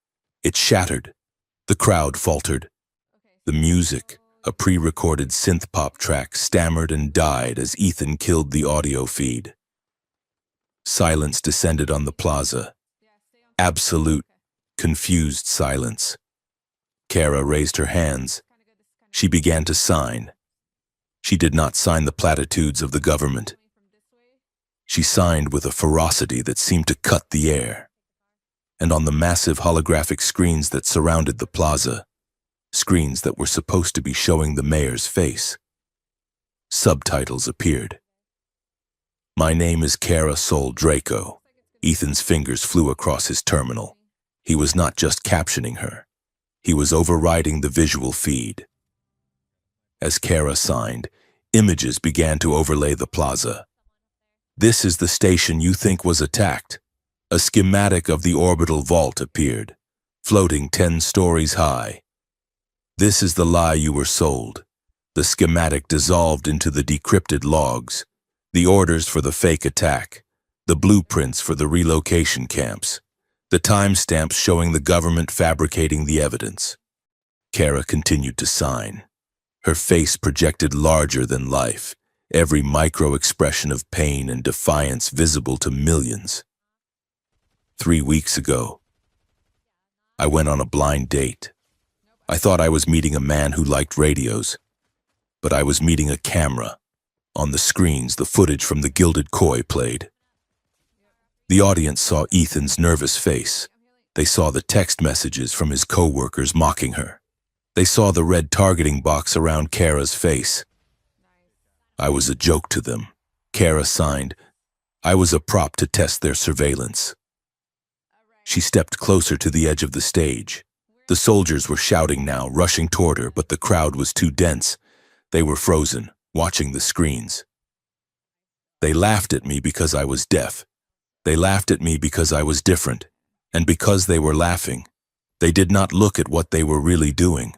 It shattered. The crowd faltered. The music, a pre-recorded synth-pop track, stammered and died as Ethan killed the audio feed. Silence descended on the plaza. Absolute, confused silence. Kara raised her hands. She began to sign. She did not sign the platitudes of the government. She signed with a ferocity that seemed to cut the air. And on the massive holographic screens that surrounded the plaza, screens that were supposed to be showing the mayor's face, Subtitles appeared. My name is Kara Sol Draco. Ethan's fingers flew across his terminal. He was not just captioning her. He was overriding the visual feed. As Kara signed, images began to overlay the plaza. This is the station you think was attacked. A schematic of the orbital vault appeared, floating 10 stories high. This is the lie you were sold. The schematic dissolved into the decrypted logs, the orders for the fake attack, the blueprints for the relocation camps, the timestamps showing the government fabricating the evidence. Kara continued to sign. Her face projected larger than life, every micro-expression of pain and defiance visible to millions. 3 weeks ago, I went on a blind date. I thought I was meeting a man who liked radios, but I was meeting a camera. On the screens, the footage from the Gilded Koi played. The audience saw Ethan's nervous face. They saw the text messages from his co-workers mocking her. They saw the red targeting box around Kara's face. I was a joke to them. Kara signed. I was a prop to test their surveillance. She stepped closer to the edge of the stage. The soldiers were shouting now, rushing toward her, but the crowd was too dense. They were frozen, watching the screens. They laughed at me because I was deaf. They laughed at me because I was different. And because they were laughing, they did not look at what they were really doing.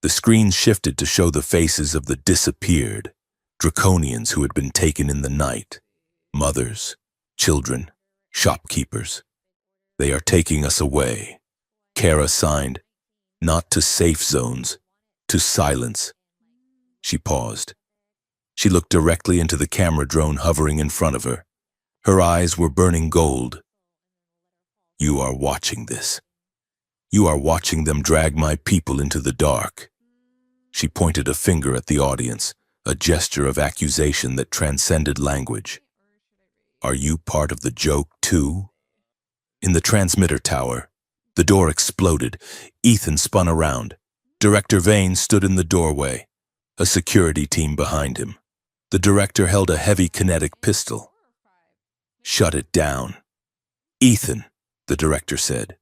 The screens shifted to show the faces of the disappeared, draconians who had been taken in the night. Mothers, children, shopkeepers. They are taking us away. Kara signed, not to safe zones, to silence. She paused. She looked directly into the camera drone hovering in front of her. Her eyes were burning gold. You are watching this. You are watching them drag my people into the dark. She pointed a finger at the audience, a gesture of accusation that transcended language. Are you part of the joke too? In the transmitter tower, the door exploded. Ethan spun around. Director Vane stood in the doorway, a security team behind him. The director held a heavy kinetic pistol. Shut it down. Ethan, the director said.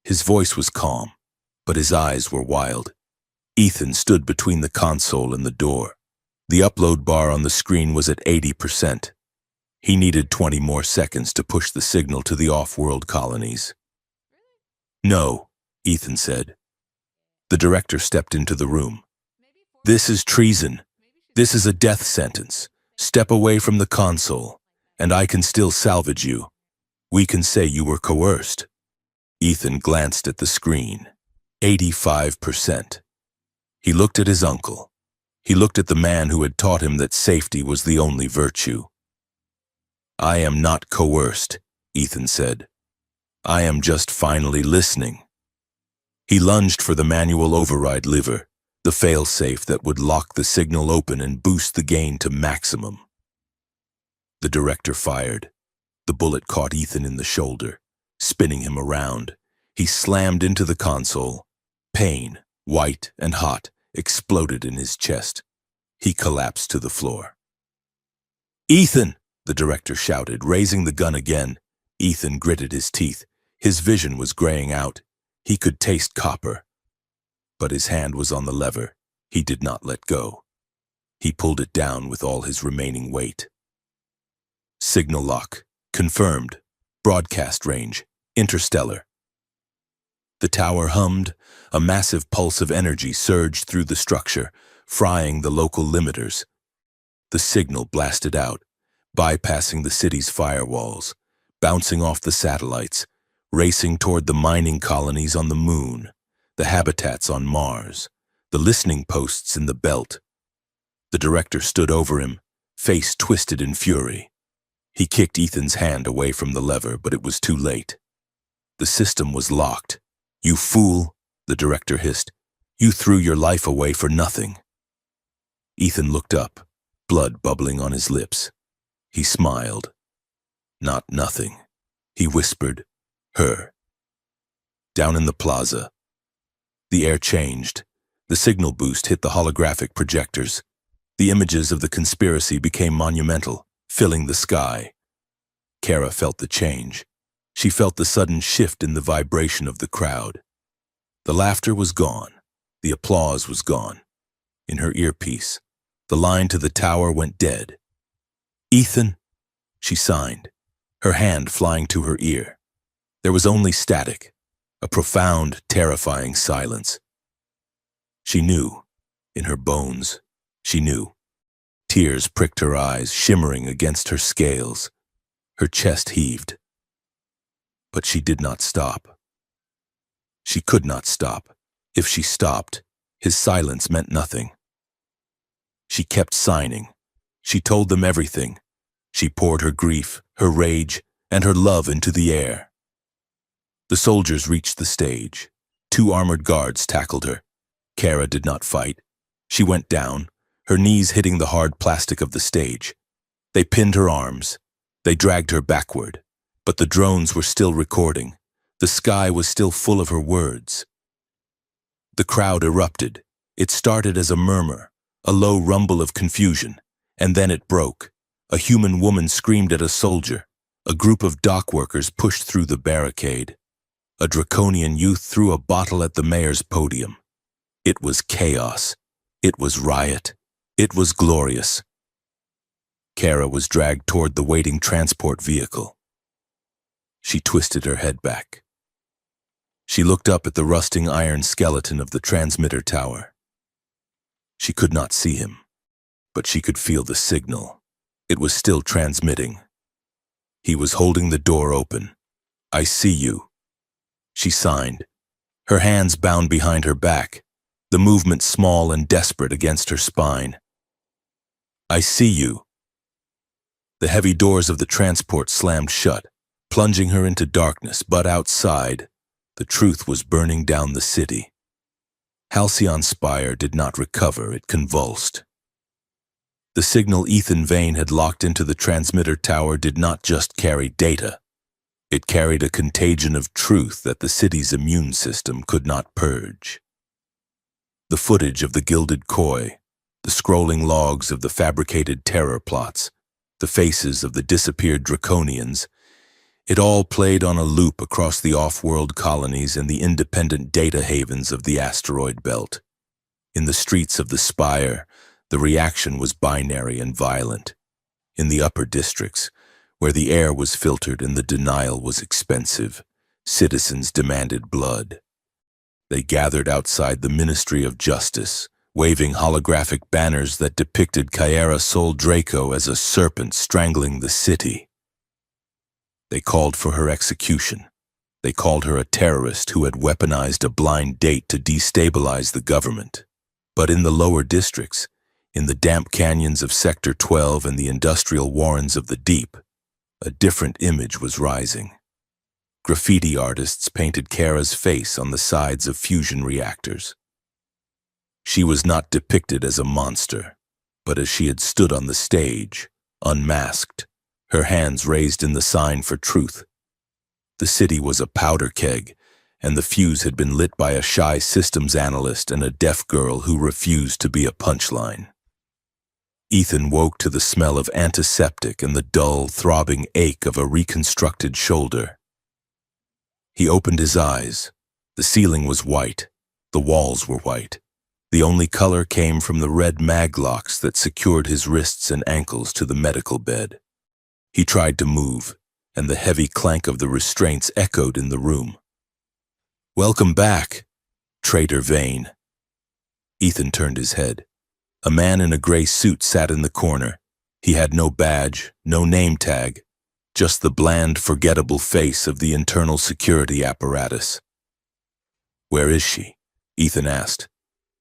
His voice was calm, but his eyes were wild. Ethan stood between the console and the door. The upload bar on the screen was at 80%. He needed 20 more seconds to push the signal to the off-world colonies. No, Ethan said. The director stepped into the room. This is treason. This is a death sentence. Step away from the console, and I can still salvage you. We can say you were coerced. Ethan glanced at the screen. 85%. He looked at his uncle. He looked at the man who had taught him that safety was the only virtue. I am not coerced, Ethan said. I am just finally listening. He lunged for the manual override lever, the fail-safe that would lock the signal open and boost the gain to maximum. The director fired. The bullet caught Ethan in the shoulder, spinning him around. He slammed into the console. Pain, white and hot, exploded in his chest. He collapsed to the floor. Ethan! The director shouted, raising the gun again. Ethan gritted his teeth. His vision was graying out. He could taste copper. But his hand was on the lever. He did not let go. He pulled it down with all his remaining weight. Signal lock. Confirmed. Broadcast range. Interstellar. The tower hummed. A massive pulse of energy surged through the structure, frying the local limiters. The signal blasted out, bypassing the city's firewalls, bouncing off the satellites, racing toward the mining colonies on the moon, the habitats on Mars, the listening posts in the belt. The director stood over him, face twisted in fury. He kicked Ethan's hand away from the lever, but it was too late. The system was locked. You fool, the director hissed. You threw your life away for nothing. Ethan looked up, blood bubbling on his lips. He smiled. Not nothing. He whispered, her. Down in the plaza. The air changed. The signal boost hit the holographic projectors. The images of the conspiracy became monumental, filling the sky. Kara felt the change. She felt the sudden shift in the vibration of the crowd. The laughter was gone. The applause was gone. In her earpiece, the line to the tower went dead. "Ethan," she signed, her hand flying to her ear. There was only static, a profound, terrifying silence. She knew, in her bones, she knew. Tears pricked her eyes, shimmering against her scales. Her chest heaved. But she did not stop. She could not stop. If she stopped, his silence meant nothing. She kept signing. She told them everything. She poured her grief, her rage, and her love into the air. The soldiers reached the stage. 2 armored guards tackled her. Kara did not fight. She went down, her knees hitting the hard plastic of the stage. They pinned her arms. They dragged her backward. But the drones were still recording. The sky was still full of her words. The crowd erupted. It started as a murmur, a low rumble of confusion, and then it broke. A human woman screamed at a soldier. A group of dock workers pushed through the barricade. A draconian youth threw a bottle at the mayor's podium. It was chaos. It was riot. It was glorious. Kara was dragged toward the waiting transport vehicle. She twisted her head back. She looked up at the rusting iron skeleton of the transmitter tower. She could not see him, but she could feel the signal. It was still transmitting. He was holding the door open. "I see you." She signed, her hands bound behind her back, the movement small and desperate against her spine. "I see you." The heavy doors of the transport slammed shut, plunging her into darkness, but outside, the truth was burning down the city. Halcyon Spire did not recover, it convulsed. The signal Ethan Vane had locked into the transmitter tower did not just carry data. It carried a contagion of truth that the city's immune system could not purge. The footage of the gilded koi, the scrolling logs of the fabricated terror plots, the faces of the disappeared draconians, it all played on a loop across the off-world colonies and the independent data havens of the asteroid belt. In the streets of the Spire, the reaction was binary and violent. In the upper districts, where the air was filtered and the denial was expensive, citizens demanded blood. They gathered outside the Ministry of Justice, waving holographic banners that depicted Kyra Sol Draco as a serpent strangling the city. They called for her execution. They called her a terrorist who had weaponized a blind date to destabilize the government. But in the lower districts, in the damp canyons of Sector 12 and the industrial warrens of the deep, a different image was rising. Graffiti artists painted Kara's face on the sides of fusion reactors. She was not depicted as a monster, but as she had stood on the stage, unmasked, her hands raised in the sign for truth. The city was a powder keg, and the fuse had been lit by a shy systems analyst and a deaf girl who refused to be a punchline. Ethan woke to the smell of antiseptic and the dull, throbbing ache of a reconstructed shoulder. He opened his eyes. The ceiling was white. The walls were white. The only color came from the red maglocks that secured his wrists and ankles to the medical bed. He tried to move, and the heavy clank of the restraints echoed in the room. "Welcome back, Traitor Vane." Ethan turned his head. A man in a gray suit sat in the corner. He had no badge, no name tag, just the bland, forgettable face of the internal security apparatus. "Where is she?" Ethan asked.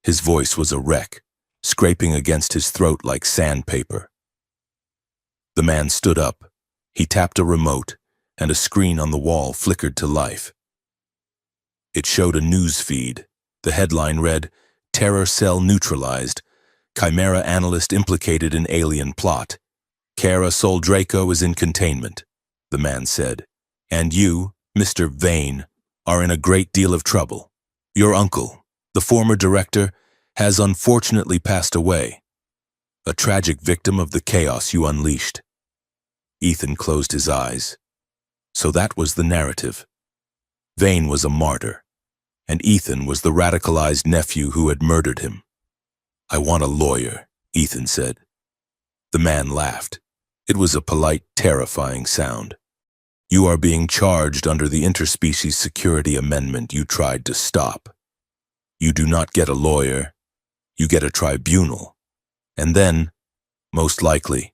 His voice was a wreck, scraping against his throat like sandpaper. The man stood up. He tapped a remote, and a screen on the wall flickered to life. It showed a news feed. The headline read, "Terror Cell Neutralized. Chimera Analyst Implicated in Alien Plot. Kyra Sol Draco is in containment," the man said. "And you, Mr. Vane, are in a great deal of trouble. Your uncle, the former director, has unfortunately passed away." a tragic victim of the chaos you unleashed. Ethan closed his eyes. So that was the narrative. Vane was a martyr, and Ethan was the radicalized nephew who had murdered him. "I want a lawyer," Ethan said. The man laughed. It was a polite, terrifying sound. "You are being charged under the Interspecies Security Amendment you tried to stop. You do not get a lawyer, you get a tribunal. And then, most likely,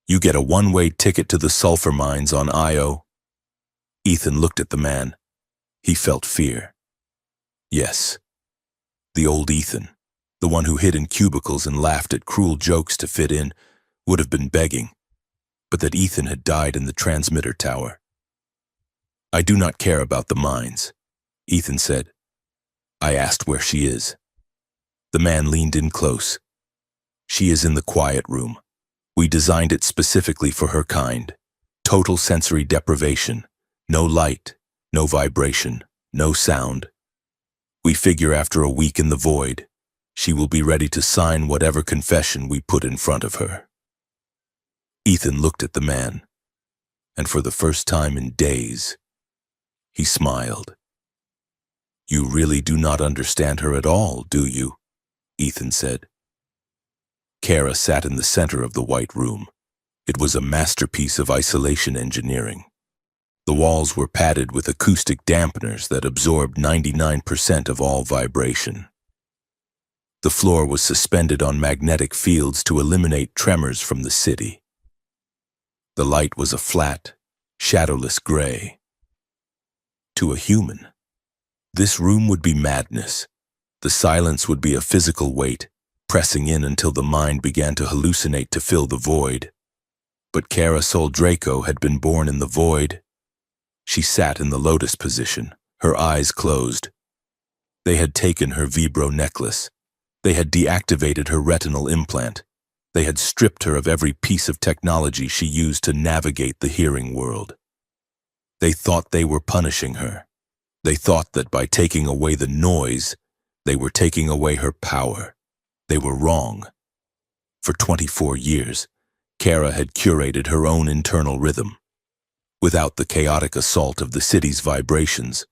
you get a one-way ticket to the sulfur mines on Io." Ethan looked at the man. He felt fear. Yes, the old Ethan, the one who hid in cubicles and laughed at cruel jokes to fit in, would have been begging, but that Ethan had died in the transmitter tower. "I do not care about the mines," Ethan said. "I asked where she is." The man leaned in close. "She is in the quiet room. We designed it specifically for her kind. Total sensory deprivation. No light, no vibration, no sound. We figure after a week in the void, she will be ready to sign whatever confession we put in front of her." Ethan looked at the man, and for the first time in days, he smiled. "You really do not understand her at all, do you?" Ethan said. Kara sat in the center of the white room. It was a masterpiece of isolation engineering. The walls were padded with acoustic dampeners that absorbed 99% of all vibration. The floor was suspended on magnetic fields to eliminate tremors from the city. The light was a flat, shadowless gray. To a human, this room would be madness. The silence would be a physical weight, pressing in until the mind began to hallucinate to fill the void. But Kara Sol Draco had been born in the void. She sat in the lotus position, her eyes closed. They had taken her vibro necklace. They had deactivated her retinal implant. They had stripped her of every piece of technology she used to navigate the hearing world. They thought they were punishing her. They thought that by taking away the noise, they were taking away her power. They were wrong. For 24 years, Kara had curated her own internal rhythm. Without the chaotic assault of the city's vibrations,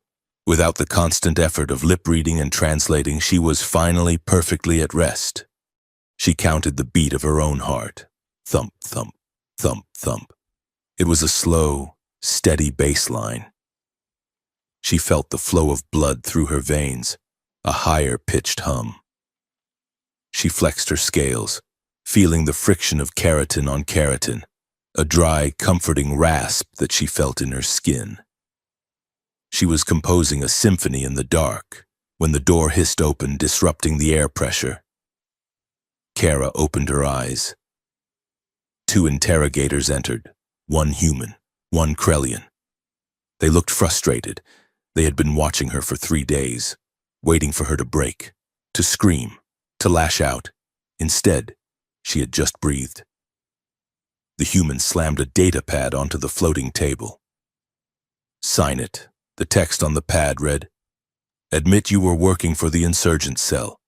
without the constant effort of lip-reading and translating, she was finally perfectly at rest. She counted the beat of her own heart. Thump, thump, thump, thump. It was a slow, steady bass line. She felt the flow of blood through her veins, a higher-pitched hum. She flexed her scales, feeling the friction of keratin on keratin, a dry, comforting rasp that she felt in her skin. She was composing a symphony in the dark when the door hissed open, disrupting the air pressure. Kara opened her eyes. 2 interrogators entered, 1 human, 1 Krellian. They looked frustrated. They had been watching her for 3 days, waiting for her to break, to scream, to lash out. Instead, she had just breathed. The human slammed a data pad onto the floating table. "Sign it." The text on the pad read, "Admit you were working for the insurgent cell.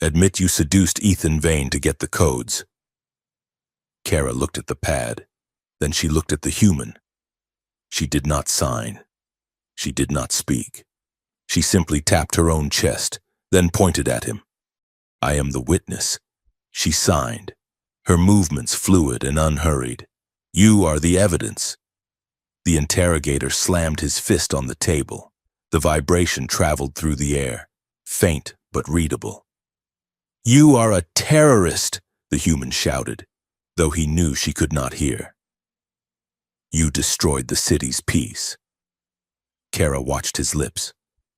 Admit you seduced Ethan Vane to get the codes." Kara looked at the pad. Then she looked at the human. She did not sign. She did not speak. She simply tapped her own chest, then pointed at him. "I am the witness." She signed, her movements fluid and unhurried. "You are the evidence." The interrogator slammed his fist on the table. The vibration traveled through the air, faint but readable. "You are a terrorist," the human shouted, though he knew she could not hear. "You destroyed the city's peace." Kara watched his lips.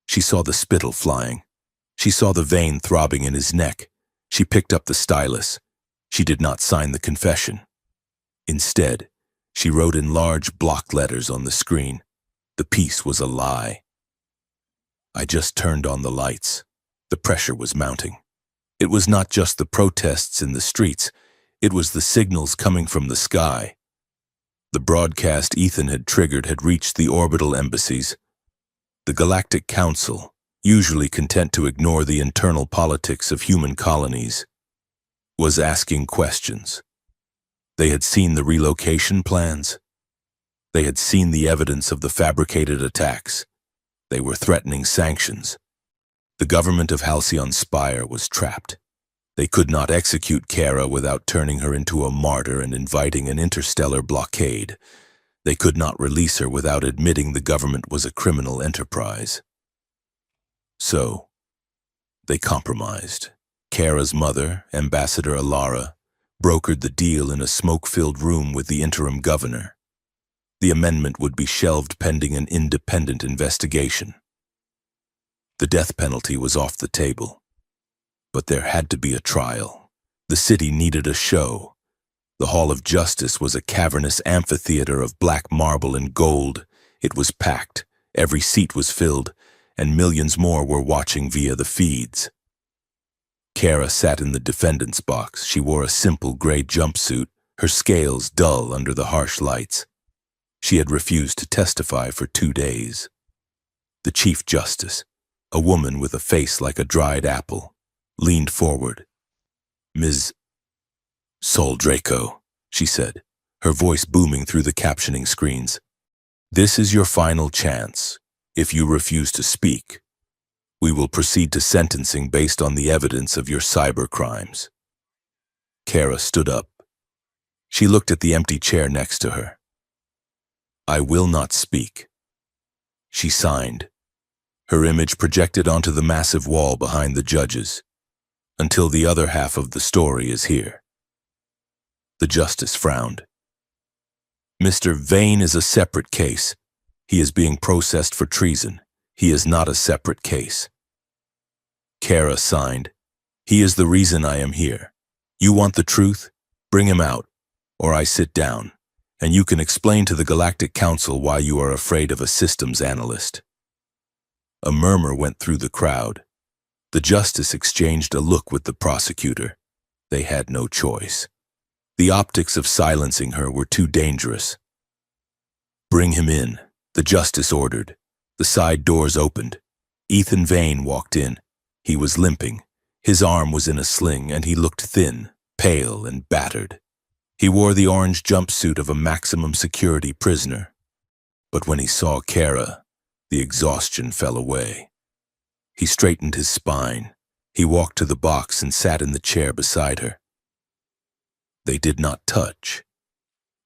She saw the spittle flying. She saw the vein throbbing in his neck. She picked up the stylus. She did not sign the confession. Instead, she wrote in large block letters on the screen, "The piece was a lie." I just turned on the lights. The pressure was mounting. It was not just the protests in the streets. It was the signals coming from the sky. The broadcast Ethan had triggered had reached the orbital embassies. The Galactic Council, usually content to ignore the internal politics of human colonies. was asking questions. They had seen the relocation plans. They had seen the evidence of the fabricated attacks. They were threatening sanctions. The government of Halcyon Spire was trapped. They could not execute Kara without turning her into a martyr and inviting an interstellar blockade. They could not release her without admitting the government was a criminal enterprise. So, they compromised. Kara's mother, Ambassador Alara, brokered the deal in a smoke-filled room with the interim governor. The amendment would be shelved pending an independent investigation. The death penalty was off the table. But there had to be a trial. The city needed a show. The Hall of Justice was a cavernous amphitheater of black marble and gold. It was packed, every seat was filled, and millions more were watching via the feeds. Kara sat in the defendant's box. She wore a simple gray jumpsuit, her scales dull under the harsh lights. She had refused to testify for 2 days. The Chief Justice, a woman with a face like a dried apple, leaned forward. "Ms. Sol Draco," she said, her voice booming through the captioning screens. "This is your final chance. If you refuse to speak, we will proceed to sentencing based on the evidence of your cyber crimes." Kara stood up. She looked at the empty chair next to her. "I will not speak." She signed, her image projected onto the massive wall behind the judges, until the other half of the story is here. The justice frowned. "Mr. Vane is a separate case. He is being processed for treason. He is not a separate case." Kara signed. "He is the reason I am here. You want the truth? Bring him out, or I sit down, and you can explain to the Galactic Council why you are afraid of a systems analyst." A murmur went through the crowd. The justice exchanged a look with the prosecutor. They had no choice. The optics of silencing her were too dangerous. "Bring him in," the justice ordered. The side doors opened. Ethan Vane walked in. He was limping. His arm was in a sling, and he looked thin, pale, and battered. He wore the orange jumpsuit of a maximum security prisoner. But when he saw Kara, the exhaustion fell away. He straightened his spine. He walked to the box and sat in the chair beside her. They did not touch.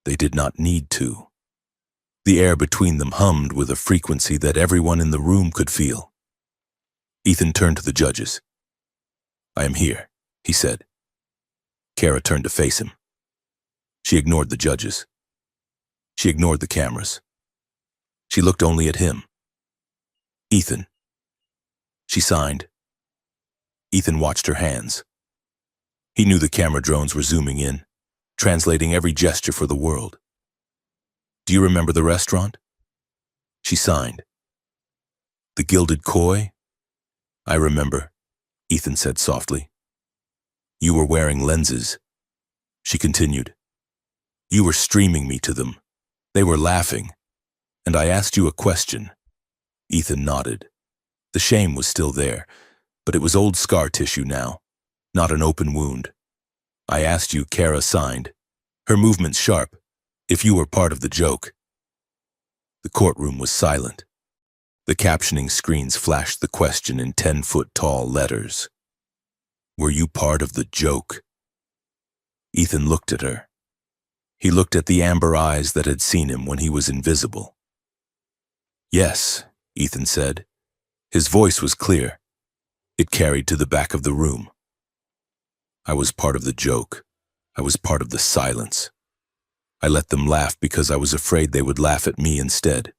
They did not need to. The air between them hummed with a frequency that everyone in the room could feel. Ethan turned to the judges. "I am here," he said. Kara turned to face him. She ignored the judges. She ignored the cameras. She looked only at him. "Ethan." She signed. Ethan watched her hands. He knew the camera drones were zooming in, translating every gesture for the world. "Do you remember the restaurant?" She signed. "The Gilded Koi?" "I remember," Ethan said softly. "You were wearing lenses." She continued. "You were streaming me to them. They were laughing. And I asked you a question." Ethan nodded. The shame was still there, but it was old scar tissue now, not an open wound. "I asked you," Kara signed, her movements sharp, "if you were part of the joke." The courtroom was silent. The captioning screens flashed the question in 10-foot-tall letters. "Were you part of the joke?" Ethan looked at her. He looked at the amber eyes that had seen him when he was invisible. "Yes," Ethan said. His voice was clear. It carried to the back of the room. "I was part of the joke. I was part of the silence. I let them laugh because I was afraid they would laugh at me instead."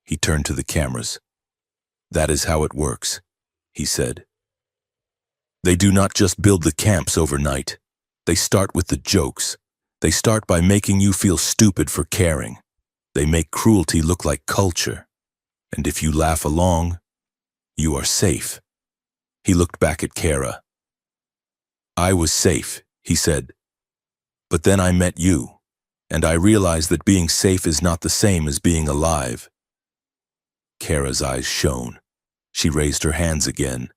He turned to the cameras. "That is how it works," he said. "They do not just build the camps overnight. They start with the jokes. They start by making you feel stupid for caring. They make cruelty look like culture. And if you laugh along, you are safe." He looked back at Kara. "I was safe," he said. "But then I met you, and I realized that being safe is not the same as being alive." Kara's eyes shone. She raised her hands again.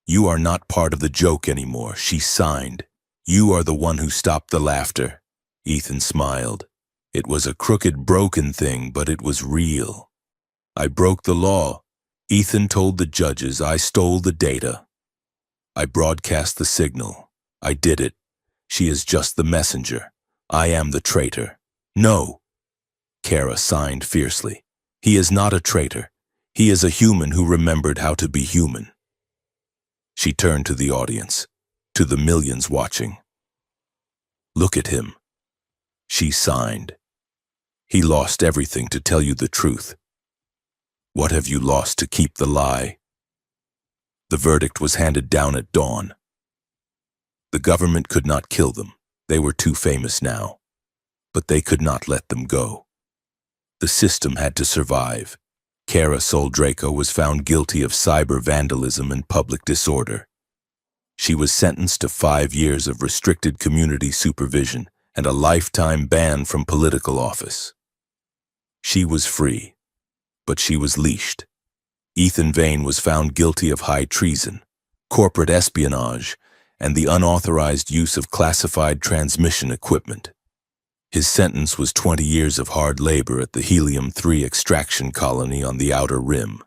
"You are not part of the joke anymore," she signed. You are the one who stopped the laughter. Ethan smiled. It was a crooked, broken thing, but it was real. I broke the law. Ethan told the judges I stole the data. I broadcast the signal. I did it. She is just the messenger. I am the traitor. No. Kara signed fiercely. He is not a traitor. He is a human who remembered how to be human. She turned to the audience, to the millions watching. Look at him. She signed. He lost everything to tell you the truth. What have you lost to keep the lie? The verdict was handed down at dawn. The government could not kill them. They were too famous now. But they could not let them go. The system had to survive. Kara Soldraco was found guilty of cyber vandalism and public disorder. She was sentenced to 5 years of restricted community supervision and a lifetime ban from political office. She was free, but she was leashed. Ethan Vane was found guilty of high treason, corporate espionage, and the unauthorized use of classified transmission equipment. His sentence was 20 years of hard labor at the Helium-3 extraction colony on the Outer Rim.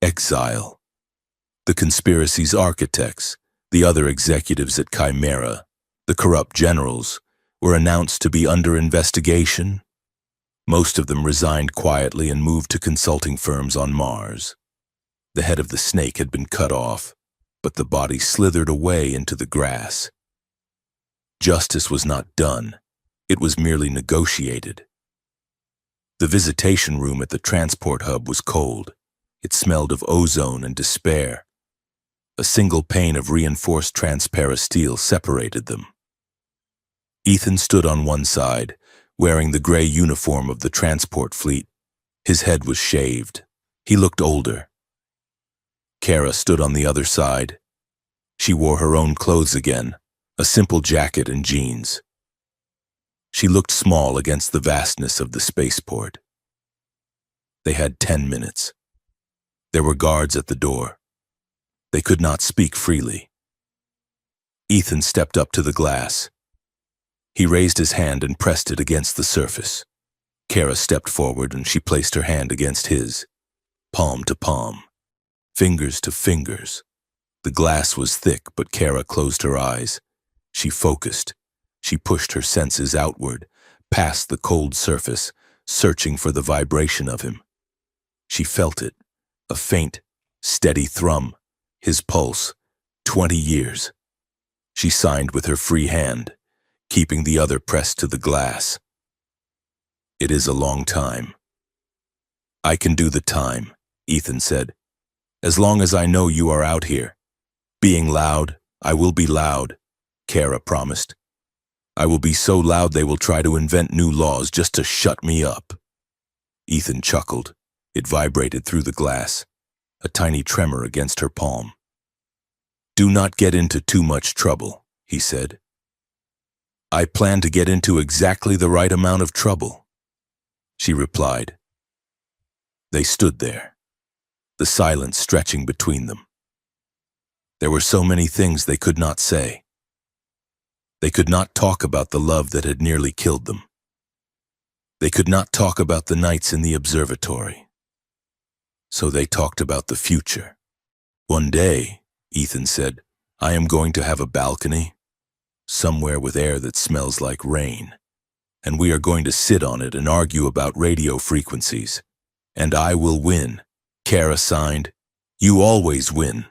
Exile. The conspiracy's architects, the other executives at Chimera, the corrupt generals, were announced to be under investigation. Most of them resigned quietly and moved to consulting firms on Mars. The head of the snake had been cut off, but the body slithered away into the grass. Justice was not done. It was merely negotiated. The visitation room at the transport hub was cold. It smelled of ozone and despair. A single pane of reinforced transparasteel separated them. Ethan stood on one side, wearing the gray uniform of the transport fleet. His head was shaved. He looked older. Kara stood on the other side. She wore her own clothes again, a simple jacket and jeans. She looked small against the vastness of the spaceport. They had 10 minutes. There were guards at the door. They could not speak freely. Ethan stepped up to the glass. He raised his hand and pressed it against the surface. Kara stepped forward and she placed her hand against his, palm to palm, fingers to fingers. The glass was thick, but Kara closed her eyes. She focused. She pushed her senses outward, past the cold surface, searching for the vibration of him. She felt it, a faint, steady thrum, his pulse, 20 years. She signed with her free hand, keeping the other pressed to the glass. It is a long time. I can do the time, Ethan said. As long as I know you are out here. Being loud, I will be loud, Kara promised. I will be so loud they will try to invent new laws just to shut me up. Ethan chuckled. It vibrated through the glass, a tiny tremor against her palm. Do not get into too much trouble, he said. I plan to get into exactly the right amount of trouble, she replied. They stood there, the silence stretching between them. There were so many things they could not say. They could not talk about the love that had nearly killed them. They could not talk about the nights in the observatory. So they talked about the future. One day, Ethan said, I am going to have a balcony, somewhere with air that smells like rain, and we are going to sit on it and argue about radio frequencies. And I will win. Kara signed. You always win,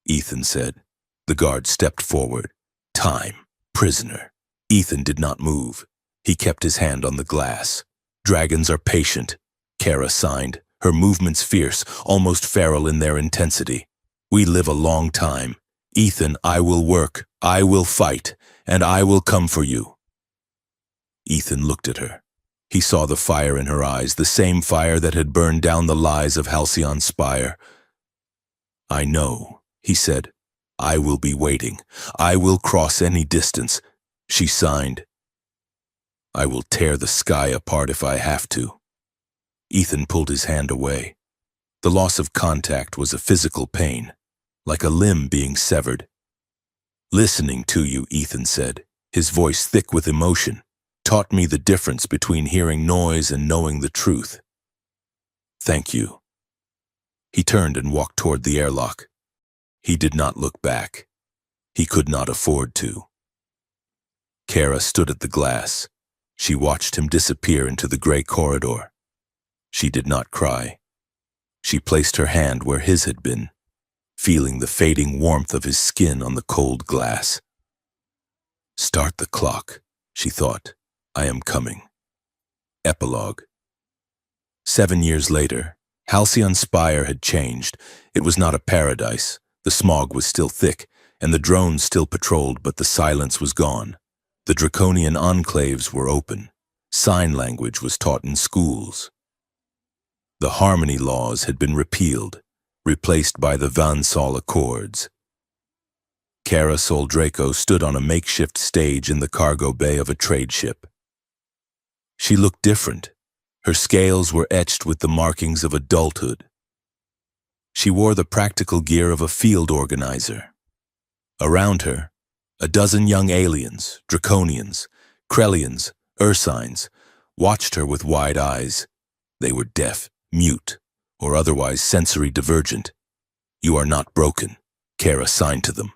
Ethan said. The guard stepped forward. Time. Prisoner. Ethan did not move. He kept his hand on the glass. Dragons are patient, Kara signed, her movements fierce, almost feral in their intensity. We live a long time. Ethan, I will work, I will fight, and I will come for you. Ethan looked at her. He saw the fire in her eyes, the same fire that had burned down the lies of Halcyon Spire. I know, he said. I will be waiting. I will cross any distance. She signed. I will tear the sky apart if I have to. Ethan pulled his hand away. The loss of contact was a physical pain, like a limb being severed. Listening to you, Ethan said. His voice, thick with emotion, taught me the difference between hearing noise and knowing the truth. Thank you. He turned and walked toward the airlock. He did not look back. He could not afford to. Kara stood at the glass. She watched him disappear into the gray corridor. She did not cry. She placed her hand where his had been, feeling the fading warmth of his skin on the cold glass. Start the clock, she thought. I am coming. Epilogue. 7 years later, Halcyon Spire had changed. It was not a paradise. The smog was still thick, and the drones still patrolled, but the silence was gone. The draconian enclaves were open. Sign language was taught in schools. The harmony laws had been repealed, replaced by the Vansal Accords. Kara Soldraco stood on a makeshift stage in the cargo bay of a trade ship. She looked different. Her scales were etched with the markings of adulthood. She wore the practical gear of a field organizer. Around her, a dozen young aliens, draconians, Krellians, Ursines, watched her with wide eyes. They were deaf, mute, or otherwise sensory divergent. You are not broken, Kara signed to them.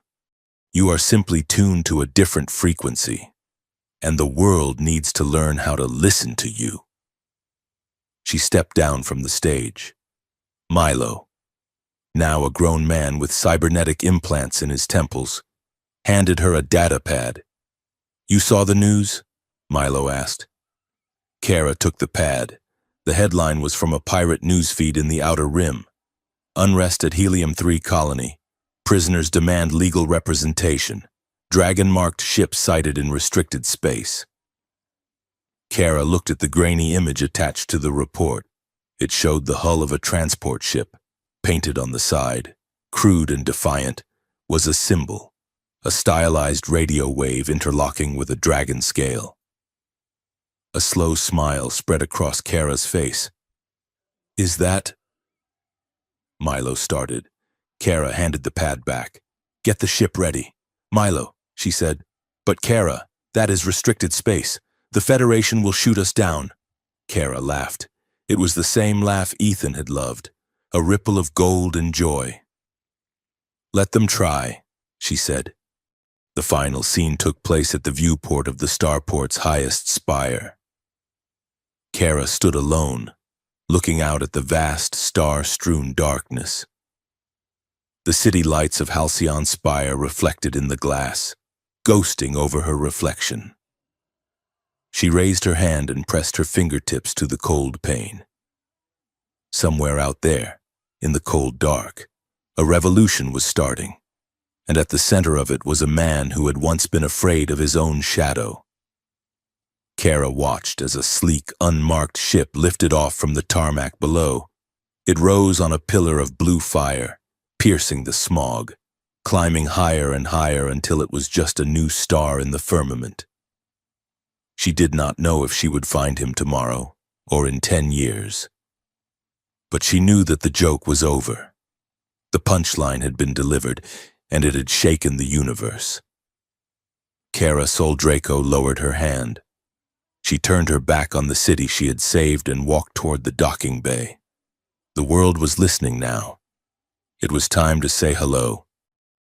You are simply tuned to a different frequency, and the world needs to learn how to listen to you. She stepped down from the stage. Milo, now a grown man with cybernetic implants in his temples, handed her a data pad. You saw the news? Milo asked. Kara took the pad. The headline was from a pirate newsfeed in the Outer Rim. Unrest at Helium-3 colony. Prisoners demand legal representation. Dragon-marked ship sighted in restricted space. Kara looked at the grainy image attached to the report. It showed the hull of a transport ship. Painted on the side, crude and defiant, was a symbol, a stylized radio wave interlocking with a dragon scale. A slow smile spread across Kara's face. Is that? Milo started. Kara handed the pad back. Get the ship ready. Milo, she said. But Kara, that is restricted space. The Federation will shoot us down. Kara laughed. It was the same laugh Ethan had loved, a ripple of gold and joy. Let them try, she said. The final scene took place at the viewport of the starport's highest spire. Kara stood alone, looking out at the vast, star-strewn darkness. The city lights of Halcyon Spire reflected in the glass, ghosting over her reflection. She raised her hand and pressed her fingertips to the cold pane. Somewhere out there, in the cold dark, a revolution was starting, and at the center of it was a man who had once been afraid of his own shadow. Kara watched as a sleek, unmarked ship lifted off from the tarmac below. It rose on a pillar of blue fire, piercing the smog, climbing higher and higher until it was just a new star in the firmament. She did not know if she would find him tomorrow or in 10 years. But she knew that the joke was over. The punchline had been delivered, and it had shaken the universe. Kara Soldraco lowered her hand. She turned her back on the city she had saved and walked toward the docking bay. The world was listening now. It was time to say hello.